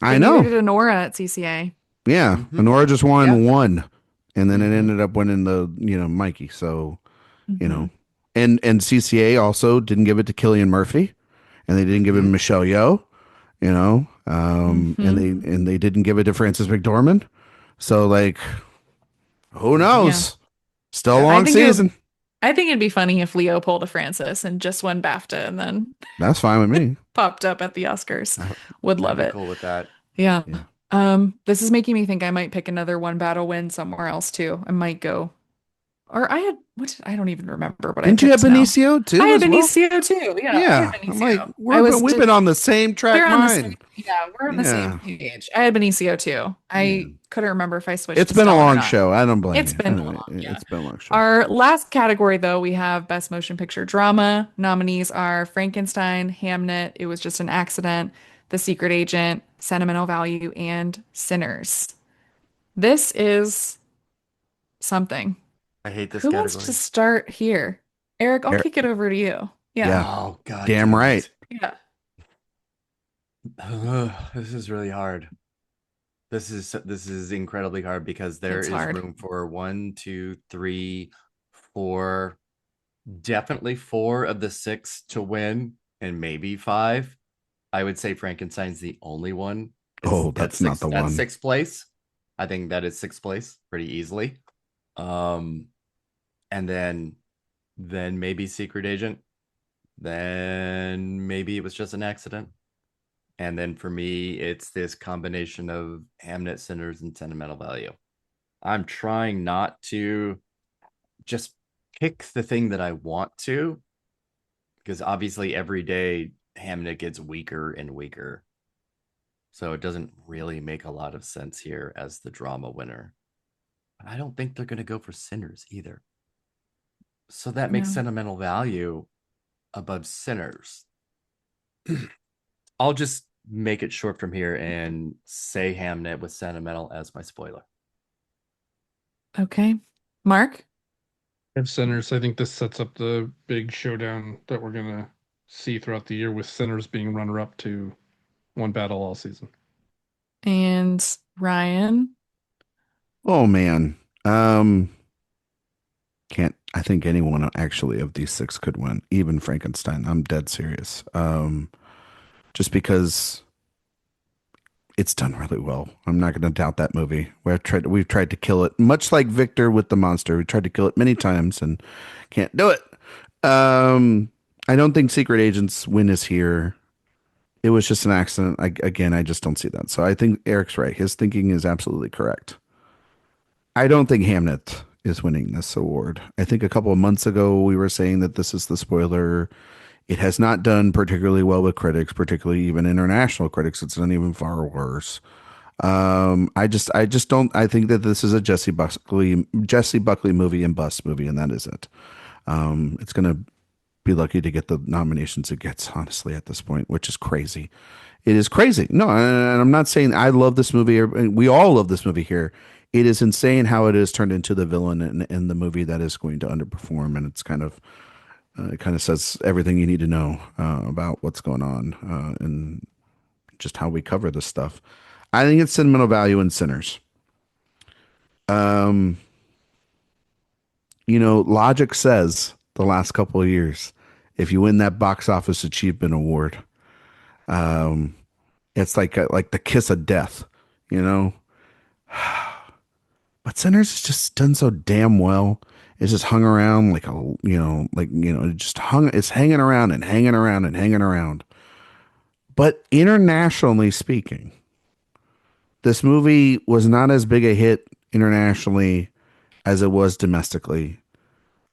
I And neither know. did Honora at CCA. Yeah, Mhm. Honora just won Yeah. one, and then it Mhm. ended up winning the Mikey. So Mhm. and CCA also didn't give it to Killian Murphy, and they didn't give it to Mhm. Michelle Yeoh, and Mhm. they didn't give it to Frances McDormand. So like, who Yeah. knows? Still a Yeah. long season. I think it'd be funny if Leo pulled a Francis and just won BAFTA and then That's fine with me. popped up at the Oscars. Uh, Would I'd love be it. cool with that. Yeah. Yeah. This is making me think I might pick another one battle win somewhere else too. I might go. Or I don't even remember what I Didn't you have picked now. Benicio I too had as well? Benicio too. Yeah, I had Yeah, I'm like Benicio. I was we've been on the same track. we're on the same, Mine. yeah, we're on the Yeah. same page. I had Benicio too. Yeah. I couldn't remember if I switched It's to been a Stellar or long not. show. I don't blame It's you. been a long, yeah. It's been a long show. Our last category, though, we have Best Motion Picture Drama. Nominees are Frankenstein, Hamnet, It Was Just an Accident, The Secret Agent, Sentimental Value, and Sinners. This is something. I hate this Who wants category. to start here? Eric, I'll Eric. kick it over to you. Yeah. Yeah. Oh God. Damn damn right. Yeah. This is really hard. This is incredibly hard because there It's is hard. room for 1, 2, 3, 4, definitely 4 of the 6 to win, and maybe 5. I would say Frankenstein's the only one. Oh, that's not the That's one. 6th place. I think that is 6th place pretty easily. And then maybe Secret Agent. Then maybe It Was Just an Accident. And then for me, it's this combination of Hamnet, Sinners, and Sentimental Value. I'm trying not to just pick the thing that I want to, because obviously every day Hamnet gets weaker and weaker. So it doesn't really make a lot of sense here as the drama winner. But I don't think they're going to go for Sinners either. So that makes No. Sentimental Value above Sinners. I'll just make it short from here and say Hamnet with Sentimental as my spoiler. Okay. Mark? I have Sinners. I think this sets up the big showdown that we're gonna see throughout the year, with Sinners being runner-up to One Battle All Season. And Ryan? Oh man. Can't I think anyone actually of these six could win, even Frankenstein. I'm dead serious. Just because it's done really well. I'm not going to doubt that movie. We've tried to kill it, much like Victor with the monster. We tried to kill it many times and can't do it. I don't think Secret Agent's win is here. It was just an accident. I just don't see that. So I think Eric's right. His thinking is absolutely correct. I don't think Hamnet is winning this award. I think a couple of months ago we were saying that this is the spoiler. It has not done particularly well with critics, particularly even international critics. It's done even far worse. I just don't. I think that this is a Jessie Buckley movie and bust movie, and that is it. It's gonna be lucky to get the nominations it gets, honestly, at this point, which is crazy. It is crazy. No, and I'm not saying I love this movie. We all love this movie here. It is insane how it is turned into the villain in the movie that is going to underperform, and it kind of says everything you need to know about what's going on and just how we cover this stuff. I think it's sentimental value in Sinners. Logic says the last couple of years, if you win that box office achievement award, it's like the kiss of death, you know. But Sinners has just done so damn well. It's just hung around it's hanging around and hanging around and hanging around. But internationally speaking, this movie was not as big a hit internationally as it was domestically.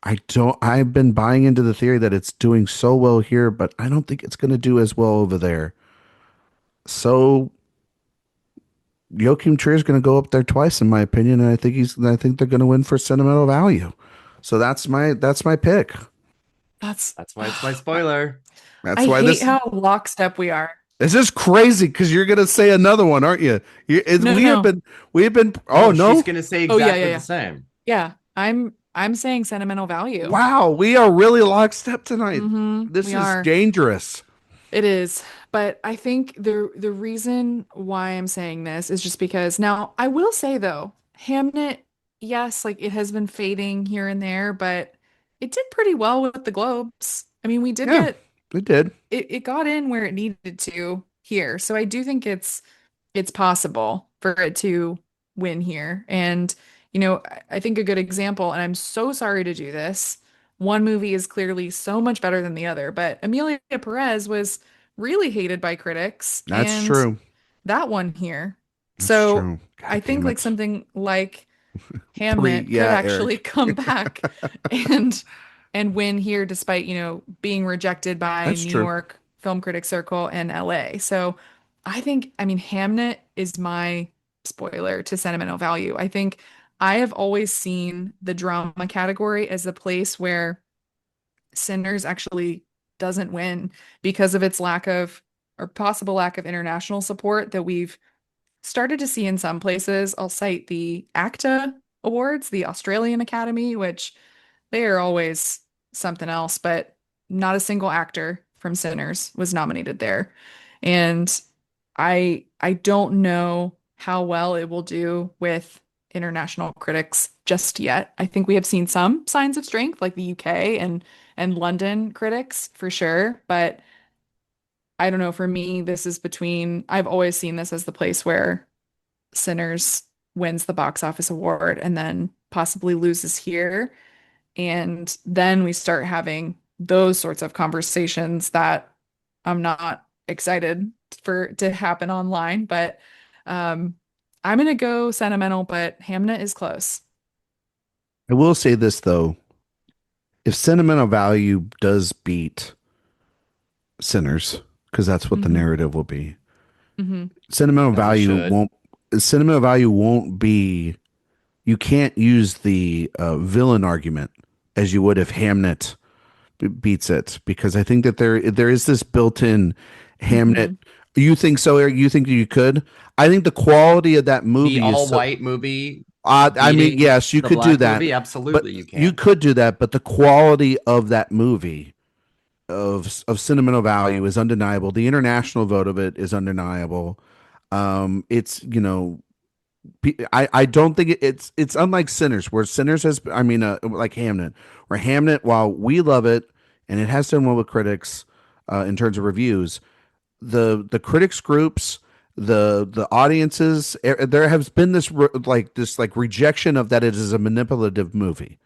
I've been buying into the theory that it's doing so well here, but I don't think it's going to do as well over there. So Joachim Trier is going to go up there twice, in my opinion, and I think they're going to win for sentimental value. So that's my pick. That's why it's my spoiler. That's I why hate how lockstep we are. This is crazy because you're going to say another one, aren't you? We've been. Oh no, she's going to say exactly the same. Yeah, I'm saying sentimental value. Wow, we are really lockstep tonight. Mm-hmm, this is dangerous. It is. But I think the reason why I'm saying this is just because, now I will say though, Hamnet, yes, like it has been fading here and there, but it did pretty well with the Globes. I mean, we did it got in where it needed to here. So I do think it's possible for it to win here. And, I think a good example, and I'm so sorry to do this, one movie is clearly so much better than the other, but Amelia Perez was really hated by critics. That's true. That one here. That's so true. I think like something like Hamnet could actually come back and win here, despite, being rejected by New York Film Critics Circle and LA. So I think, Hamnet is my spoiler to sentimental value. I think I have always seen the drama category as a place where Sinners actually doesn't win because of its possible lack of international support that we've started to see in some places. I'll cite the ACTA Awards, the Australian Academy, which they are always something else, but not a single actor from Sinners was nominated there. And I don't know how well it will do with international critics just yet. I think we have seen some signs of strength, like the UK and London critics for sure, but I don't know. For me, I've always seen this as the place where Sinners wins the box office award and then possibly loses here. And then we start having those sorts of conversations that I'm not excited to happen online, but I'm going to go sentimental, but Hamnet is close. I will say this, though. If sentimental value does beat Sinners, because that's what the narrative will be, sentimental value won't be, you can't use the villain argument as you would if Hamnet beats it, because I think that there is this built-in Hamnet. You think so, Eric? You think you could? I think the quality of that movie, the all-white movie. Yes, you could do that. Movie, absolutely, you can. You could do that, but the quality of that movie of sentimental value is undeniable. The international vote of it is undeniable. It's I don't think it's unlike Sinners, where Sinners has, I mean, like Hamnet, where Hamnet, while we love it and it has done well with critics in terms of reviews, the critics groups, the audiences, there has been this rejection of that it is a manipulative movie.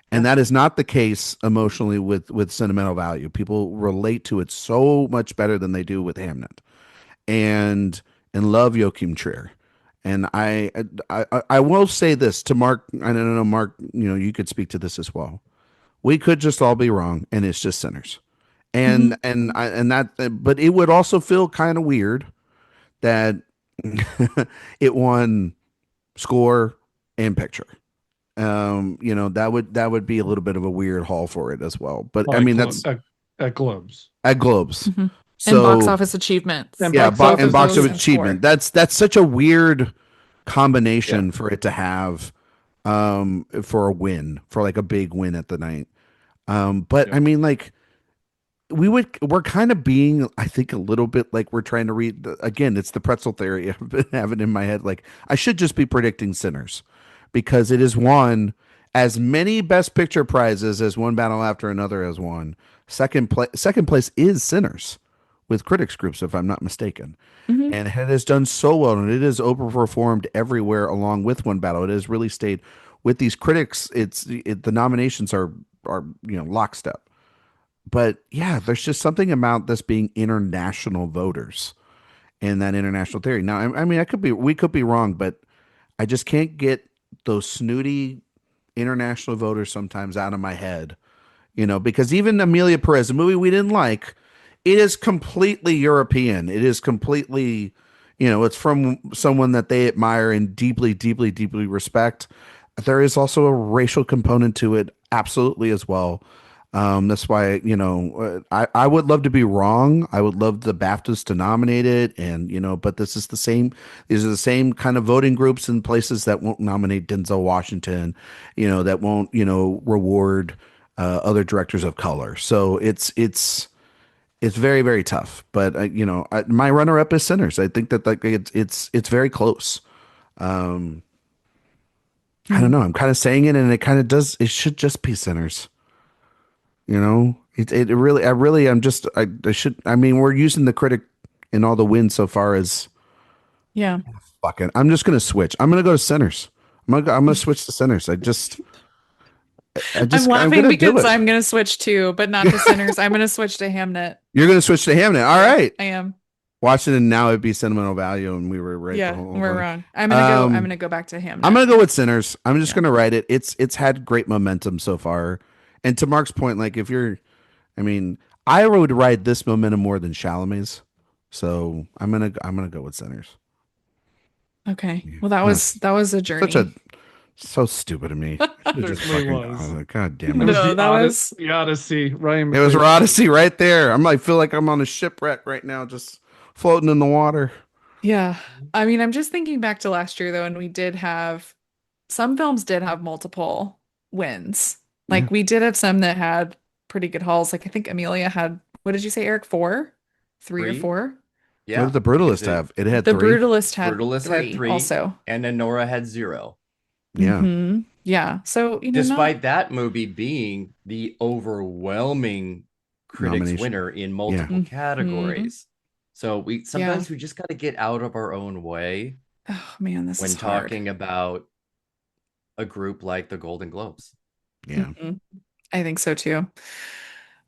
And that is not the case emotionally with sentimental value. People relate to it so much better than they do with Hamnet, and love Joachim Trier. And I will say this to Mark. I don't know, Mark. You could speak to this as well. We could just all be wrong, and it's just Sinners. But it would also feel kind of weird that it won score and picture. That would be a little bit of a weird haul for it as well. But I mean, that's at Globes. At Globes. Mm-hmm. So, and box office achievements. And box office achievement. That's such a weird combination for it to have for a win, for like a big win at the night. I mean, like we're kind of being, I think, a little bit like we're trying to read again, it's the pretzel theory I've been having in my head. Like I should just be predicting Sinners because it has won as many Best Picture prizes as One Battle After Another has won. Second place is Sinners with critics groups, if I'm not mistaken. Mm-hmm. And it has done so well, and it has overperformed everywhere along with One Battle. It has really stayed with these critics. The nominations are lockstep. But yeah, there's just something about this being international voters and that international theory. Now, I mean, we could be wrong, but I just can't get those snooty international voters sometimes out of my head, because even Amelia Perez, a movie we didn't like, it is completely European. It is completely, it's from someone that they admire and deeply, deeply, deeply respect. There is also a racial component to it, absolutely, as well. That's why, I would love to be wrong. I would love the BAFTAs to nominate it. And, but these are the same kind of voting groups in places that won't nominate Denzel Washington, that won't, reward other directors of color. So it's very, very tough. But, my runner up is Sinners. I think that it's very close. I don't know. I'm kind of saying it, and it kind of does. It should just be Sinners. It really, I mean, we're using the critic in all the wins so far as, fuck it. I'm just going to switch. I'm going to go to Sinners. I'm going to switch to Sinners. I'm laughing because I'm going to switch too, but not to Sinners. I'm going to switch to Hamnet. You're going to switch to Hamnet. All right. I am. Watching it now, it'd be sentimental value, and we were right. Yeah, we're wrong. I'm gonna go back to Hamnet. I'm gonna go with Sinners. I'm just gonna write it. It's had great momentum so far. And to Mark's point, like I would ride this momentum more than Chalamet's. So I'm gonna go with Sinners. Okay. Well, that was a journey. So stupid of me. God damn it. No, that was the Odyssey. Ryan McQuade. It was Odyssey right there. Feel like I'm on a shipwreck right now, just floating in the water. Yeah. I mean, I'm just thinking back to last year though, and some films did have multiple wins. Like we did have some that had pretty good hauls. Like I think Amelia had, what did you say, Eric? 4? 3 or 4? Yeah. What did The Brutalist have? It had The 3. Brutalist had 3 also. And then Nora had 0. Yeah. Mm-hmm. Yeah. So, despite that movie being the overwhelming critics winner in multiple categories. Mm-hmm. So we just got to get out of our own way. Oh man, this when is hard. Talking about a group like the Golden Globes. Yeah. Mm-hmm. I think so too.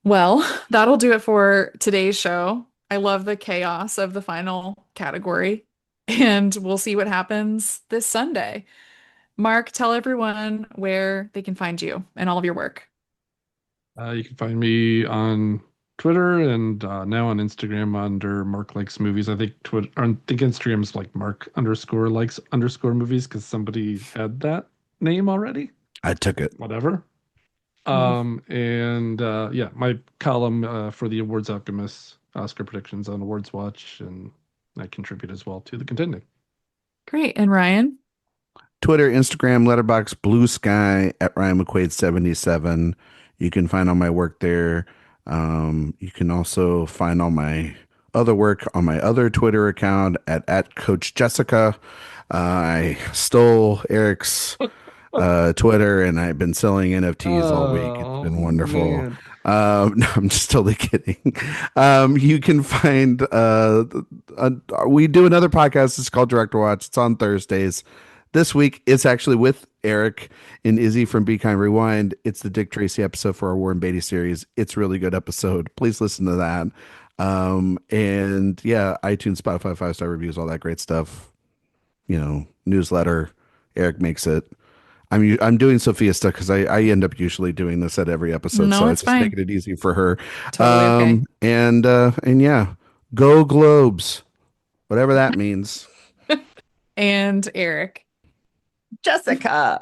Well, that'll do it for today's show. I love the chaos of the final category, and we'll see what happens this Sunday. Mark, tell everyone where they can find you and all of your work. You can find me on Twitter and now on Instagram under Mark Likes Movies. I think Instagram's like Mark_likes_movies because somebody had that name already. I took it. Whatever. My column for the Awards Optimist Oscar predictions on AwardsWatch, and I contribute as well to the Contending. Great. And Ryan? Twitter, Instagram, Letterboxd, Blue Sky at Ryan McQuade 77. You can find all my work there. You can also find all my other work on my other Twitter account at Coach Jessica. I stole Eric's Twitter, and I've been selling NFTs all week. It's Oh, been wonderful. man. No, I'm just totally kidding. You can find we do another podcast. It's called Director Watch. It's on Thursdays. This week it's actually with Eric and Izzy from Be Kind Rewind. It's the Dick Tracy episode for our Warren Beatty series. It's a really good episode. Please listen to that. And yeah, iTunes, Spotify, 5-star reviews, all that great stuff. Newsletter. Eric makes it. I'm doing Sophia stuff because I end up usually doing this at every episode, No, so it's it's just fine. making it easy for her. Totally okay. And yeah, go Globes, whatever that means. And Eric. Jessica.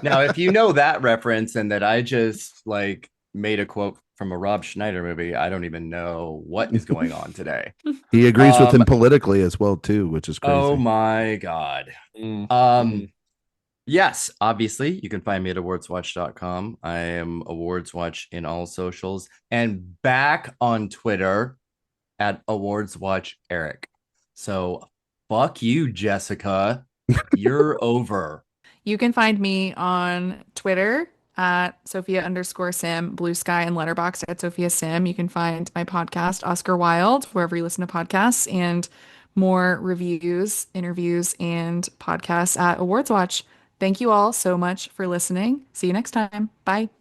Now, if you know that reference and that I just like made a quote from a Rob Schneider movie, I don't even know what is going on today. He agrees with him politically as well too, which is crazy. Oh my God. Yes, obviously, you can find me at awardswatch.com. I am AwardsWatch in all socials and back on Twitter at AwardsWatch Eric. So fuck you, Jessica. You're over. You can find me on Twitter at Sophia_Sim, Blue Sky, and Letterboxd at Sophia Sim. You can find my podcast, Oscar Wilde, wherever you listen to podcasts, and more reviews, interviews, and podcasts at Awards Watch. Thank you all so much for listening. See you next time. Bye.